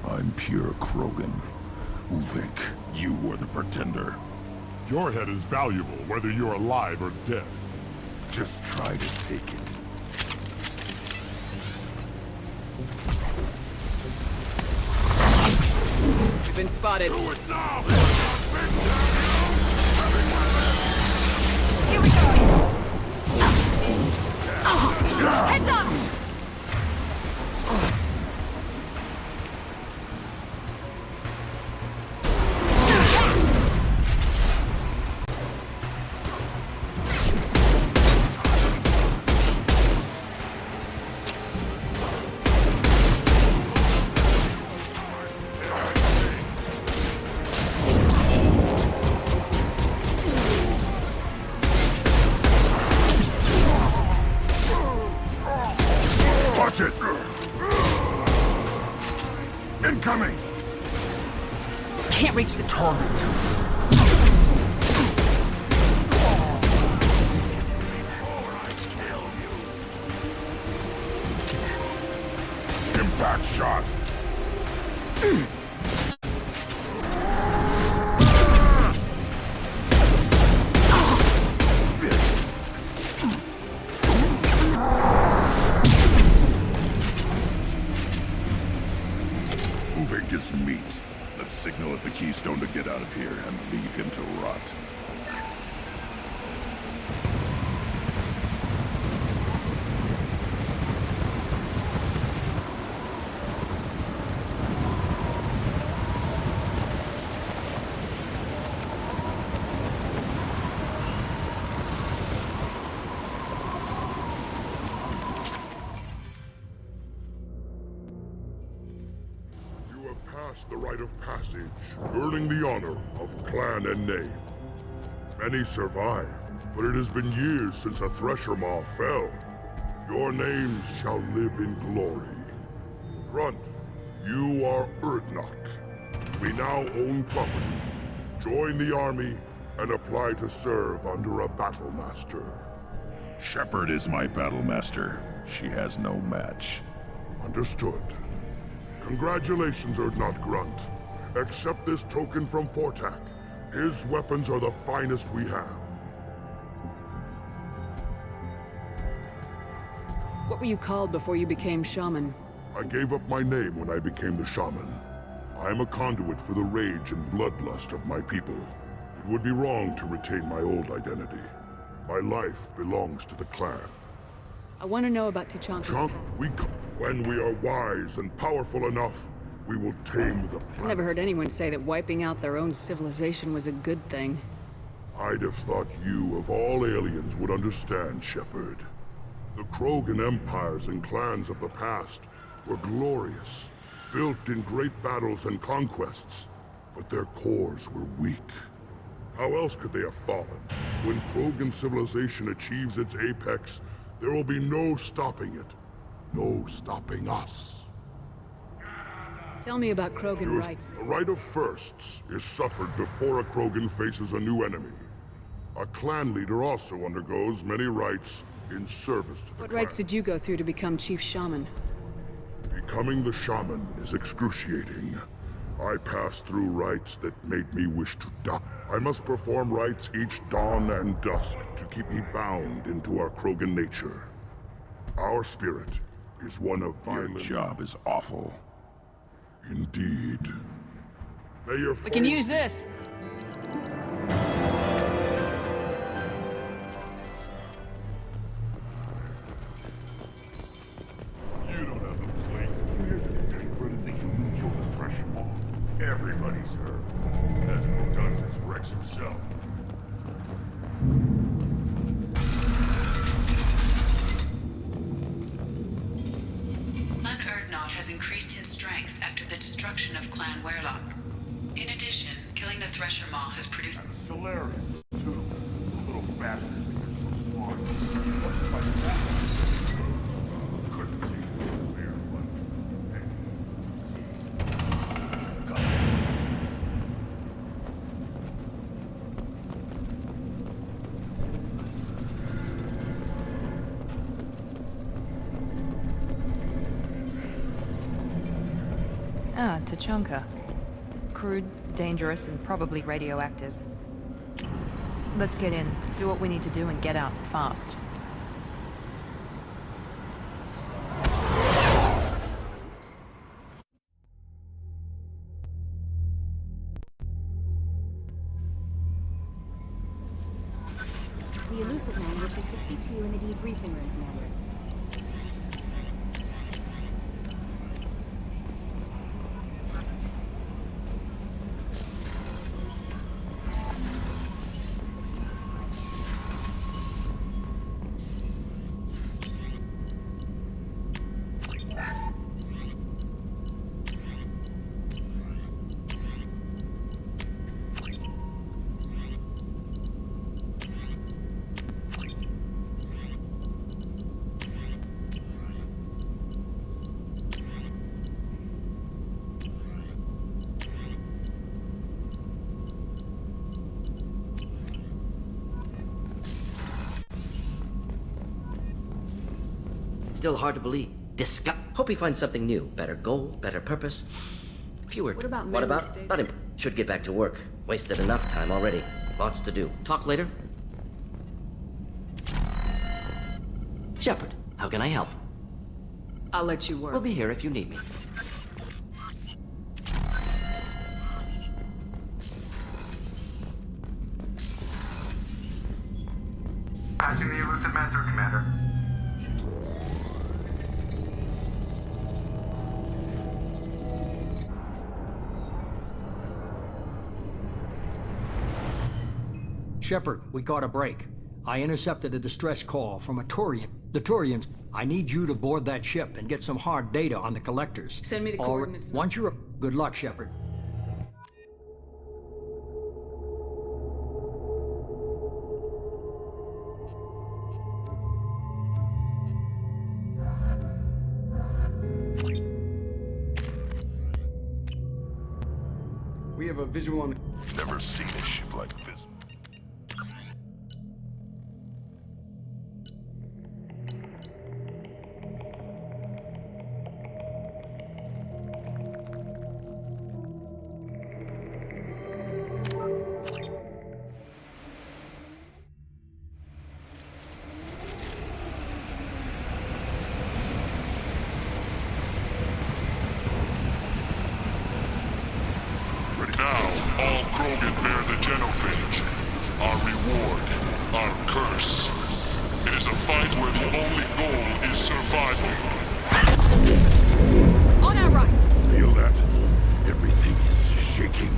I'm pure Krogan. Ulvik, you were the pretender. Your head is valuable, whether you're alive or dead. Just try to take it. You've been spotted. Do it now! Here we go! Heads up! Incoming! Can't reach the target. Impact shot! Ulvik is meat. Let's signal at the Keystone to get out of here and leave him to rot. cast the rite of passage, earning the honor of clan and name. Many survive, but it has been years since a Thresher Maw fell. Your names shall live in glory. Grunt, you are Urdnot. We now own property. Join the army and apply to serve under a battle master. Shepard is my battle master. She has no match. Understood. Congratulations, Urdnot Grunt. Accept this token from Fortak. His weapons are the finest we have. What were you called before you became shaman? I gave up my name when I became the shaman. I am a conduit for the rage and bloodlust of my people. It would be wrong to retain my old identity. My life belongs to the clan. I want to know about Tuchanka's past. When we are wise and powerful enough, we will tame the planet. I've never heard anyone say that wiping out their own civilization was a good thing. I'd have thought you, of all aliens, would understand, Shepard. The Krogan empires and clans of the past were glorious, built in great battles and conquests, but their cores were weak. How else could they have fallen? When Krogan civilization achieves its apex, there will be no stopping it. No stopping us. Tell me about Krogan rights. The right of firsts is suffered before a Krogan faces a new enemy. A clan leader also undergoes many rites in service to the What clan. rights did you go through to become Chief Shaman? Becoming the shaman is excruciating. I passed through rites that made me wish to die. I must perform rites each dawn and dusk to keep me bound into our Krogan nature. Our spirit is one of violence. Your job is awful. Indeed. May your We can use this! You don't have the plates clear to the neighborhood of the human killed the Thresher Maw. Everybody's heard. Hasn't been done since Rex himself. Clan Urdnot has increased in strength after the destruction of Clan Werlock. In addition, killing the Thresher Maw has produced... And Solarians, too. Those little bastards think they're so smart. What's like that? Couldn't take it there, but... Ah, Tuchanka. Crude, dangerous, and probably radioactive. Let's get in, do what we need to do, and get out fast. The Elusive Man wishes to speak to you in the debriefing room, Commander. Still hard to believe. Hope he finds something new. Better goal, better purpose. Fewer. What about What memory about? state? Not him. Should get back to work. Wasted enough time already. Lots to do. Talk later. Shepard, how can I help? I'll let you work. We'll be here if you need me. Patching the Elusive Man through, Commander. Shepard, we got a break. I intercepted a distress call from a Turian. The Turians, I need you to board that ship and get some hard data on the collectors. Send me the coordinates now. Once you're Good luck, Shepard. We have a visual on... Never seen a ship like this. Now, all Krogan bear the genophage. Our reward, our curse. It is a fight where the only goal is survival. On our right! Feel that? Everything is shaking.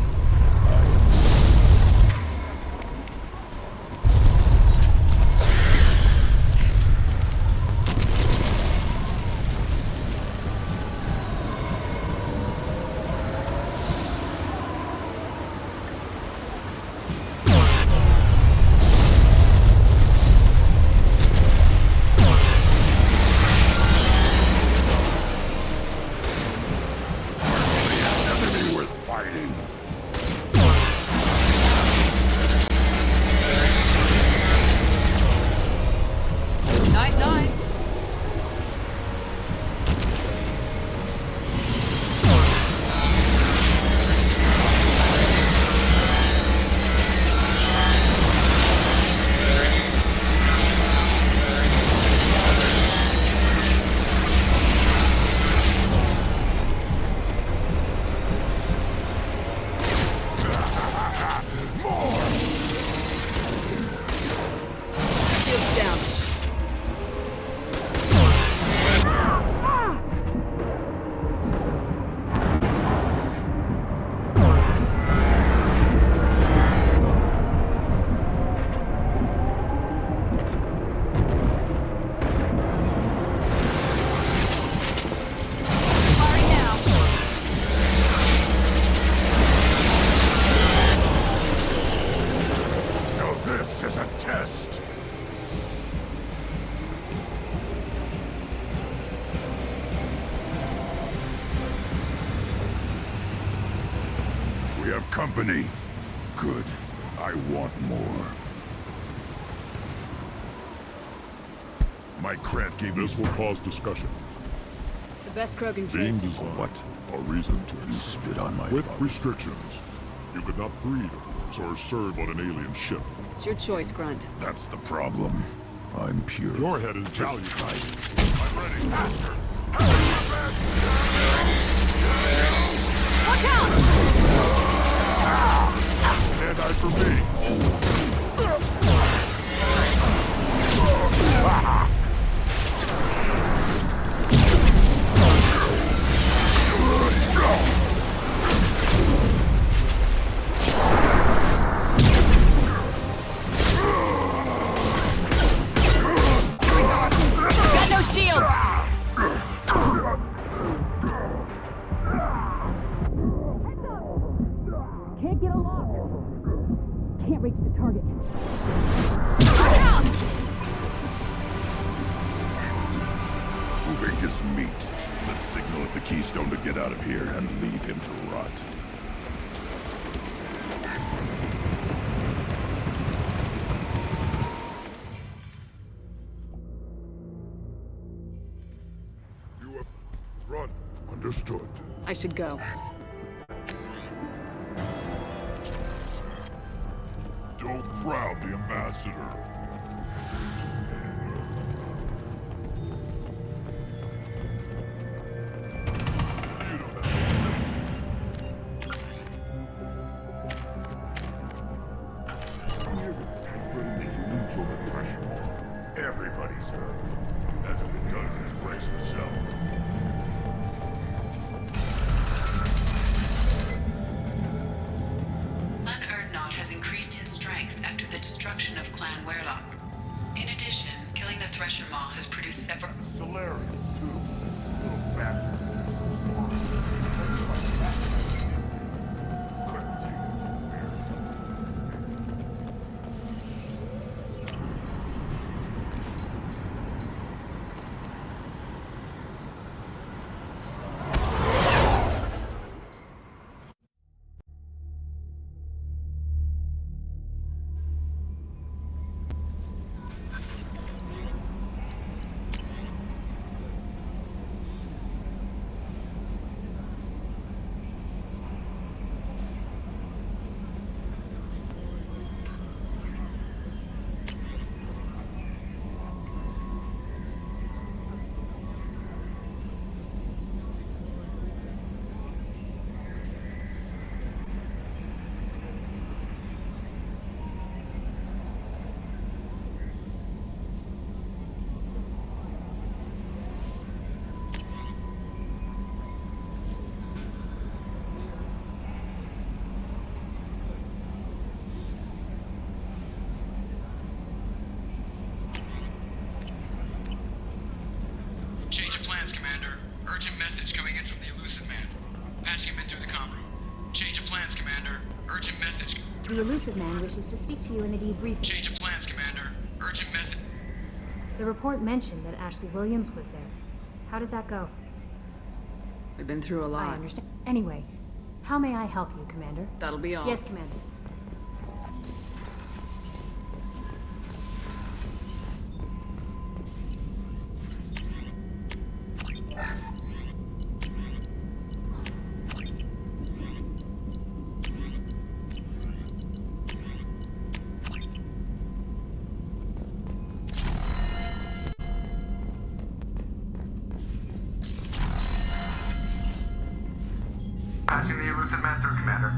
We have company. Good. I want more. My Krat gave This will cause discussion. The best Krogan Being traits. designed, what? A reason to You spit on my With father. restrictions. You could not breed, of course, or serve on an alien ship. It's your choice, Grunt. That's the problem. I'm pure. Your head is Just valuable. try it. I'm ready. Faster! Watch out! Stand eye for me. Got no shields! Can't get a lock. Can't reach the target. Watch out! Moving his meat. Let's signal at the Keystone to get out of here and leave him to rot. You have run. Understood. I should go. Don't crowd the ambassador. Everybody's hurt. Hasn't been done since Brace himself. Clan Urdnot has increased in strength after the destruction of Clan Werlock. In addition, killing the Thresher Maw has produced several... Solarians, too. Little bastards. Change of plans, Commander. Urgent message coming in from the Elusive Man. Patching him in through the comm room. Change of plans, Commander. Urgent message. The Elusive Man wishes to speak to you in the debriefing. Change of plans, Commander. Urgent message. The report mentioned that Ashley Williams was there. How did that go? We've been through a lot. I understand. Anyway, how may I help you, Commander? That'll be all. Yes, Commander. Patching the Elusive Man through, Commander.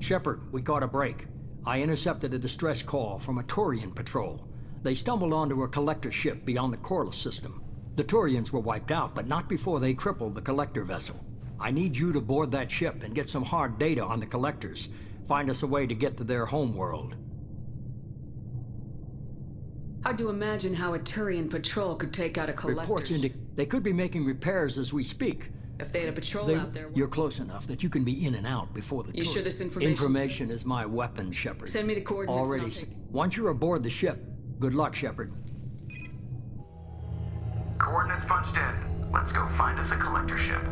Shepard, we caught a break. I intercepted a distress call from a Turian patrol. They stumbled onto a collector ship beyond the Corliss system. The Turians were wiped out, but not before they crippled the collector vessel. I need you to board that ship and get some hard data on the collectors. Find us a way to get to their homeworld. Hard to imagine how a Turian patrol could take out a collector. Reports indicate they could be making repairs as we speak. If they had a patrol out there... You're close enough that you can be in and out before the You tour. sure this information... Information is my weapon, Shepard. Send me the coordinates Already. and I'll take... Once you're aboard the ship, good luck, Shepard. Coordinates punched in. Let's go find us a collector ship.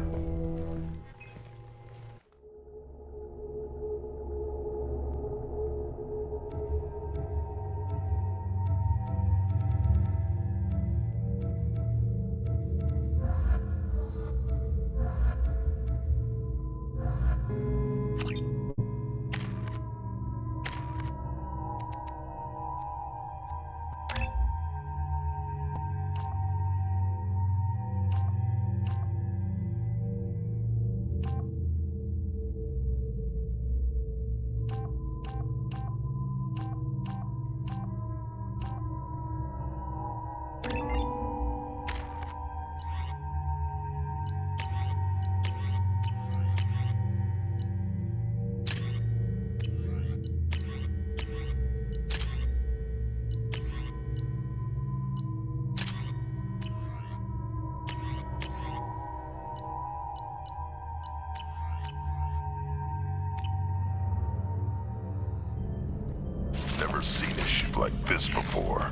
Never seen a ship like this before.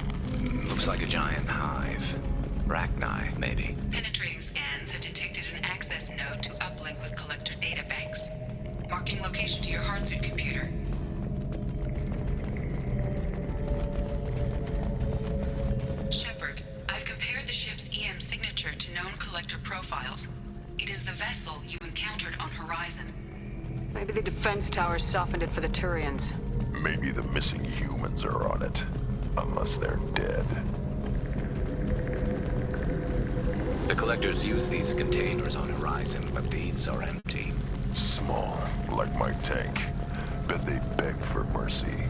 Looks like a giant hive. Rachni, maybe. Penetrating scans have detected an access node to uplink with collector databanks. Marking location to your hardsuit computer. Shepard, I've compared the ship's EM signature to known collector profiles. It is the vessel you encountered on Horizon. Maybe the defense towers softened it for the Turians. Maybe the missing humans are on it. Unless they're dead. The collectors use these containers on Horizon, but these are empty. Small, like my tank. Bet they beg for mercy.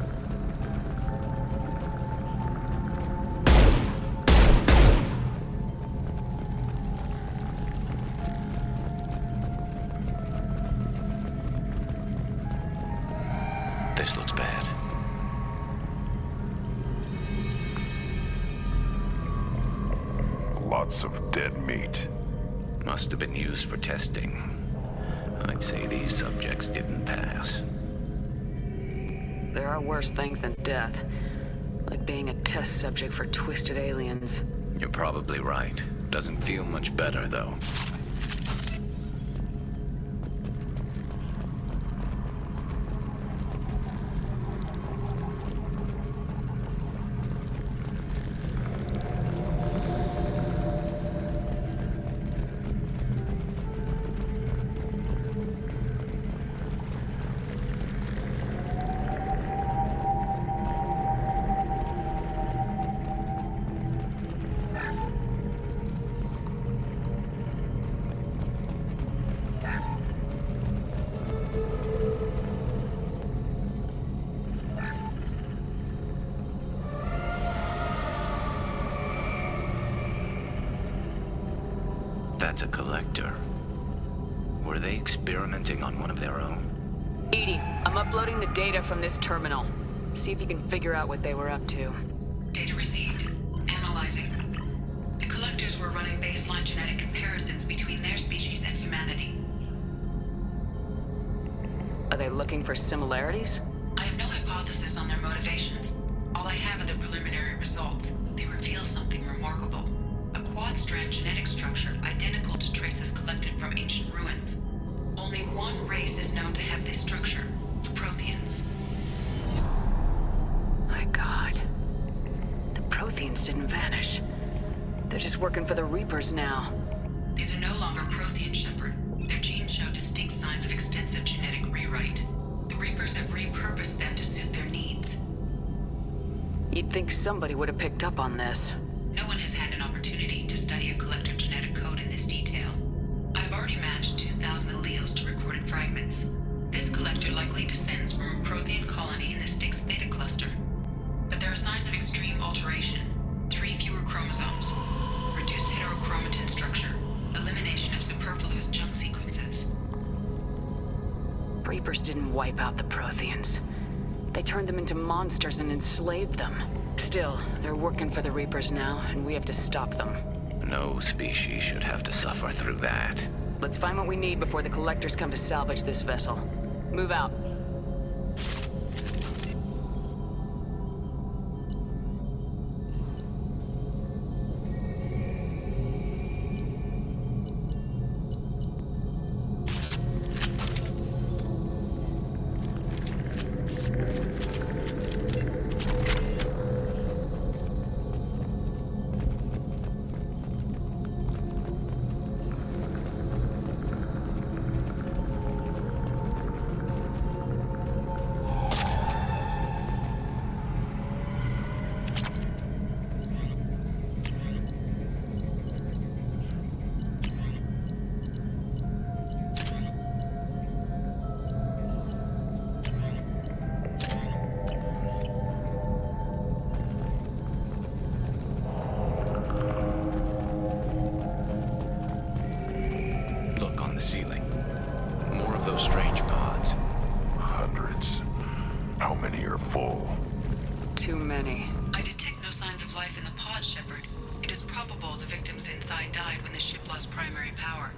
place looks bad. Lots of dead meat. Must have been used for testing. I'd say these subjects didn't pass. There are worse things than death. Like being a test subject for twisted aliens. You're probably right. Doesn't feel much better, though. That's a collector. Were they experimenting on one of their own? EDI, I'm uploading the data from this terminal. See if you can figure out what they were up to. Data received. Analyzing. The collectors were running baseline genetic comparisons between their species and humanity. Are they looking for similarities? I have no hypothesis on their motivations. All I have are the preliminary results. They reveal something remarkable. A quad-strand genetic structure identical to traces collected from ancient ruins. Only one race is known to have this structure, the Protheans. My God. The Protheans didn't vanish. They're just working for the Reapers now. These are no longer Prothean, Shepard. Their genes show distinct signs of extensive genetic rewrite. The Reapers have repurposed them to suit their needs. You'd think somebody would have picked up on this. No one has had an opportunity to study a collector genetic code in this detail. I've already matched 2,000 alleles to recorded fragments. This collector likely descends from a Prothean colony in the Styx Theta cluster. But there are signs of extreme alteration. 3 fewer chromosomes, reduced heterochromatin structure, elimination of superfluous junk sequences. Reapers didn't wipe out the Protheans. They turned them into monsters and enslaved them. Still, they're working for the Reapers now, and we have to stop them. No species should have to suffer through that. Let's find what we need before the Collectors come to salvage this vessel. Move out. Ceiling. More of those strange pods. Hundreds. How many are full? Too many. I detect no signs of life in the pod, Shepard. It is probable the victims inside died when the ship lost primary power.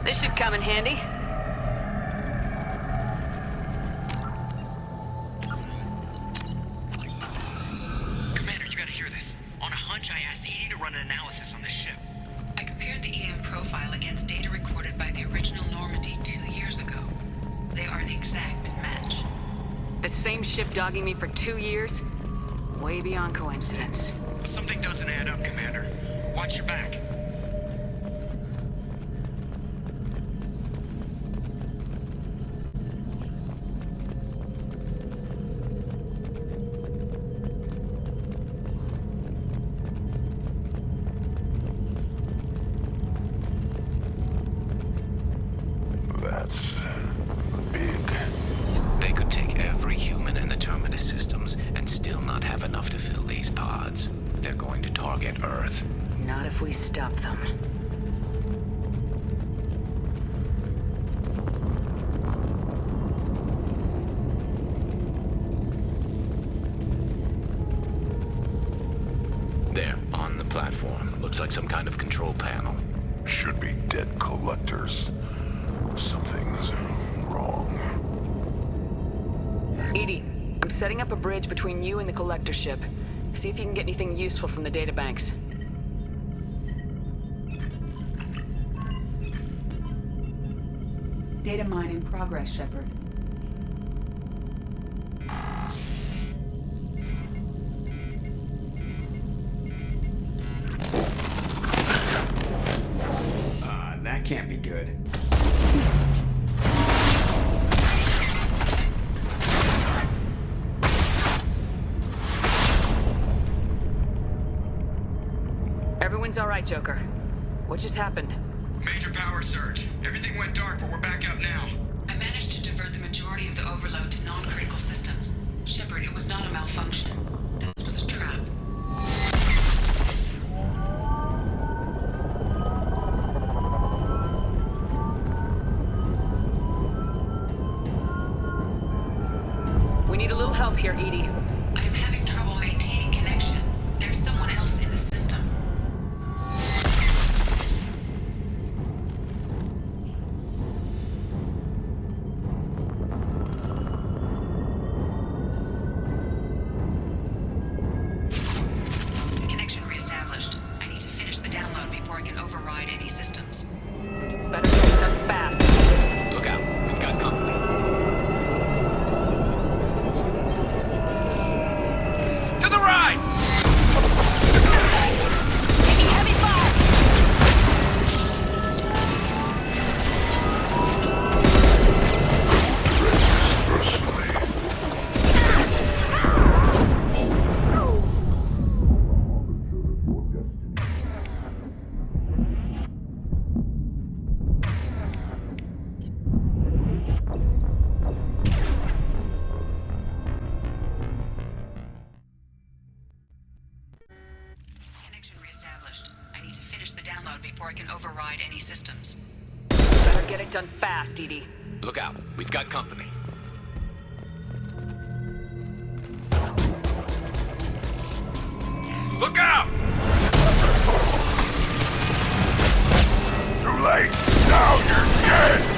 This should come in handy. Commander, you gotta hear this. On a hunch, I asked EDI to run an analysis on this ship. same ship dogging me for 2 years? Way beyond coincidence. Something doesn't add up, Commander. Watch your back. That's big. They could take every human in the Terminus systems and still not have enough to fill these pods. They're going to target Earth. Not if we stop them. There, on the platform. Looks like some kind of control panel. Should be dead collectors. Something's wrong. Edie, I'm setting up a bridge between you and the collector ship. See if you can get anything useful from the databanks. Data mine in progress, Shepard. That can't be good. Everyone's all right, Joker. What just happened? Major power surge. Everything went dark, but we're back out now. I managed to divert the majority of the overload to non-critical systems. Shepard, it was not a malfunction. This was a trap. We need a little help here, Edie. I am having trouble maintaining connection. There's someone else in the system. Connection reestablished. I need to finish the download before I can override any systems. Better get it done fast. Look out. We've got company. To the right! Taking heavy fire! Connection reestablished. I need to finish the download before I can override any systems. Better get it done fast, Edie. Look out. We've got company. Look out! Too late. Now you're dead.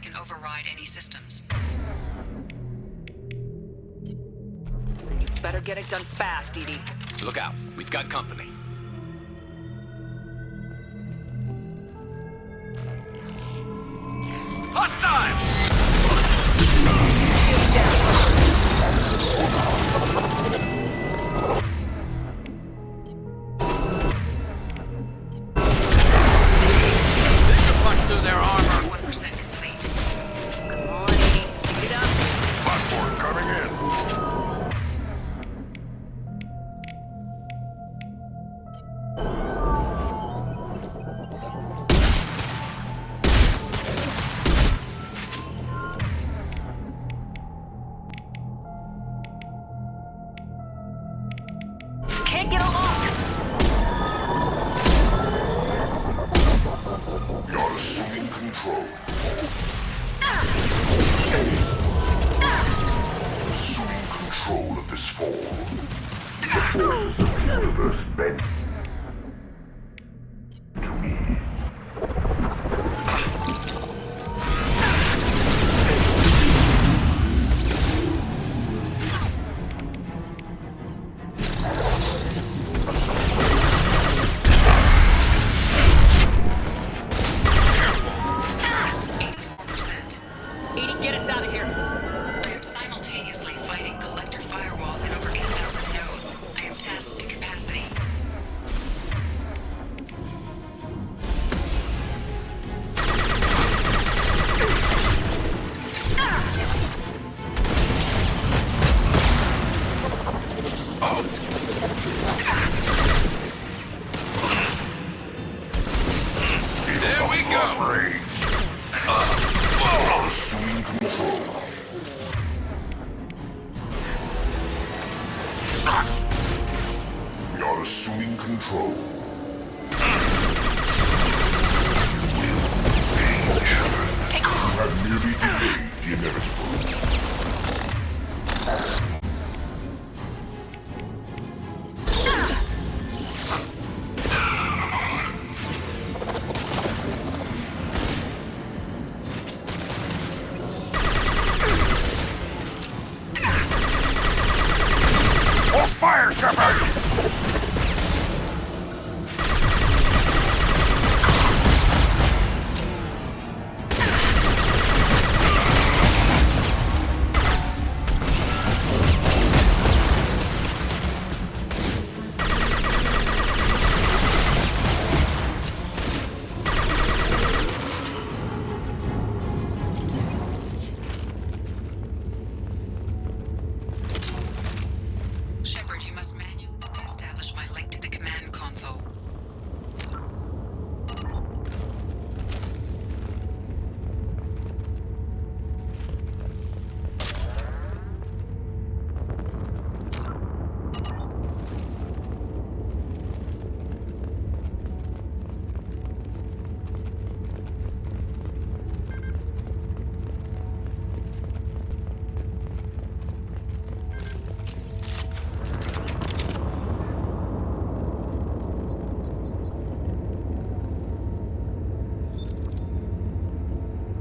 can override any systems. Better get it done fast, EDI. Look out. We've got company. Hostile! Punch through their armor. 1% complete. Come on, EDI, speed it up. Platform coming in. Can't get a lock! You're assuming control. Assuming control of this form. The forces of the universe bend to me. EDI, get us out of here. I am simultaneously fighting collector firewalls in over 8,000 nodes. I am tasked to capacity. There we go! You're assuming control. You're assuming control. You will pay, Shepard. You have merely delayed the inevitable. Hold fire, Shepard! Shepard, you must manually establish my link to the command console.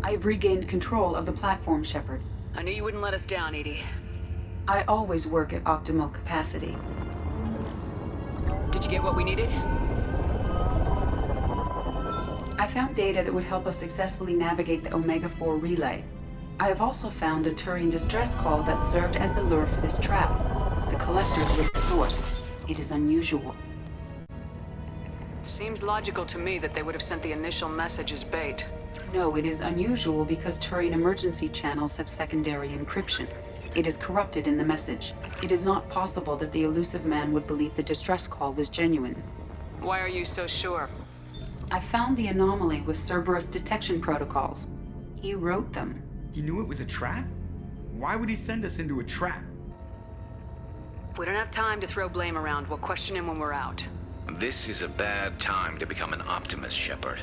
I've regained control of the platform, Shepard. I knew you wouldn't let us down, EDI. I always work at optimal capacity. Did you get what we needed? I found data that would help us successfully navigate the Omega-4 relay. I have also found a Turian distress call that served as the lure for this trap. The collectors were the source. It is unusual. Seems logical to me that they would have sent the initial message as bait. No, it is unusual because Turian emergency channels have secondary encryption. It is corrupted in the message. It is not possible that the Elusive Man would believe the distress call was genuine. Why are you so sure? I found the anomaly with Cerberus detection protocols. He wrote them. He knew it was a trap? Why would he send us into a trap? We don't have time to throw blame around. We'll question him when we're out. This is a bad time to become an optimist, Shepard.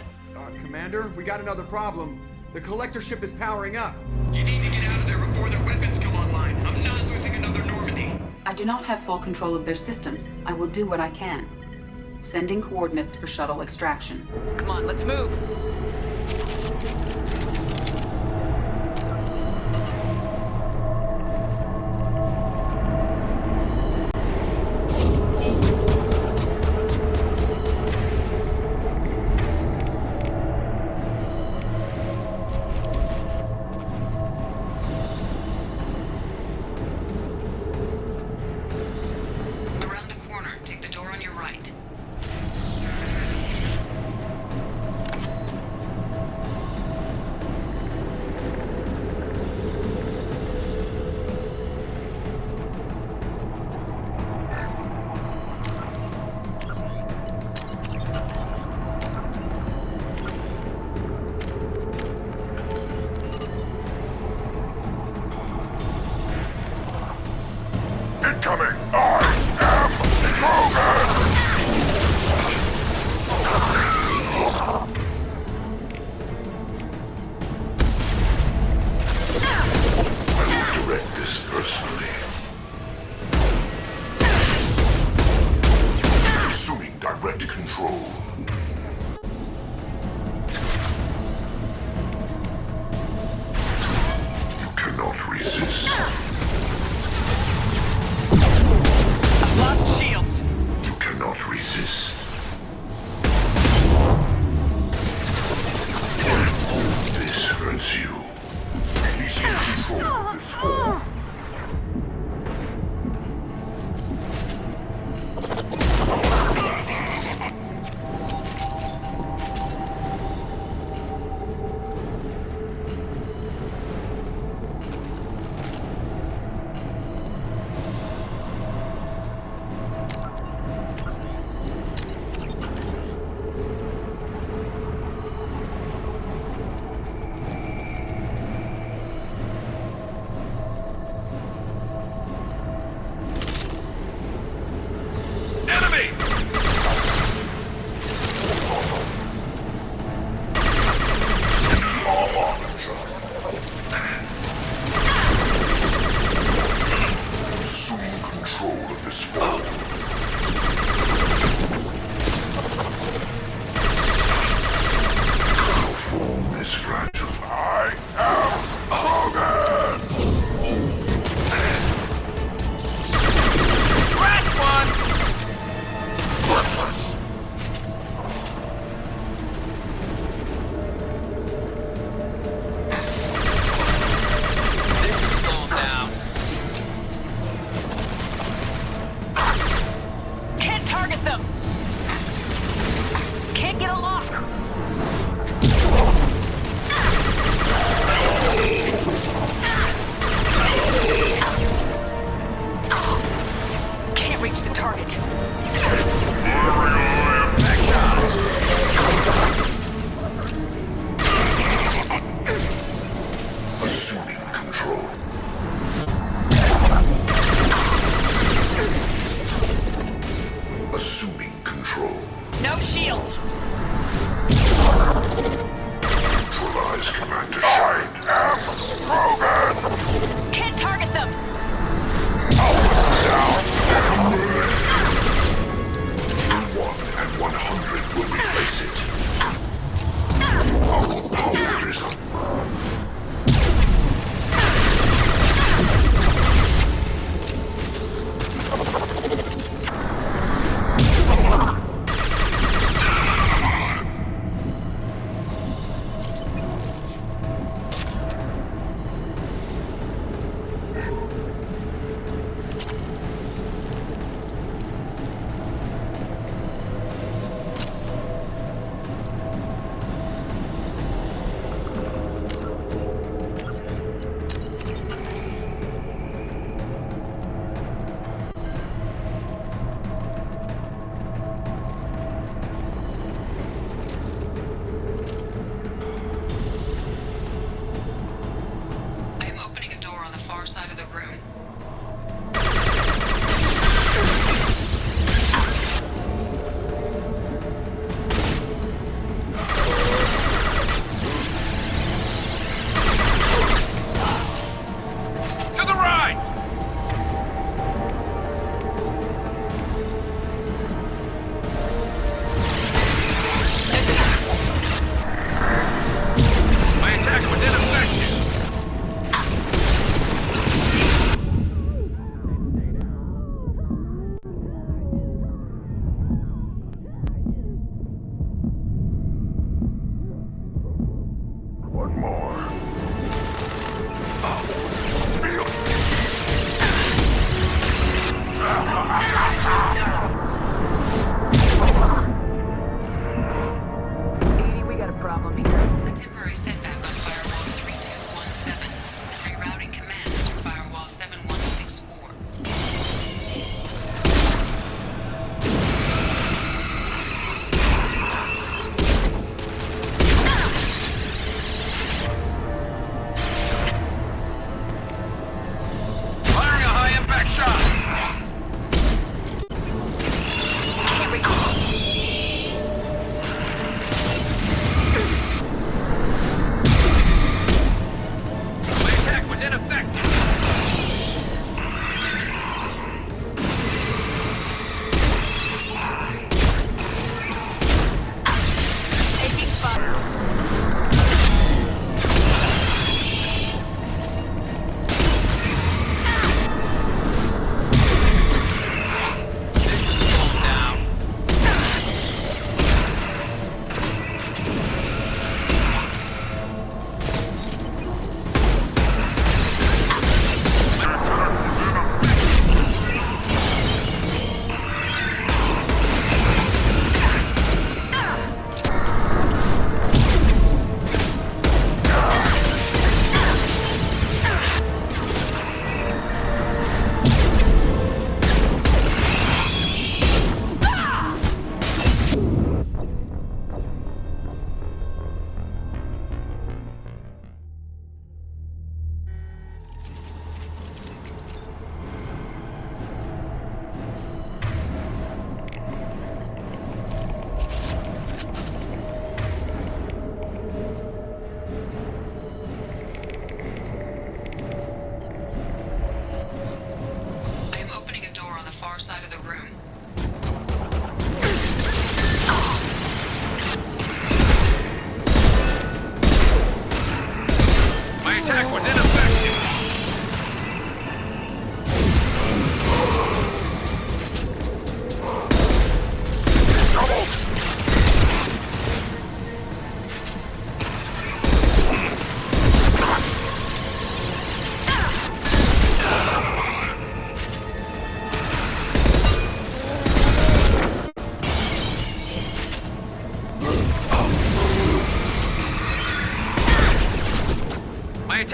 Commander, we got another problem. The collector ship is powering up. You need to get out of there before their weapons come online. I'm not losing another Normandy. I do not have full control of their systems. I will do what I can. Sending coordinates for shuttle extraction. Come on, let's move.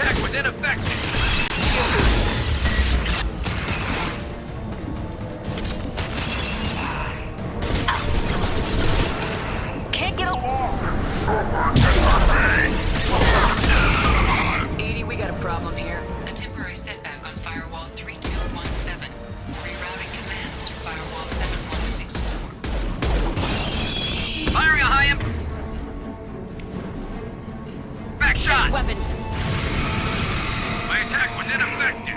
attack was ineffective! Can't get along. 80, we got a problem here. A temporary setback on Firewall 3217. Rerouting commands to Firewall 7164. Firing a high imp... Back shot! Weapons. My attack was ineffective.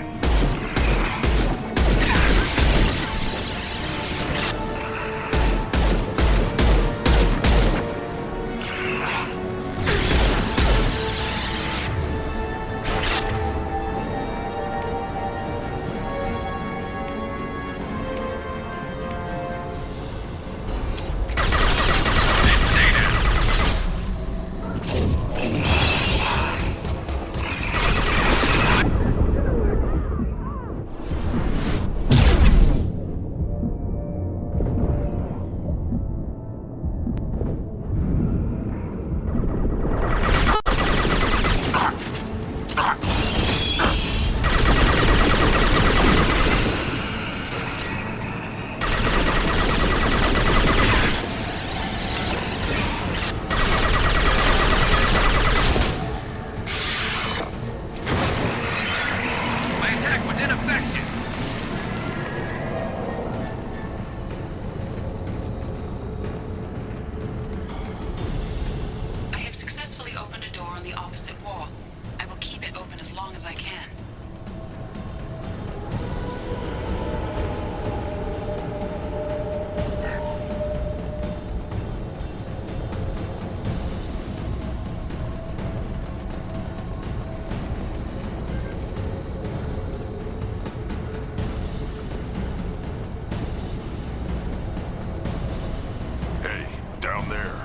Down there.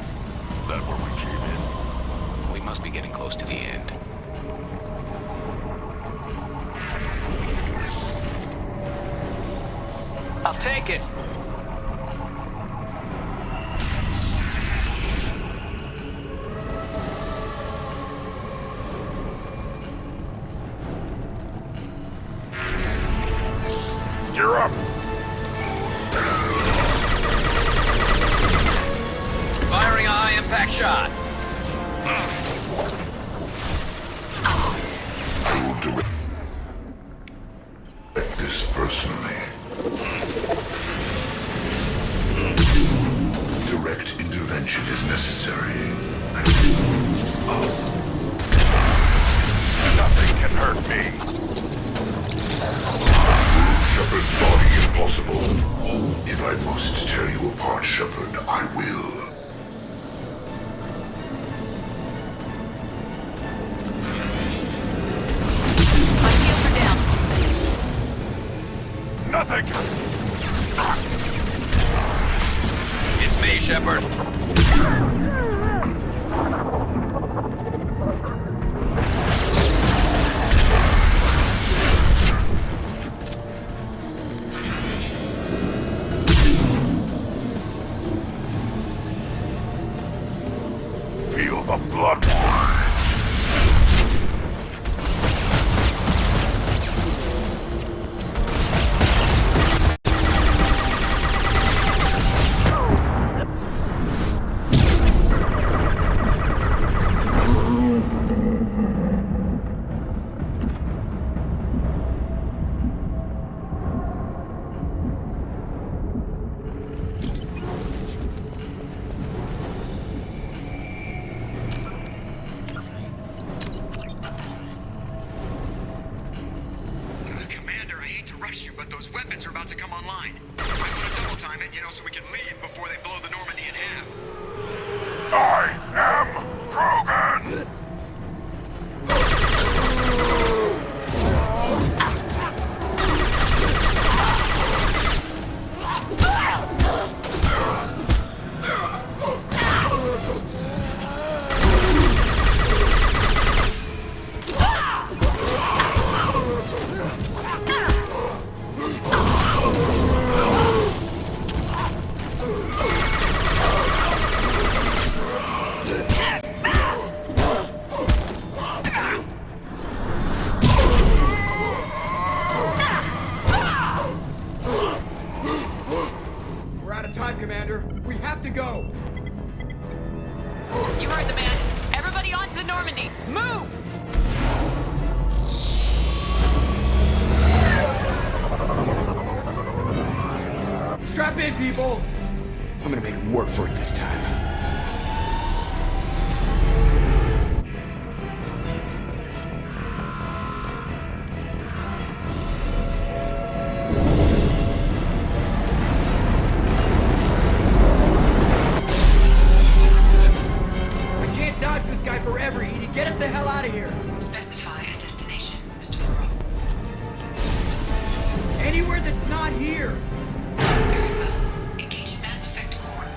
That where we came in? We must be getting close to the end. I'll take it. Gear up! Firing a high-impact shot. I will direct this personally. Direct intervention is necessary. Nothing can hurt me. Move Shepard's body if possible. If I must tear you apart, Shepard, I will. Nothing! It's me, Shepard. Feel the blood. But those weapons are about to come online. I want to double time it, so we can leave before they blow the Normandy in half. I am Krogan! have to go! You heard the man. Everybody onto the Normandy. Move! Strap in, people! I'm gonna make him work for it this time. I can't dodge this guy forever, Edie. Get us the hell out of here! Specify a destination, Mr. Moreau. Anywhere that's not here! Very well. Engaging Mass Effect core.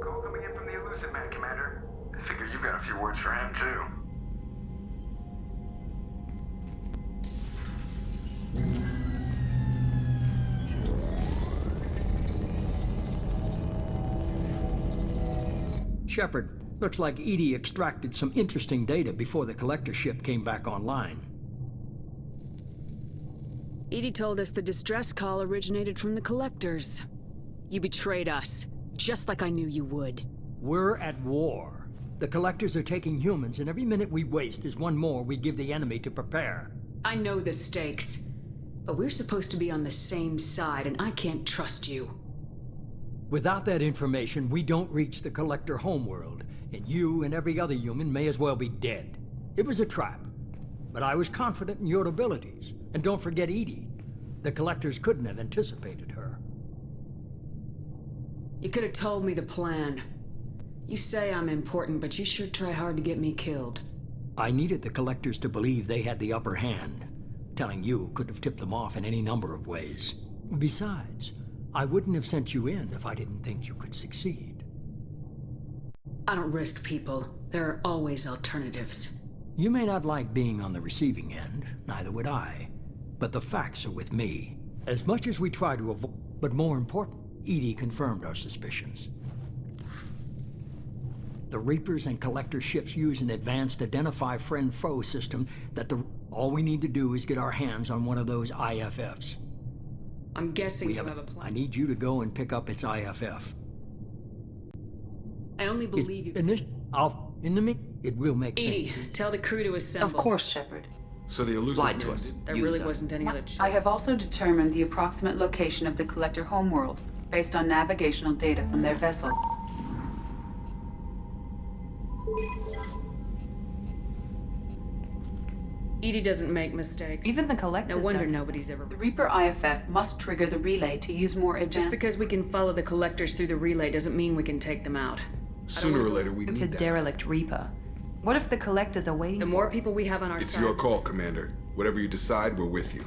Call coming in from the Elusive Man, Commander. I figure you've got a few words for him, too. Shepard, looks like EDI extracted some interesting data before the collector ship came back online. EDI told us the distress call originated from the collectors. You betrayed us, just like I knew you would. We're at war. The collectors are taking humans, and every minute we waste is one more we give the enemy to prepare. I know the stakes, but we're supposed to be on the same side, and I can't trust you. Without that information, we don't reach the collector homeworld, and you and every other human may as well be dead. It was a trap, but I was confident in your abilities. And don't forget EDI. The collectors couldn't have anticipated her. You could have told me the plan. You say I'm important, but you sure try hard to get me killed. I needed the collectors to believe they had the upper hand. Telling you could have tipped them off in any number of ways. Besides, I wouldn't have sent you in if I didn't think you could succeed. I don't risk people. There are always alternatives. You may not like being on the receiving end, neither would I. But the facts are with me. As much as we try to avoid, but more important, EDI confirmed our suspicions. The Reapers and Collector ships use an advanced Identify Friend-Foe system that all we need to do is get our hands on one of those IFFs. I'm guessing you have a plan. I need you to go and pick up its IFF. I only believe you. It will make EDI, tell the crew to assemble. Of course, Shepard. So the Elusive Lied to us. There really wasn't any other choice. I have also determined the approximate location of the Collector homeworld based on navigational data from their vessel. EDI doesn't make mistakes. Even the Collectors No wonder don't. nobody's ever... The Reaper IFF must trigger the relay to use more advanced... Just because we can follow the Collectors through the relay doesn't mean we can take them out. Sooner or later, we It's need a that. derelict Reaper. What if the Collectors are waiting The for more us? people we have on our It's side... your call, Commander. Whatever you decide, we're with you.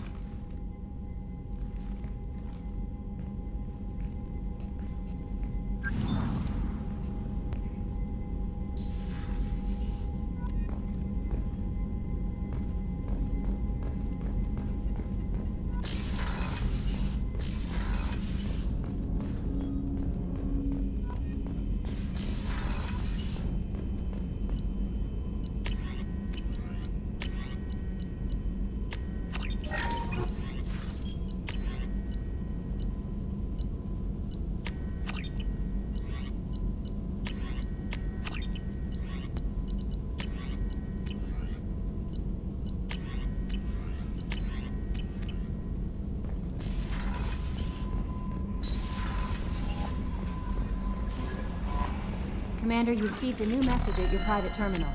Commander, you received a new message at your private terminal.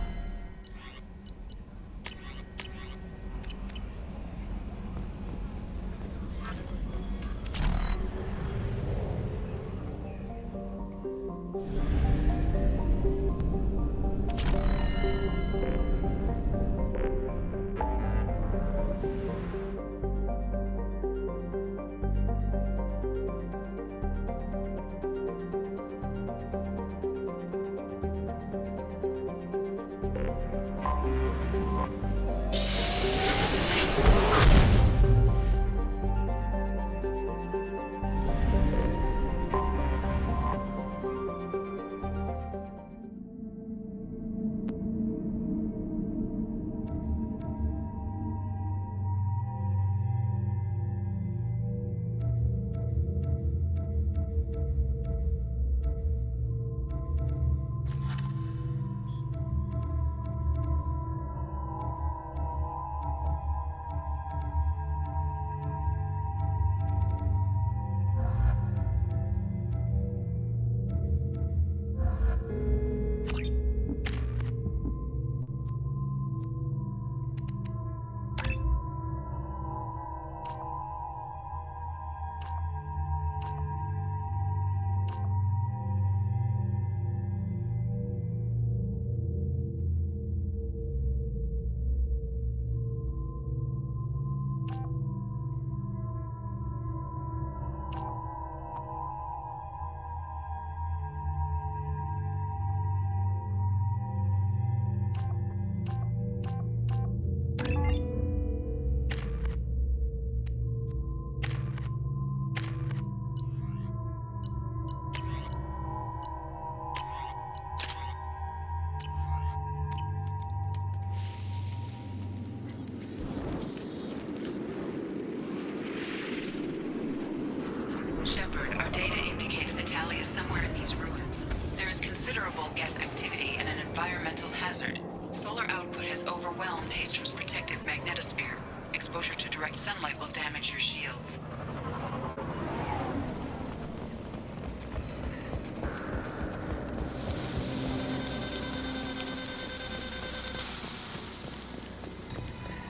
direct sunlight will damage your shields.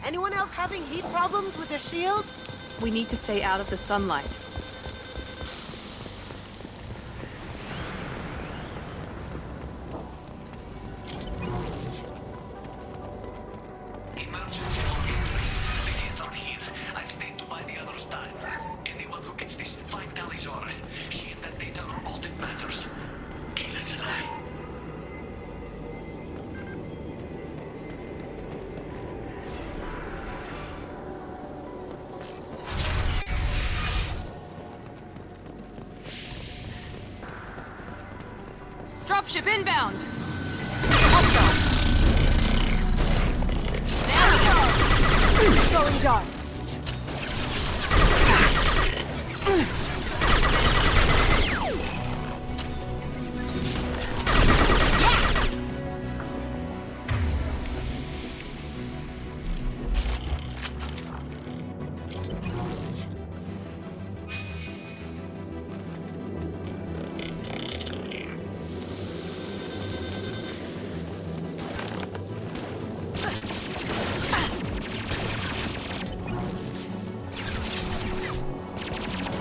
Anyone else having heat problems with their shields? We need to stay out of the sunlight. Emergency login. The gates are here. I've stayed to buy the others time. Anyone who gets this, find Talizor. She and that data are all that matters. Kill us alive. Dropship inbound! Going dark.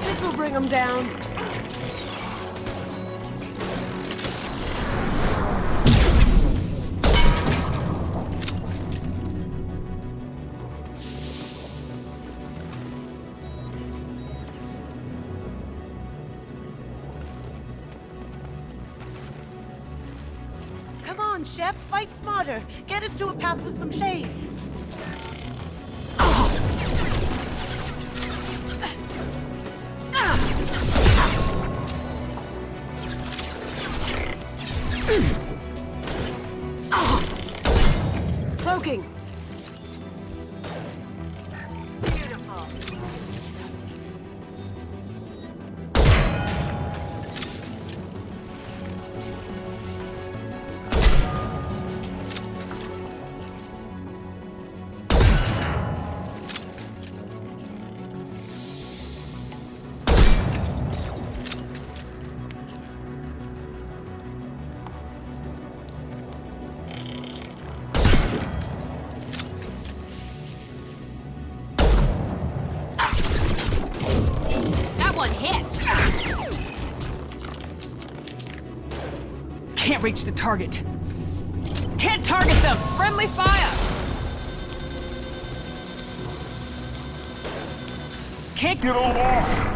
This'll bring them down. Come on, Shep, fight smarter. Get us to a path with some shade. Cloaking. Beautiful. That one hit! Can't reach the target. Can't target them! Friendly fire! Can't get over!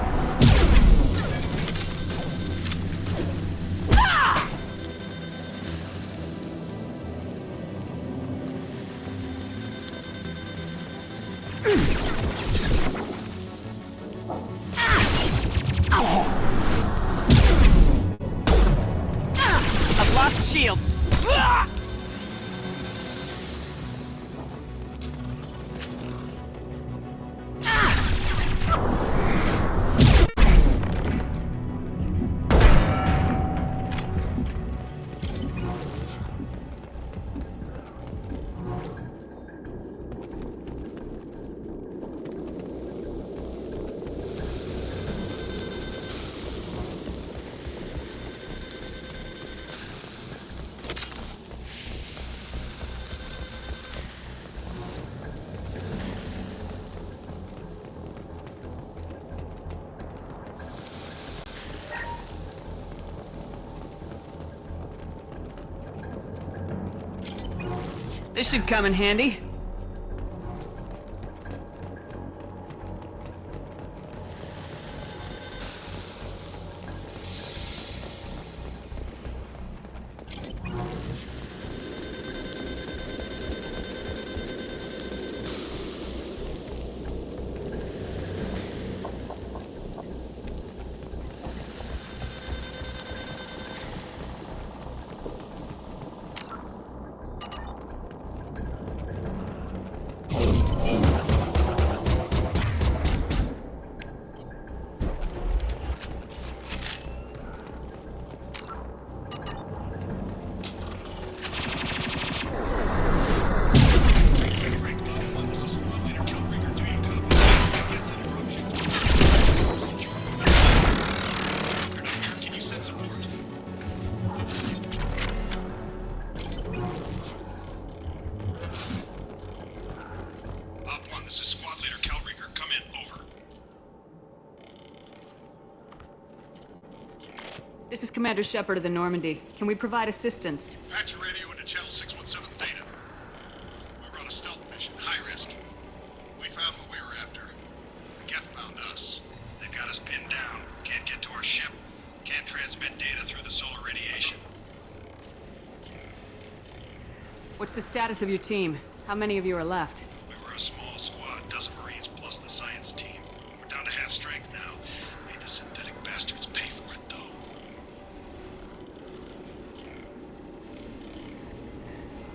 I've lost shields. This should come in handy. This is Squad Leader Calringer. Come in. Over. This is Commander Shepard of the Normandy. Can we provide assistance? Patch your radio into Channel 617 Theta. We're on a stealth mission, high risk. We found what we were after. The Geth found us. They've got us pinned down. Can't get to our ship. Can't transmit data through the solar radiation. What's the status of your team? How many of you are left? We were a small squad, dozen Marines plus the science team. We're down to half strength now. Made the synthetic bastards pay for it, though.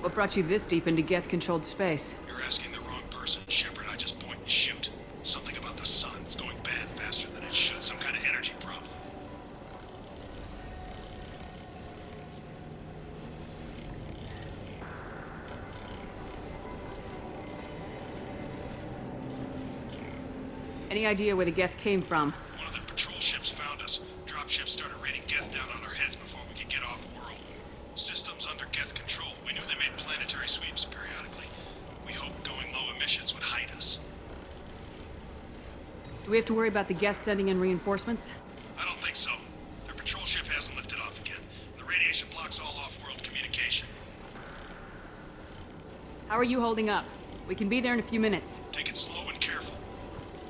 What brought you this deep into Geth-controlled space? You're asking the wrong person, Shepard. I just point and shoot. Something about the sun. It's going bad faster than it should. Some kind of energy problem. Any idea where the Geth came from? One of the patrol ships found us. Dropships started raining Geth down on our heads before we could get off-world. Systems under Geth control. We knew they made planetary sweeps periodically. We hoped going low emissions would hide us. Do we have to worry about the Geth sending in reinforcements? I don't think so. Their patrol ship hasn't lifted off again. The radiation blocks all off-world communication. How are you holding up? We can be there in a few minutes. Take it slow and careful.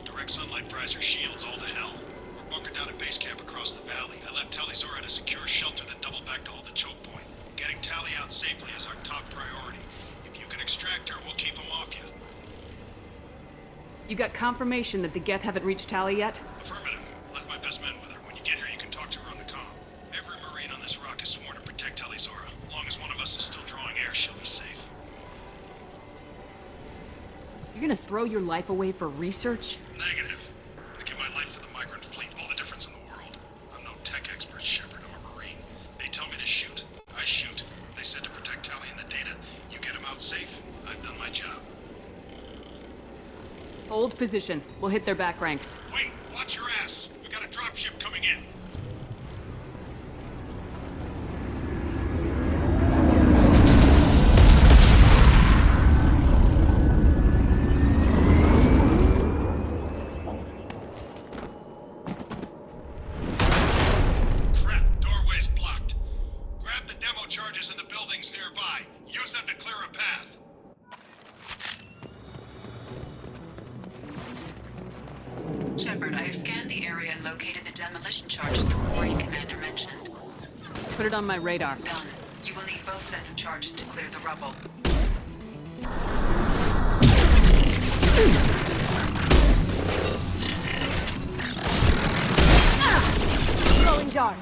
Direct sunlight fries your shields all to hell. We're bunkered down at base camp across the valley. I left Tali'Zorah at a secure shelter that doubled back to hold the choke point. Getting Tali out safely is our top priority. If you can extract her, we'll keep them off you. You got confirmation that the Geth haven't reached Tali yet? Affirmative. Left my best men with her. When you get here, you can talk to her on the comm. Every Marine on this rock is sworn to protect Tali'Zorah. As long as one of us is still drawing air, she'll be safe. You're gonna throw your life away for research? Negative. I give my life for the migrant fleet. All the difference in the world. I'm no tech expert, Shepard. I'm a Marine. They tell me to shoot. I shoot. They said to protect Tali and the data. You get them out safe. I've done my job. Hold position. We'll hit their back ranks. Wait, watch your ass. We got a dropship coming in. Crap, doorway's blocked. Grab the demo charges in the buildings nearby. Use them to clear a path. Shepard, I have scanned the area and located the demolition charges the quarry commander mentioned. Put it on my radar. Done. You will need both sets of charges to clear the rubble. Throwing dart.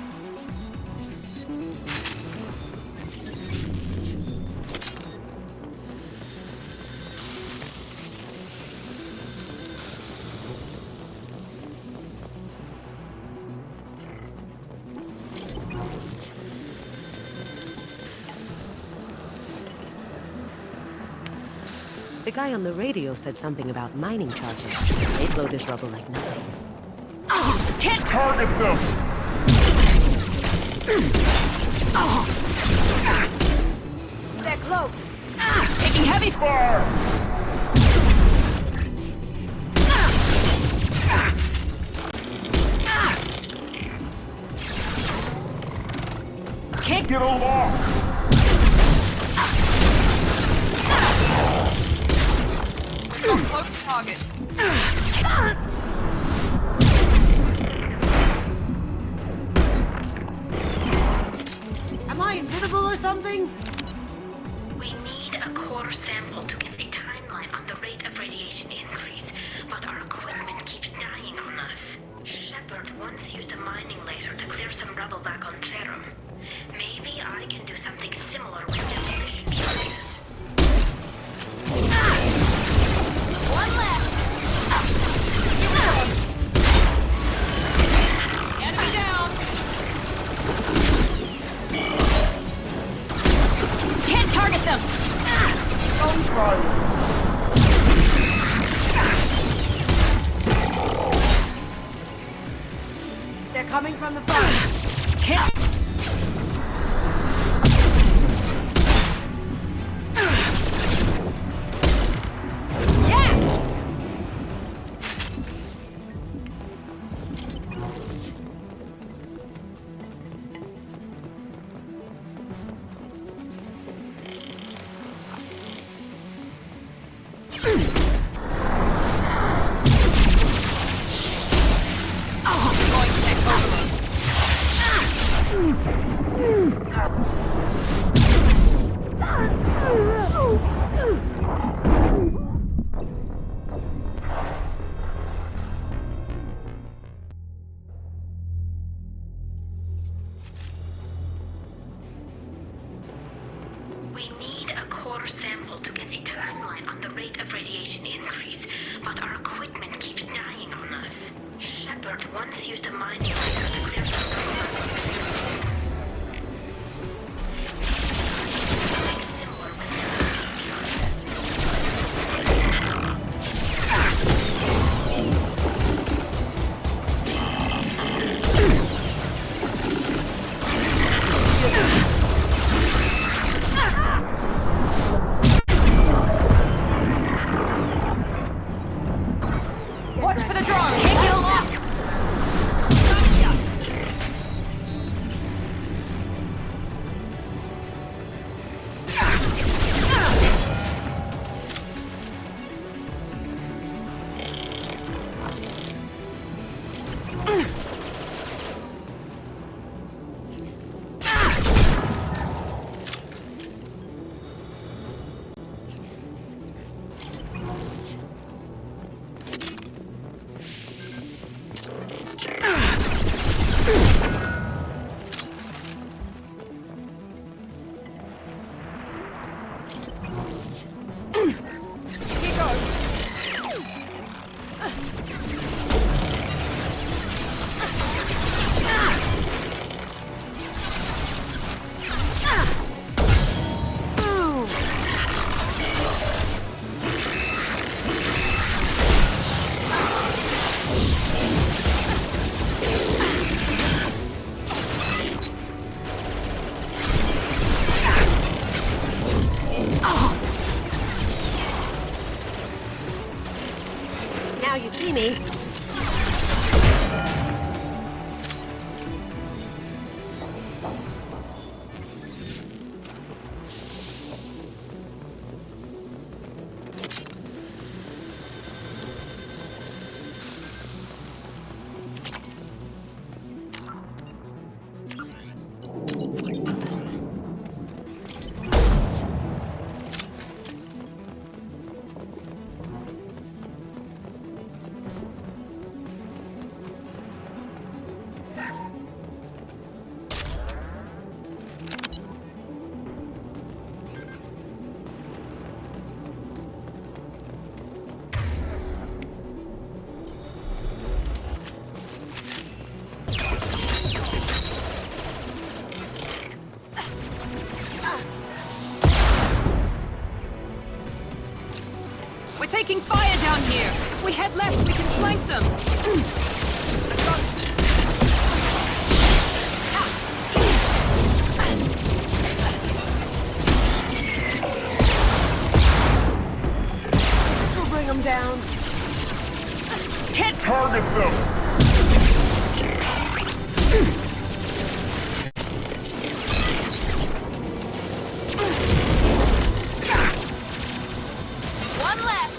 The guy on the radio said something about mining charges. They blow this rubble like nothing. Can't target them! They're close. Taking heavy fire! Can't get aloft! We've got close targets. Am I invisible or something? We need a core sample to get a timeline on the rate of radiation increase, but our equipment keeps dying on us. Shepard once used a mining laser to clear some rubble back on Therum. Maybe I can do something similar with demolition charges. One left. Enemy down. Can't target them. Don't try. They're coming from the front. Can't. but our equipment keeps dying on us. Shepard once used a mining laser to clear some Watch for the drone! Can't get aloft! Now you see me. We're taking fire down here! If we head left, we can flank them! We'll bring them down. Can't target them! One left!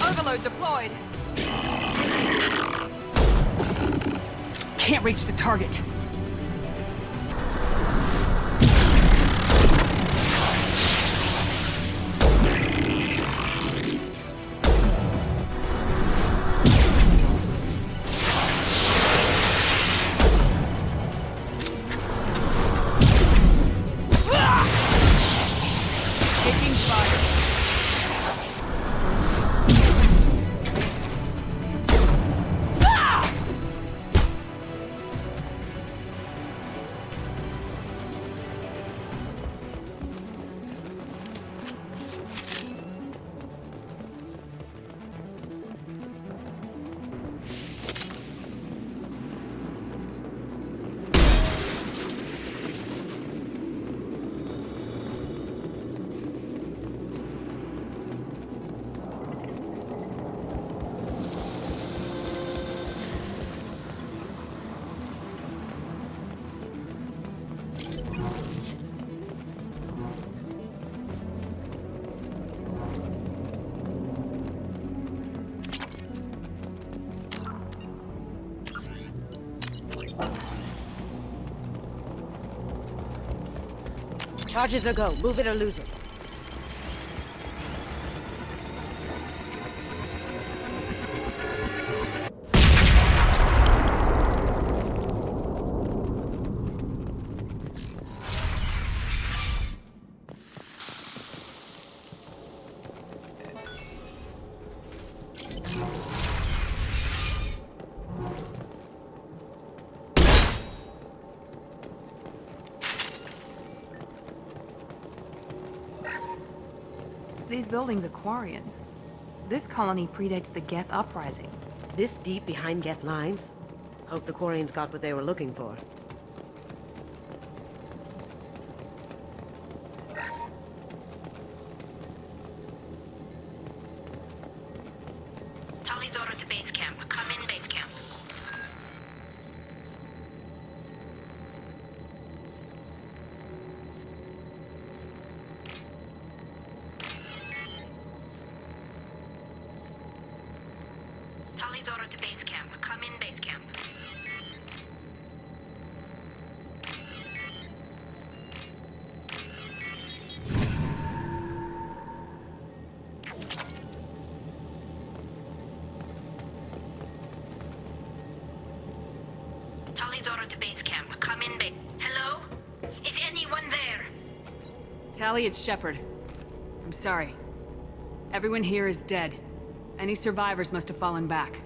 Overload deployed. Can't reach the target. Taking fire. Charges or go. Move it or lose it. These buildings are Quarian. This colony predates the Geth Uprising. This deep behind Geth lines? Hope the Quarians got what they were looking for. Tali's order to base camp. Come in base camp. Tali's order to base camp. Come in base camp. Tali's order to base camp. Come in base. Hello? Is anyone there? Tali, it's Shepard. I'm sorry. Everyone here is dead. Any survivors must have fallen back.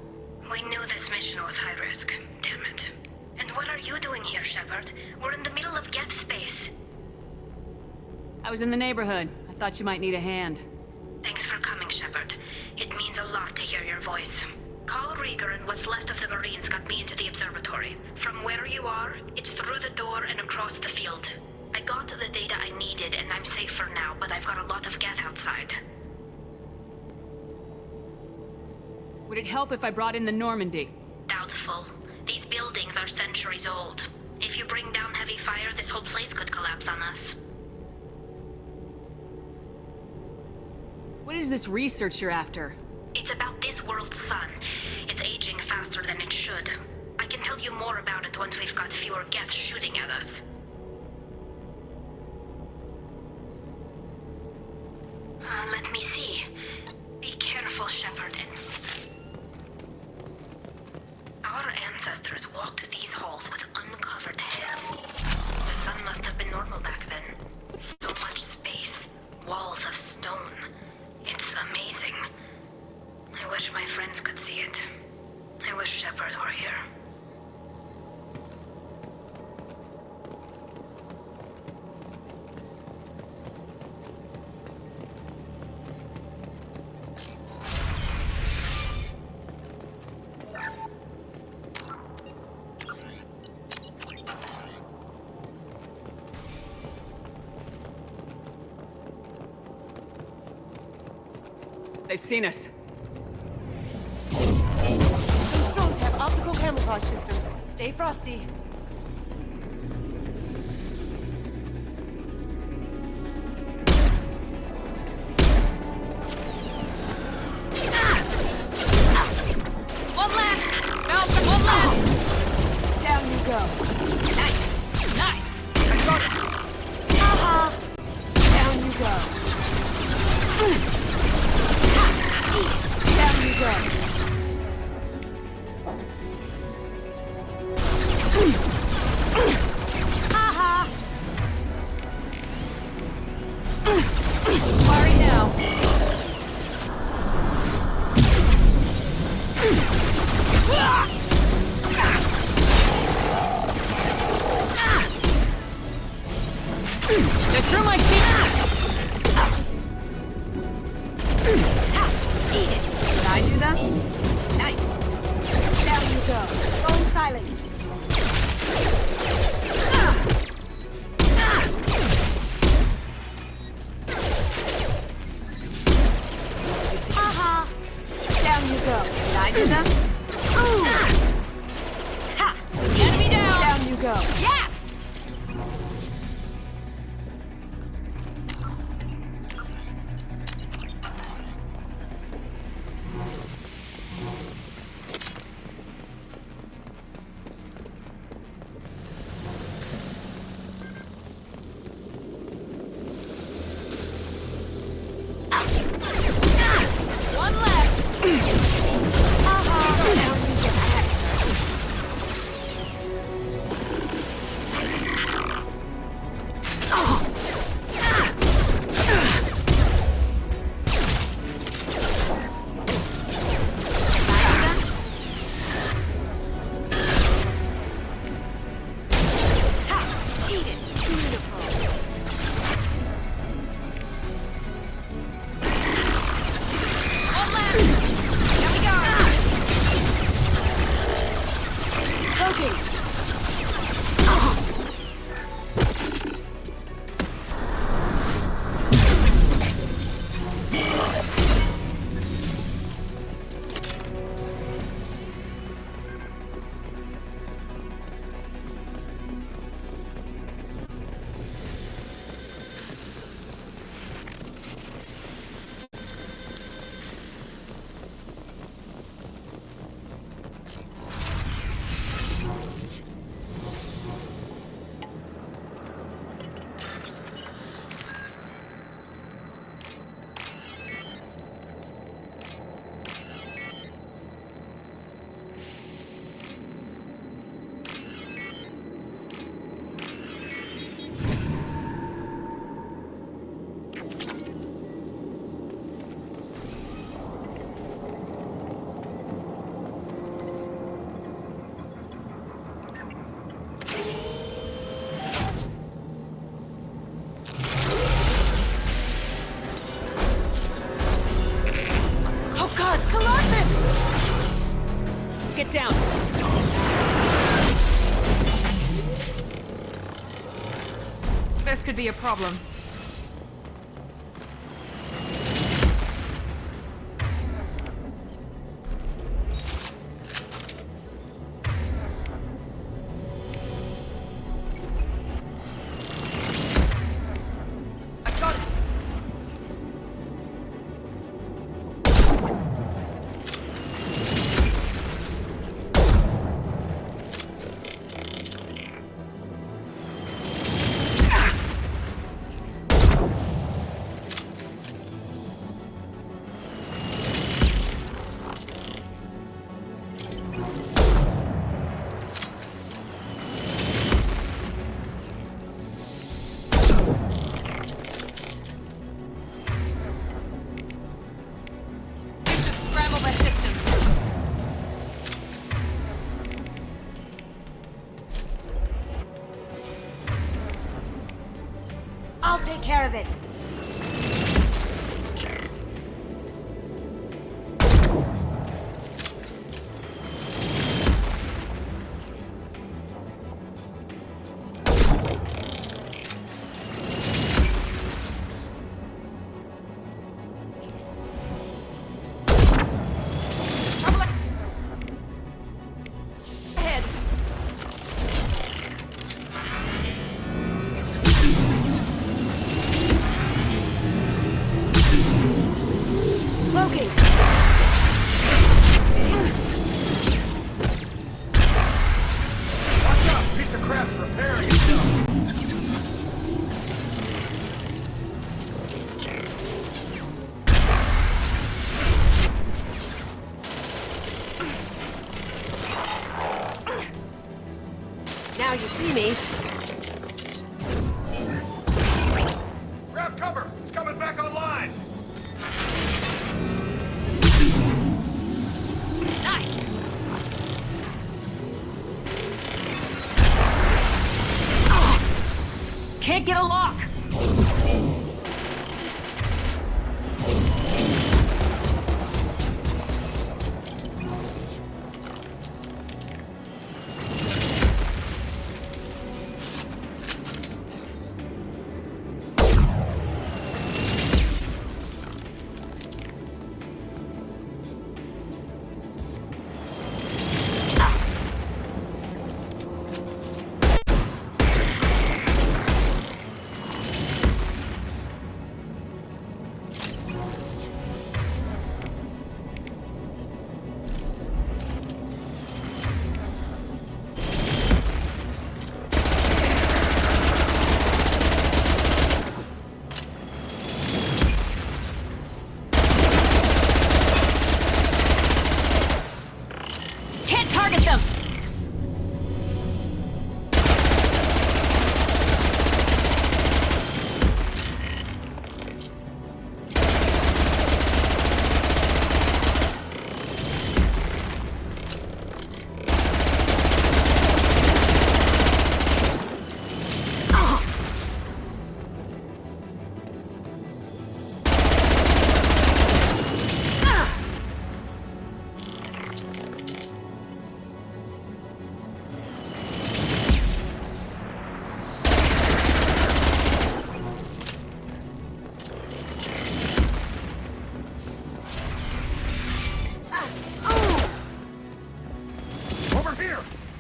We knew this mission was high risk. Damn it. And what are you doing here, Shepard? We're in the middle of Geth space. I was in the neighborhood. I thought you might need a hand. Thanks for coming, Shepard. It means a lot to hear your voice. Call Rieger and what's left of the Marines got me into the observatory. From where you are, it's through the door and across the field. I got the data I needed and I'm safe for now, but I've got a lot of Geth outside. Would it help if I brought in the Normandy? Doubtful. These buildings are centuries old. If you bring down heavy fire, this whole place could collapse on us. What is this research you're after? It's about this world's sun. It's aging faster than it should. I can tell you more about it once we've got fewer Geth shooting at us. Let me see. Be careful, Shepard. Our ancestors walked these halls with uncovered heads. The sun must have been normal back then. So much space. Walls of stone. It's amazing. I wish my friends could see it. I wish Shepard were here. They've seen us. Those drones have optical camouflage systems. Stay frosty. One last! Belgium, one last! Down you go. Nice! Nice! I got it! Haha! Down you go. Down you go. Haha! Worry now. They're through my shield! Eat it! Did I do that? Nice! Down you go. Going silent. Haha! Down you go. Did I do that? Ooh! Ha! Enemy down! Down you go. Yes! This could be a problem. I'll take care of it. Now you see me. Grab cover! It's coming back online! Can't get a lock! Target them!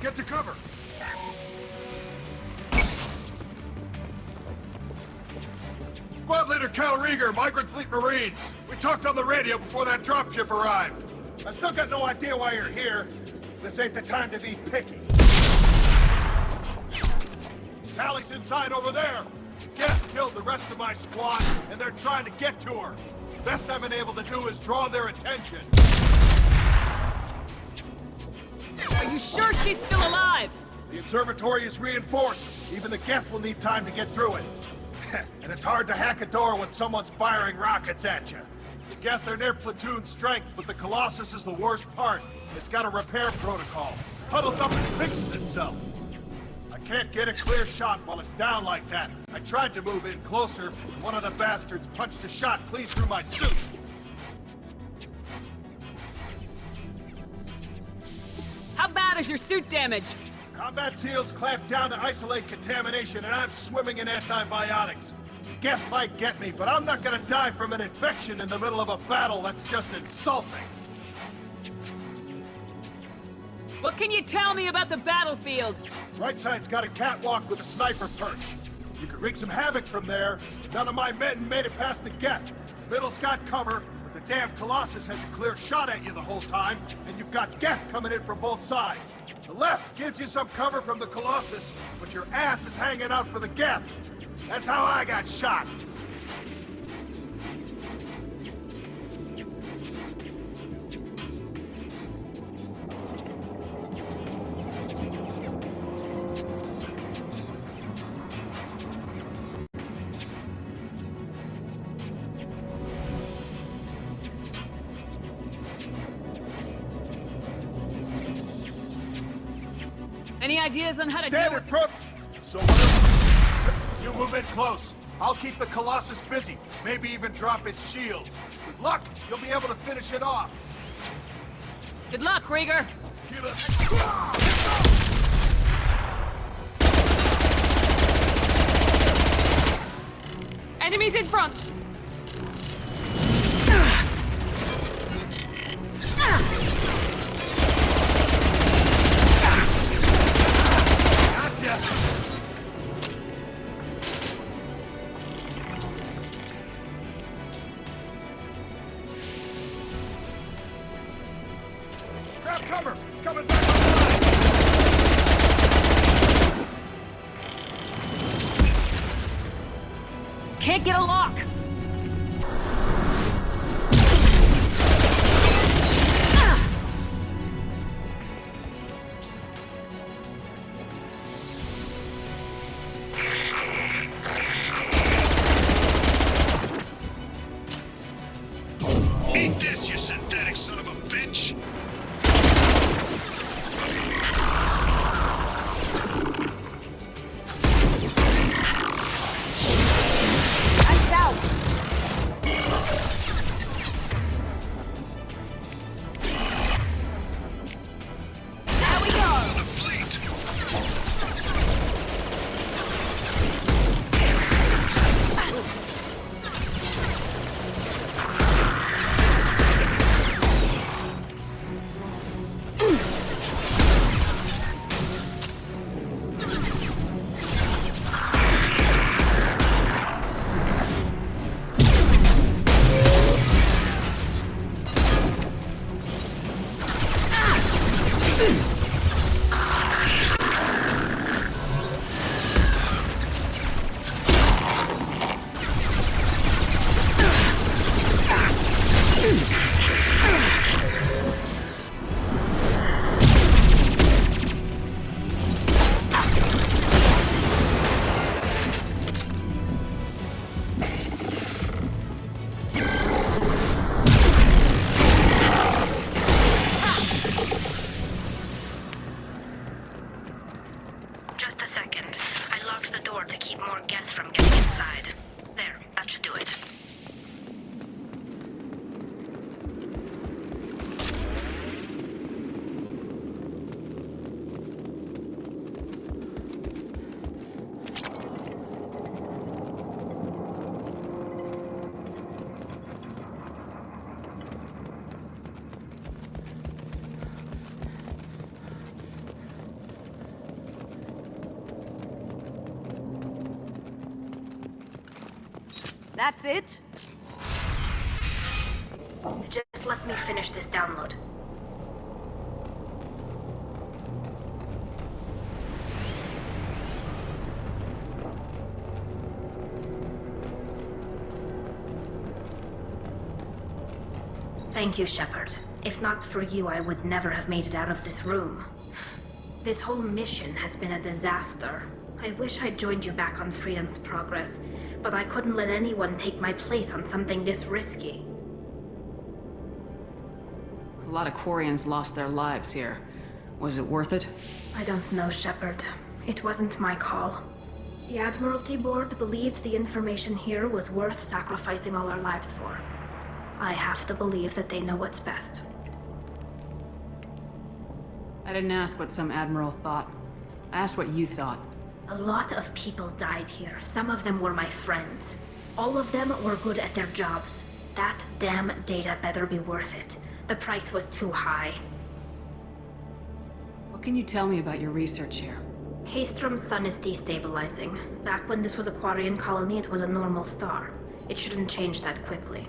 Get to cover! Squad Leader Cal Rieger, Migrant Fleet Marines. We talked on the radio before that dropship arrived. I still got no idea why you're here. This ain't the time to be picky. Callie's inside over there. Geth killed the rest of my squad, and they're trying to get to her. Best I've been able to do is draw their attention. Are you sure she's still alive? The observatory is reinforced. Even the Geth will need time to get through it. And it's hard to hack a door when someone's firing rockets at you. The Geth are near platoon strength, but the Colossus is the worst part. It's got a repair protocol. Huddles up and fixes itself. I can't get a clear shot while it's down like that. I tried to move in closer, and one of the bastards punched a shot clean through my suit. How bad is your suit damage? Combat SEALs clamped down to isolate contamination, and I'm swimming in antibiotics. Geth might get me, but I'm not gonna die from an infection in the middle of a battle. That's just insulting. What can you tell me about the battlefield? Right side's got a catwalk with a sniper perch. You could wreak some havoc from there. None of my men made it past the Geth. Middle's got cover, but the damn Colossus has a clear shot at you the whole time, and you've got Geth coming in from both sides. The left gives you some cover from the Colossus, but your ass is hanging out for the Geth. That's how I got shot. Any ideas on how to deal Standard with... pro... So what? You move in close. I'll keep the Colossus busy. Maybe even drop its shields. With luck, you'll be able to finish it off. Good luck, Krieger. Enemies in front. Grab cover! It's coming back online! Can't get a lock. Eat this, you synthetic son of a bitch! Iced out. There we go. The fleet! Just a second. I locked the door to keep more Geth from getting inside. There, that should do it. That's it? Just let me finish this download. Thank you, Shepard. If not for you, I would never have made it out of this room. This whole mission has been a disaster. I wish I'd joined you back on Freedom's Progress, but I couldn't let anyone take my place on something this risky. A lot of Quarians lost their lives here. Was it worth it? I don't know, Shepard. It wasn't my call. The Admiralty Board believed the information here was worth sacrificing all our lives for. I have to believe that they know what's best. I didn't ask what some admiral thought. I asked what you thought. A lot of people died here. Some of them were my friends. All of them were good at their jobs. That damn data better be worth it. The price was too high. What can you tell me about your research here? Haystrom's sun is destabilizing. Back when this was a Quarian colony, it was a normal star. It shouldn't change that quickly.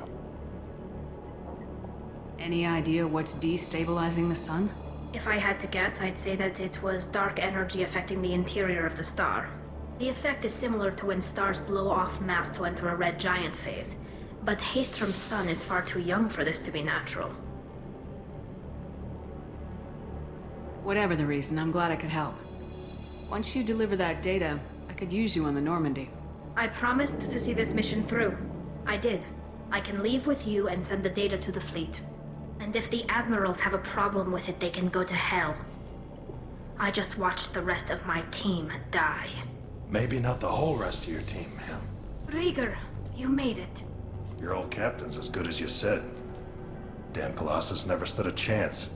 Any idea what's destabilizing the sun? If I had to guess, I'd say that it was dark energy affecting the interior of the star. The effect is similar to when stars blow off mass to enter a red giant phase. But Haystrom's sun is far too young for this to be natural. Whatever the reason, I'm glad I could help. Once you deliver that data, I could use you on the Normandy. I promised to see this mission through. I did. I can leave with you and send the data to the fleet. And if the admirals have a problem with it, they can go to hell. I just watched the rest of my team die. Maybe not the whole rest of your team, ma'am. Rieger, you made it. Your old captain's as good as you said. Damn Colossus never stood a chance.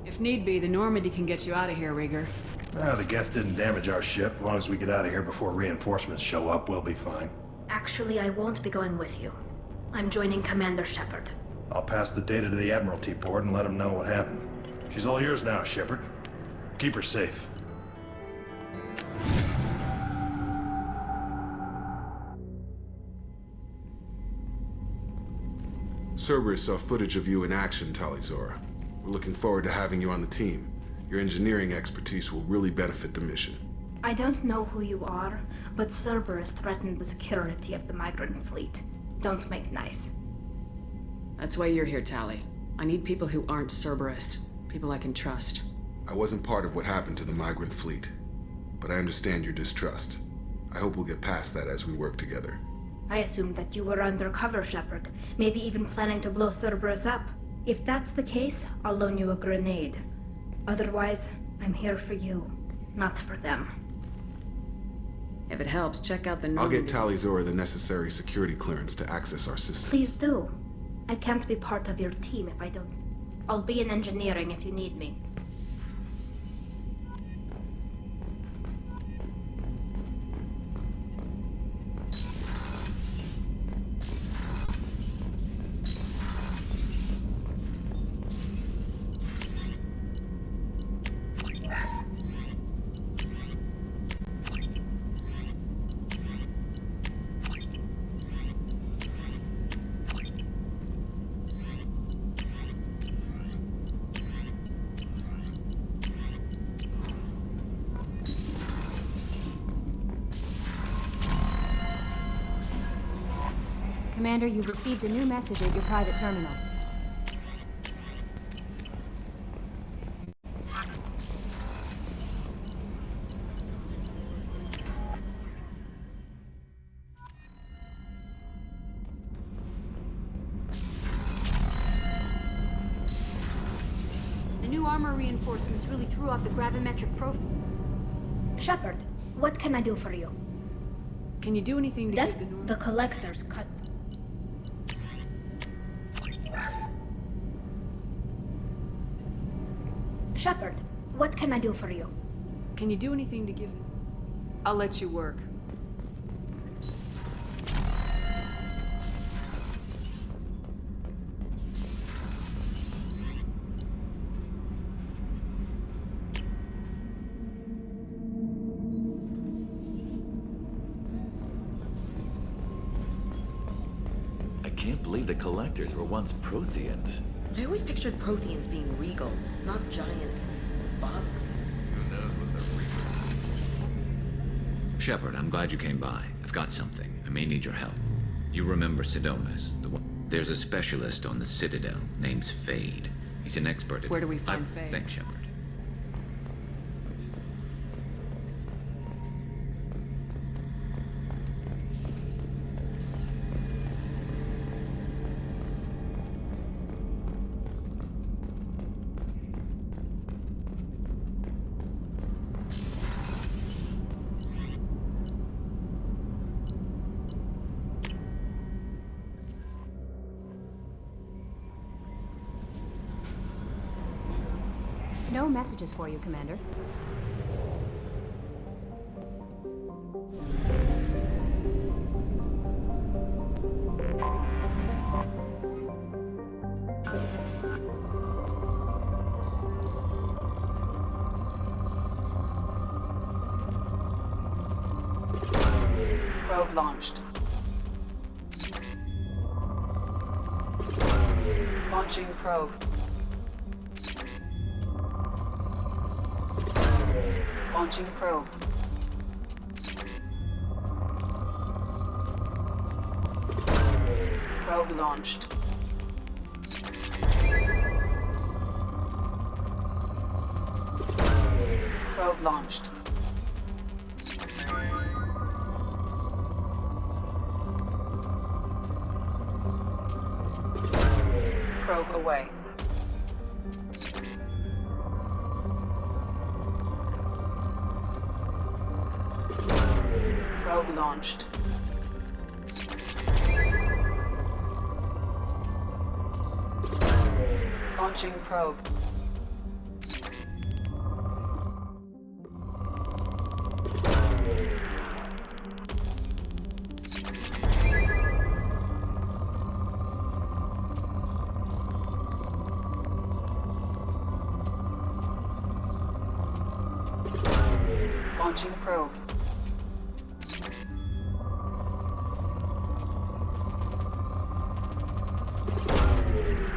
If need be, the Normandy can get you out of here, Rieger. The Geth didn't damage our ship. As long as we get out of here before reinforcements show up, we'll be fine. Actually, I won't be going with you. I'm joining Commander Shepard. I'll pass the data to the Admiralty port and let them know what happened. She's all yours now, Shepard. Keep her safe. Cerberus saw footage of you in action, Tali'Zorah. We're looking forward to having you on the team. Your engineering expertise will really benefit the mission. I don't know who you are, but Cerberus threatened the security of the migrant fleet. Don't make nice. That's why you're here, Tali. I need people who aren't Cerberus. People I can trust. I wasn't part of what happened to the migrant fleet, but I understand your distrust. I hope we'll get past that as we work together. I assumed that you were undercover, Shepard. Maybe even planning to blow Cerberus up. If that's the case, I'll loan you a grenade. Otherwise, I'm here for you, not for them. If it helps, check out the I'll Normandy. get Tali'Zorah the necessary security clearance to access our system. Please do. I can't be part of your team if I don't. I'll be in engineering if you need me. Commander, you've received a new message at your private terminal. The new armor reinforcements really threw off the gravimetric profile. Shepard, what can I do for you? Can you do anything to get the Collector's cut. Shepard, what can I do for you? Can you do anything to give... I'll let you work. I can't believe the Collectors were once Protheans. I always pictured Protheans being regal, not giant bugs. Who knows what the Shepard, I'm glad you came by. I've got something. I may need your help. You remember Sidonis, the one... There's a specialist on the Citadel, name's Fade. He's an expert at... Where do we find Fade? Thanks, Shepard. No messages for you, Commander. Probe launched. Launching probe. Launching probe. Probe launched. Probe launched. Probe away. Probe launched. Launching probe. Launching probe.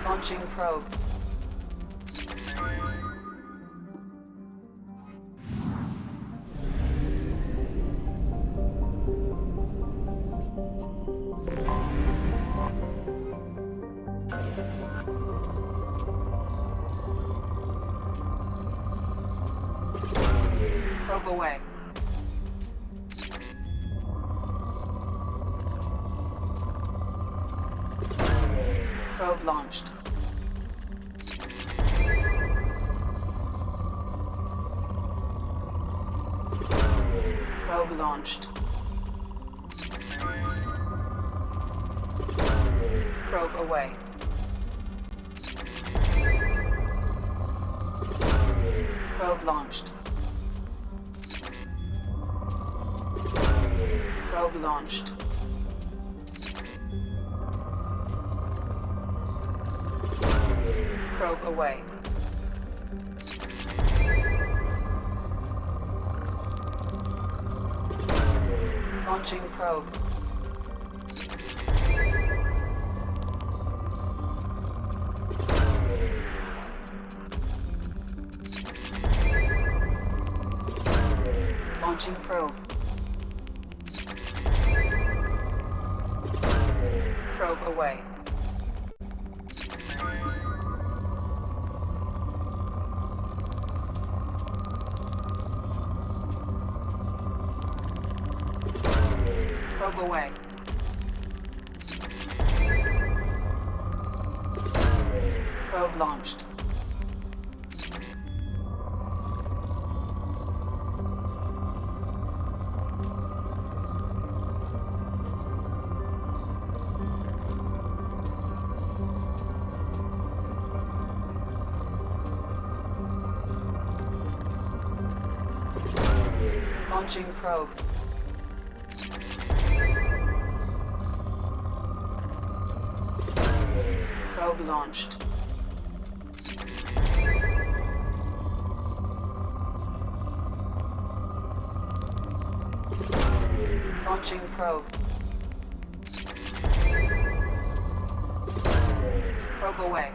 Launching probe. Probe away. Probe launched. Probe launched. Probe away. Probe launched. Probe launched. Probe away. Launching probe. Launching probe. Probe away. Probe away. Probe launched. Launching probe. Probe launched. Launching probe. Probe away.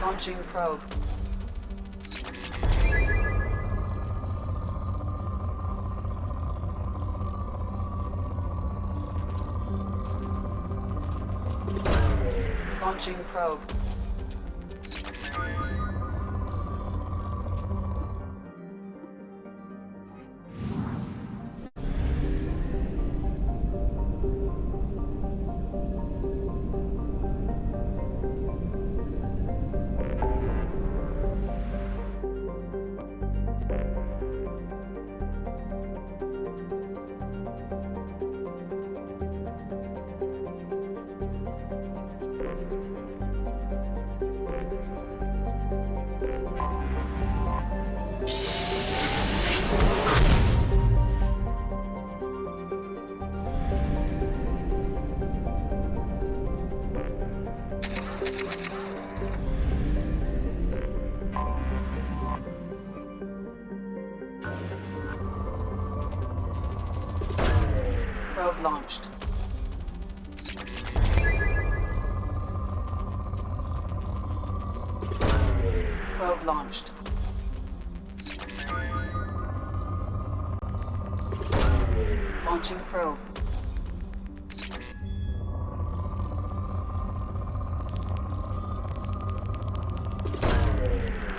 Launching probe. Launching probe. Probe launched. Probe launched. Launching probe.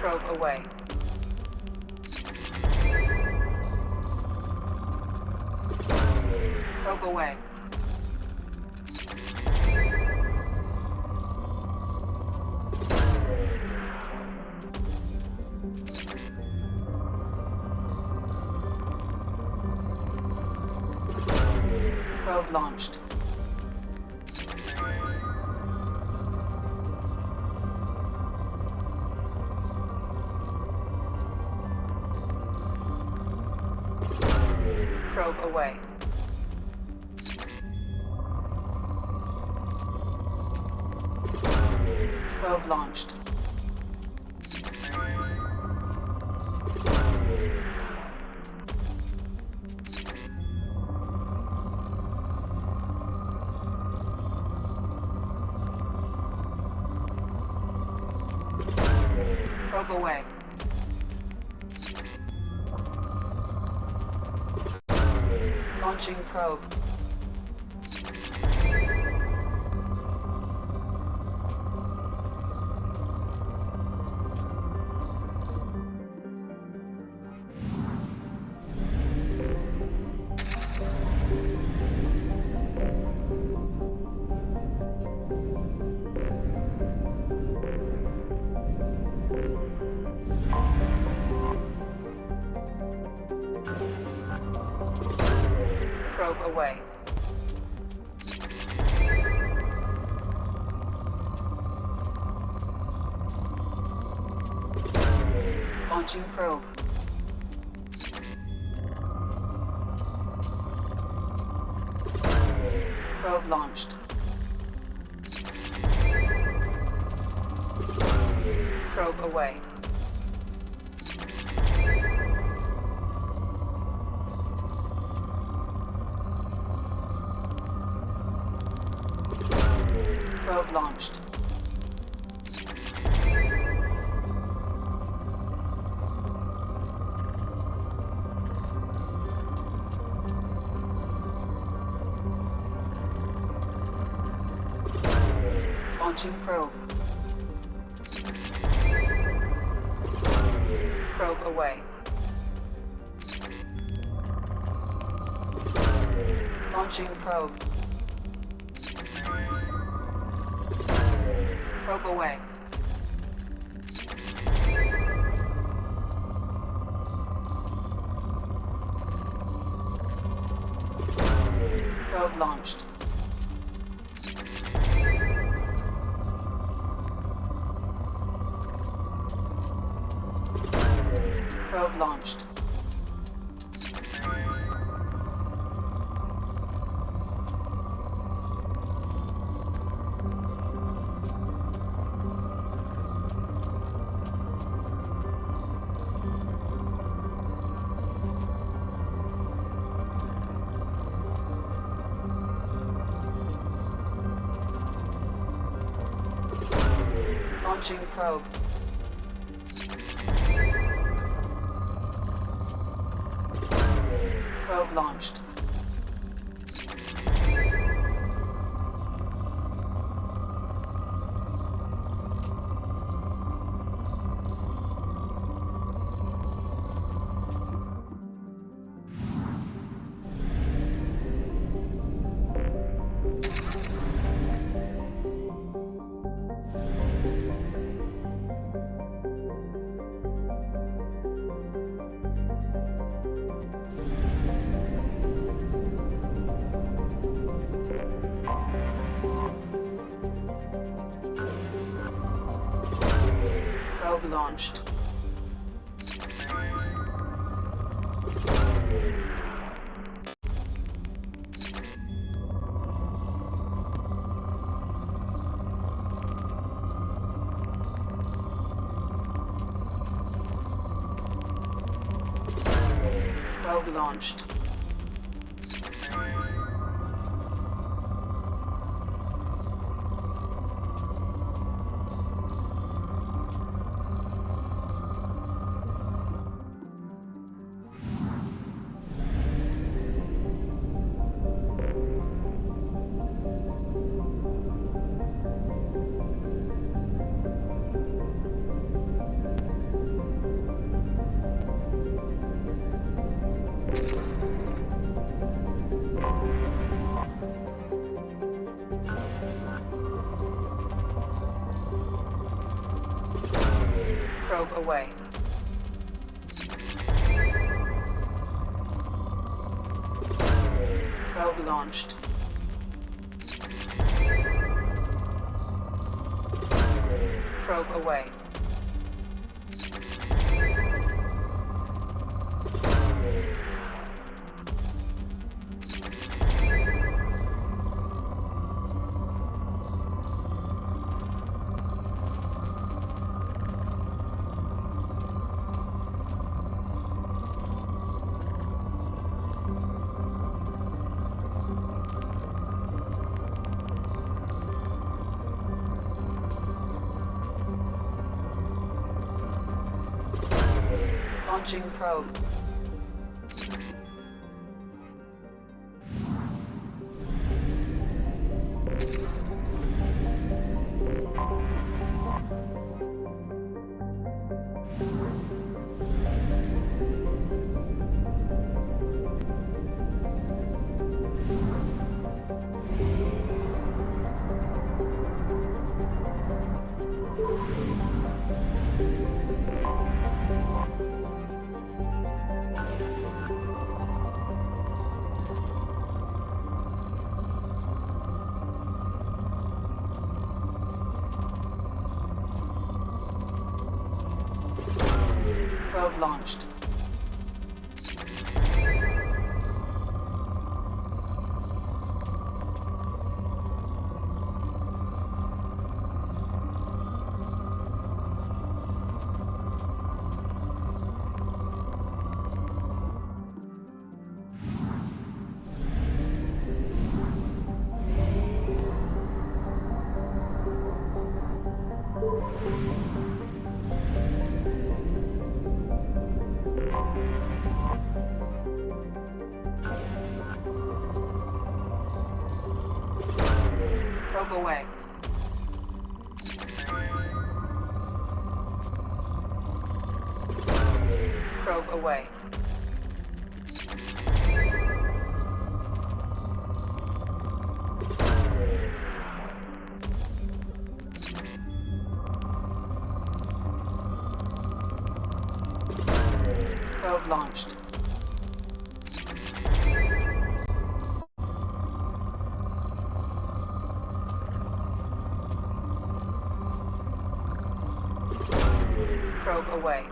Probe away. Probe away. Probe launched. Probe away. Probe launched. Probe away. Launching probe. Probe away. Launching probe. Probe launched. Probe away. Probe launched. Launching probe. Probe away. Launching probe. Probe away. Probe launched. Probe launched. Launching probe. Probe launched. Probe launched. Probe launched. Probe away. Probe launched. Probe away. Launching probe. Probe launched. Probe away. Probe away. Probe launched. Probe away.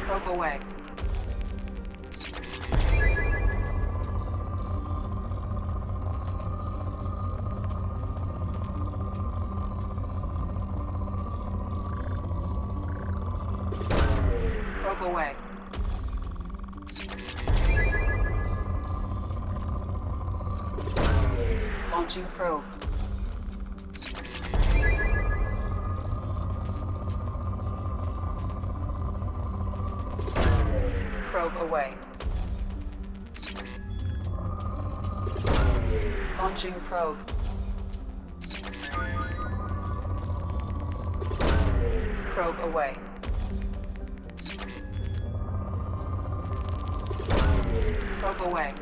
Probe away. Probe away. Launching probe. Probe away. Launching probe. Probe away. Probe away.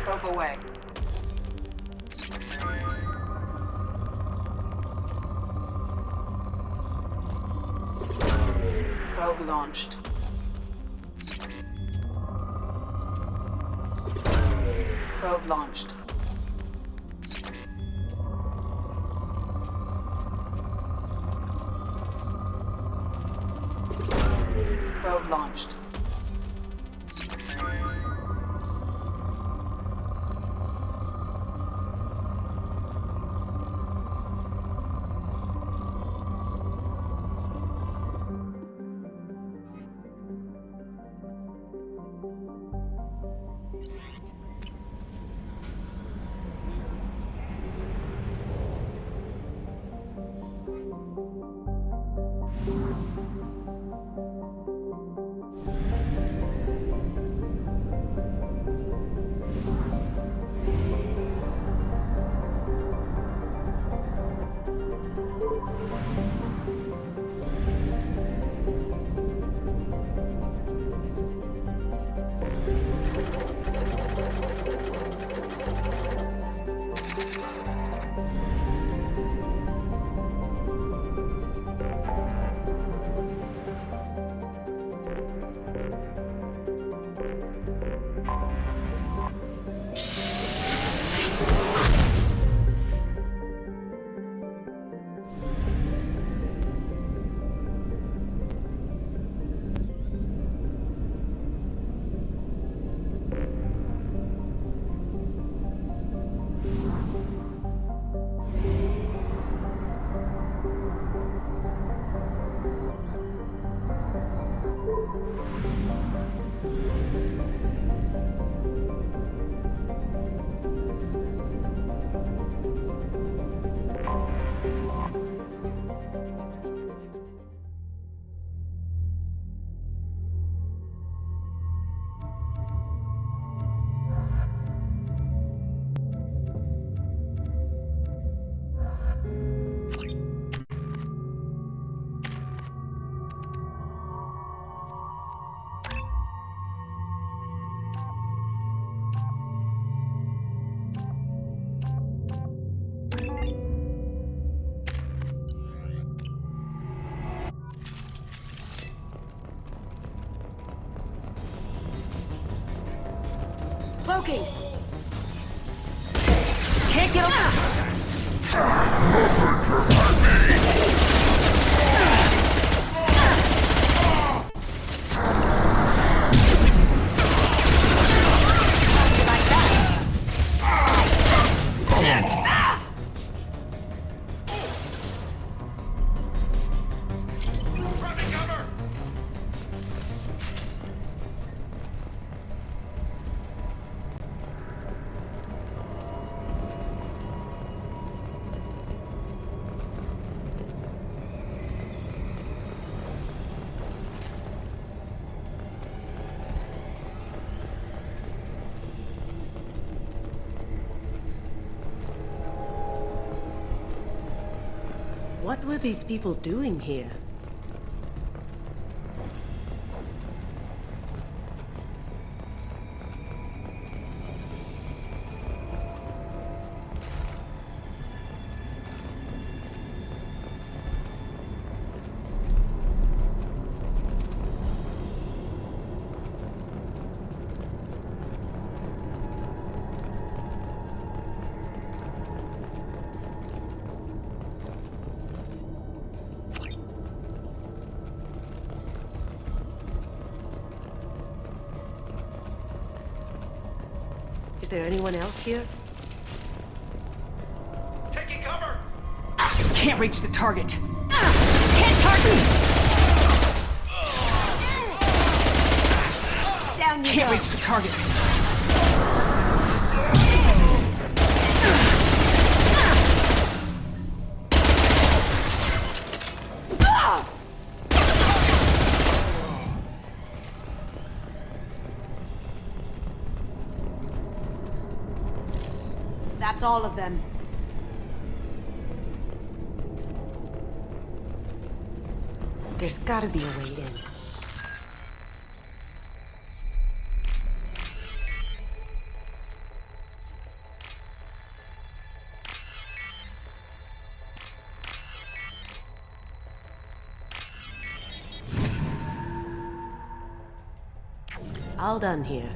Probe away. Probe launched. Probe launched. Probe launched. Cloaking! Can't get What were these people doing here? Is there anyone else here? Taking cover! Can't reach the target. Can't target! Down you Can't go. reach the target. That's all of them. There's gotta be a way in. All done here.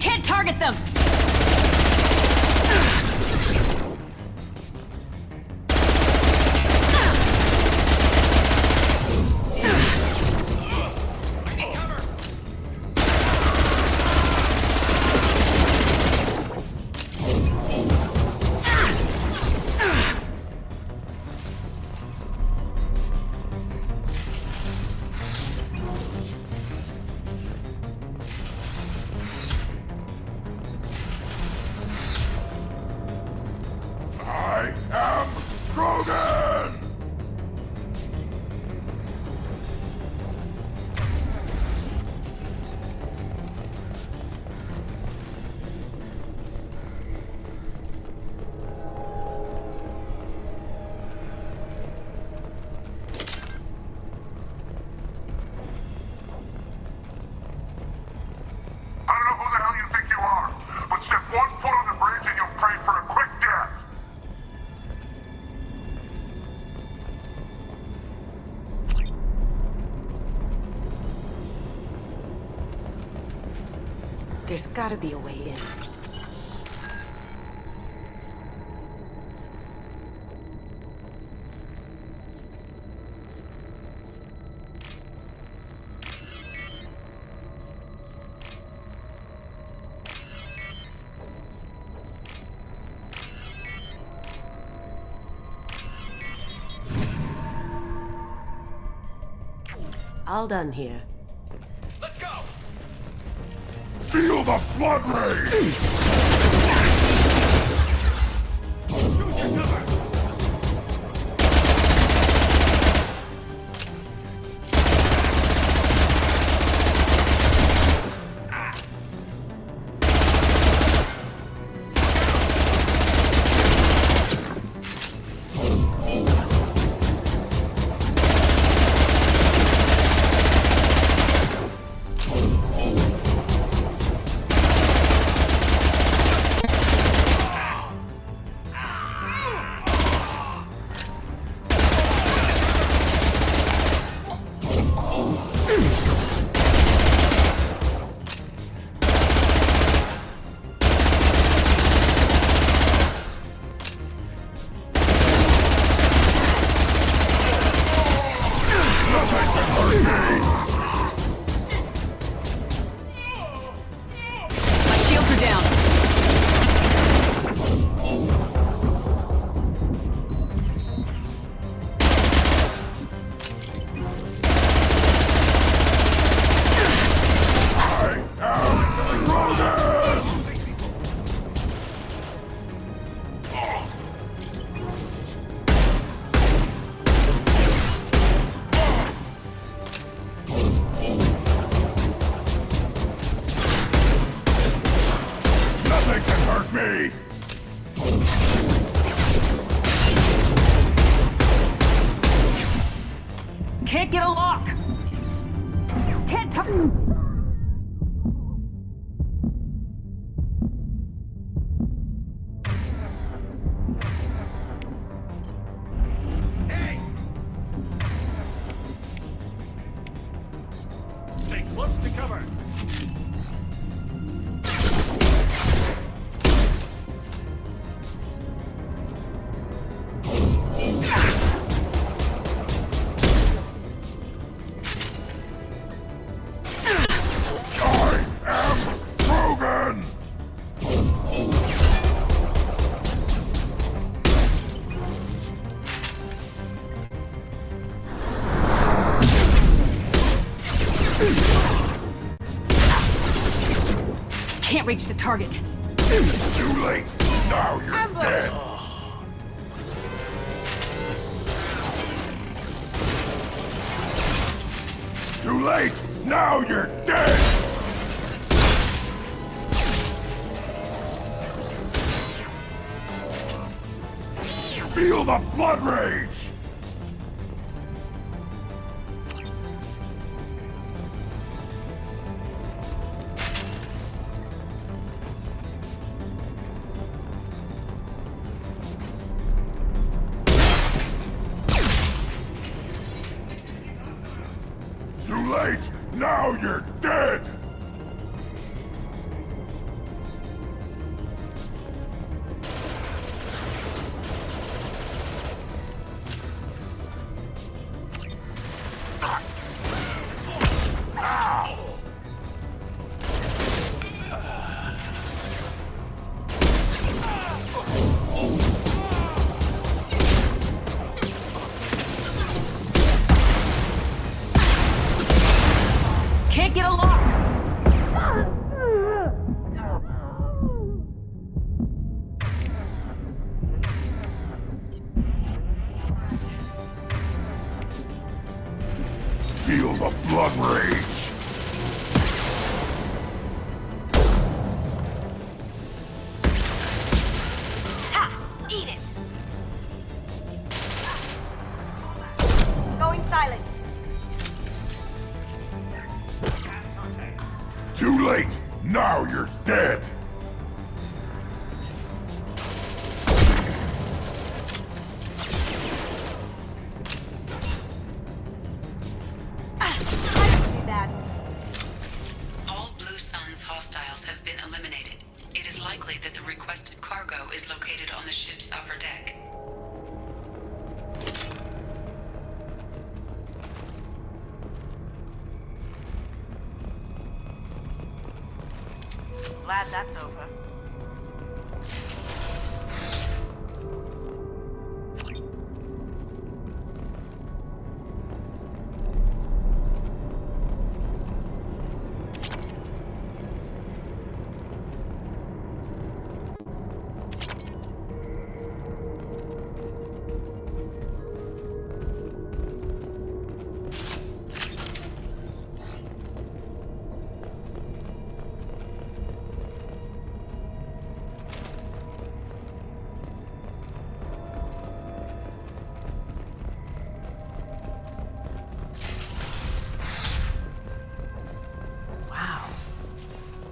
Can't target them! There's gotta be a way in. All done here. Let's go! Feel the flood rage! Use your cover! Can't get a lock! Can't touch... Stay close to cover. Can't reach the target. Too late. Now you're dead. Too late. Now you're dead. Feel the blood rage. Too late! Now you're dead! Can't get a lock! Feel the blood rage! Ha! Eat it! Going silent. Too late! Now you're dead! All Blue Suns hostile files have been eliminated. It is likely that the requested cargo is located on the ship's upper deck. Glad that's over.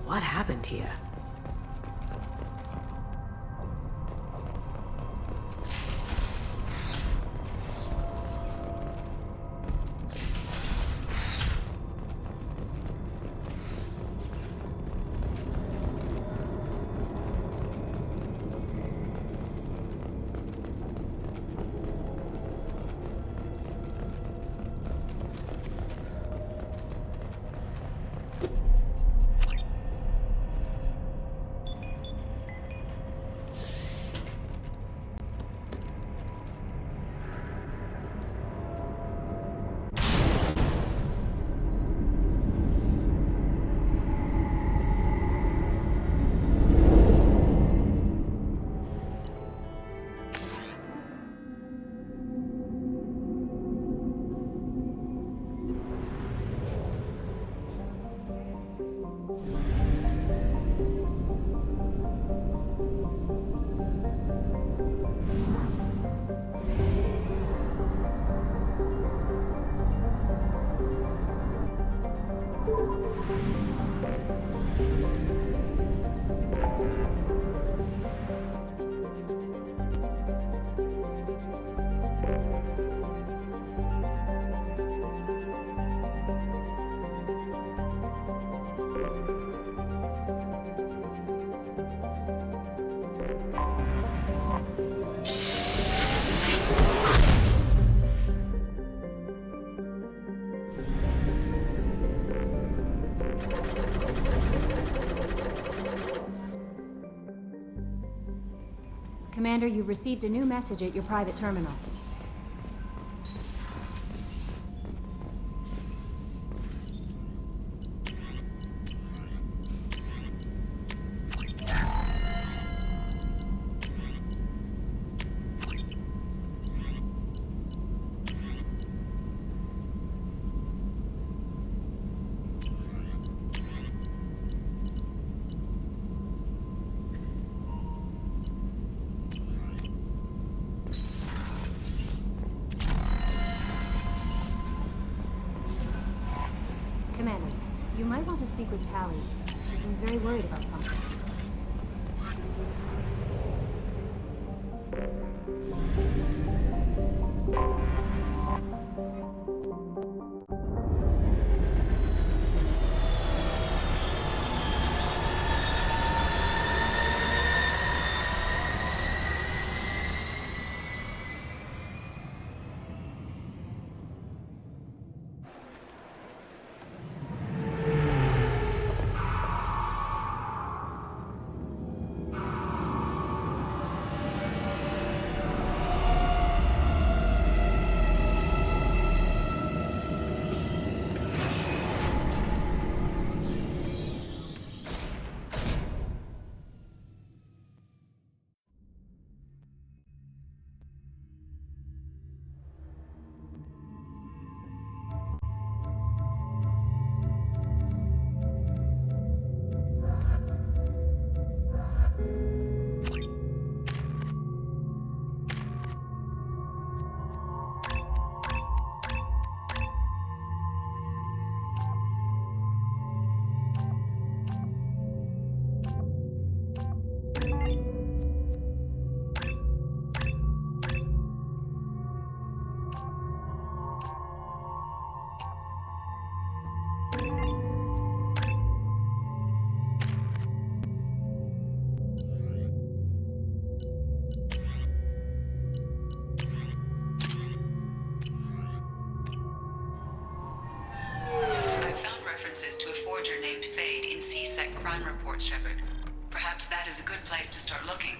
What happened here? Commander, you've received a new message at your private terminal. Commander, you might want to speak with Tali. She seems very worried about something. forger named Fade in C-Sec crime reports, Shepard. Perhaps that is a good place to start looking.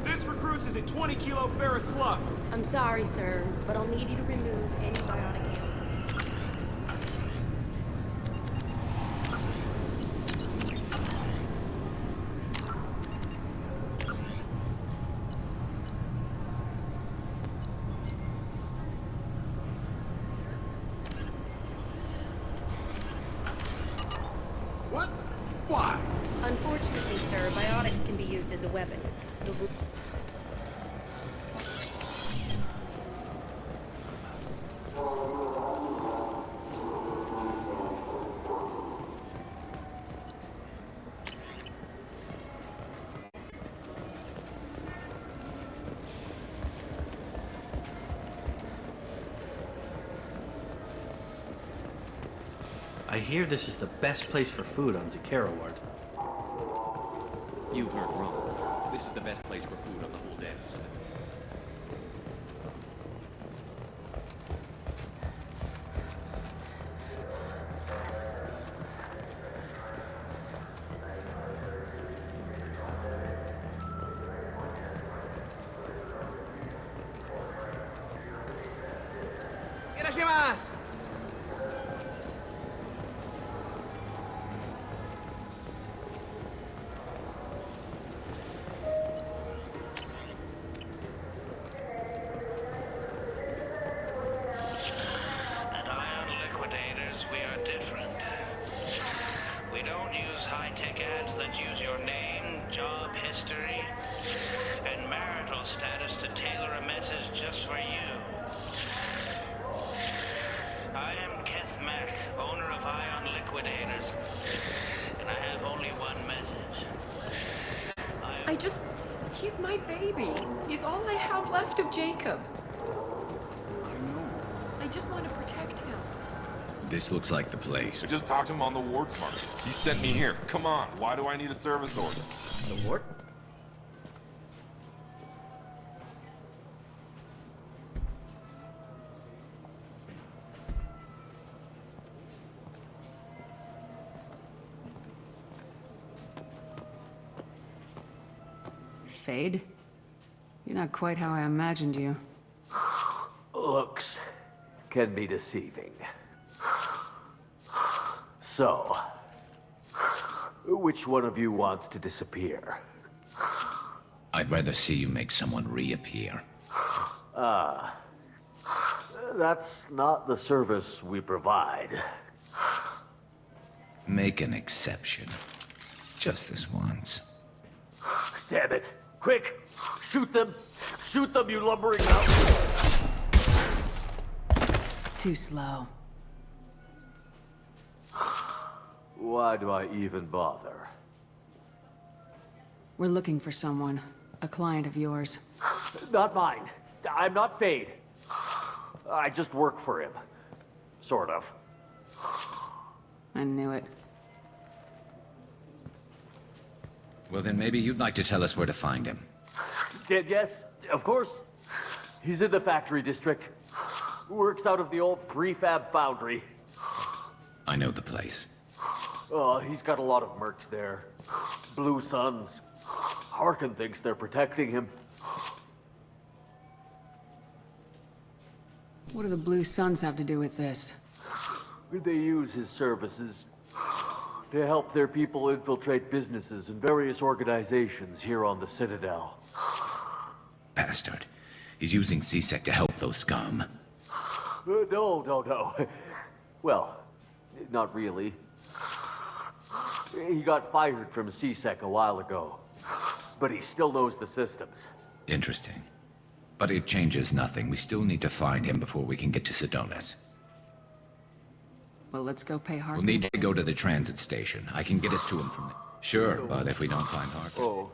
This recruits is a 20-kilo ferrous slug. I'm sorry, sir, but I'll need you to remove any bionic animals. What? Why? Unfortunately, sir, biotics can be used as a weapon. I hear this is the best place for food on Zakera Ward. You heard wrong. This is the best place for food on the whole data set. At Ion Liquidators, we are different. We don't use high-tech ads that use your name, job history, and marital status to tailor a message just for you. I am Keth Mack, owner of Ion Liquidators, and I have only one message. He's my baby. He's all I have left of Jacob. I just want to protect him. This looks like the place. I just talked to him on the ward smart. He sent me here. Come on, why do I need a service order? The ward? Fade? You're not quite how I imagined you. Looks can be deceiving. So, which one of you wants to disappear? I'd rather see you make someone reappear. That's not the service we provide. Make an exception. Just this once. Damn it! Quick! Shoot them! Shoot them, you lumbering mountain! Too slow. Why do I even bother? We're looking for someone. A client of yours. Not mine. I'm not Fade. I just work for him. Sort of. I knew it. Well, then maybe you'd like to tell us where to find him. Yes, of course. He's in the factory district. Works out of the old prefab foundry. I know the place. He's got a lot of mercs there. Blue Suns. Harkin thinks they're protecting him. What do the Blue Suns have to do with this? They use his services to help their people infiltrate businesses and various organizations here on the Citadel. Bastard. He's using C-Sec to help those scum. No. Well, not really. He got fired from C-Sec a while ago, but he still knows the systems. Interesting. But it changes nothing. We still need to find him before we can get to Sidonis. Well, let's go pay Harkin. We'll need to go to the transit station. I can get us to him from there. Sure, but if we don't find Harkin... Oh,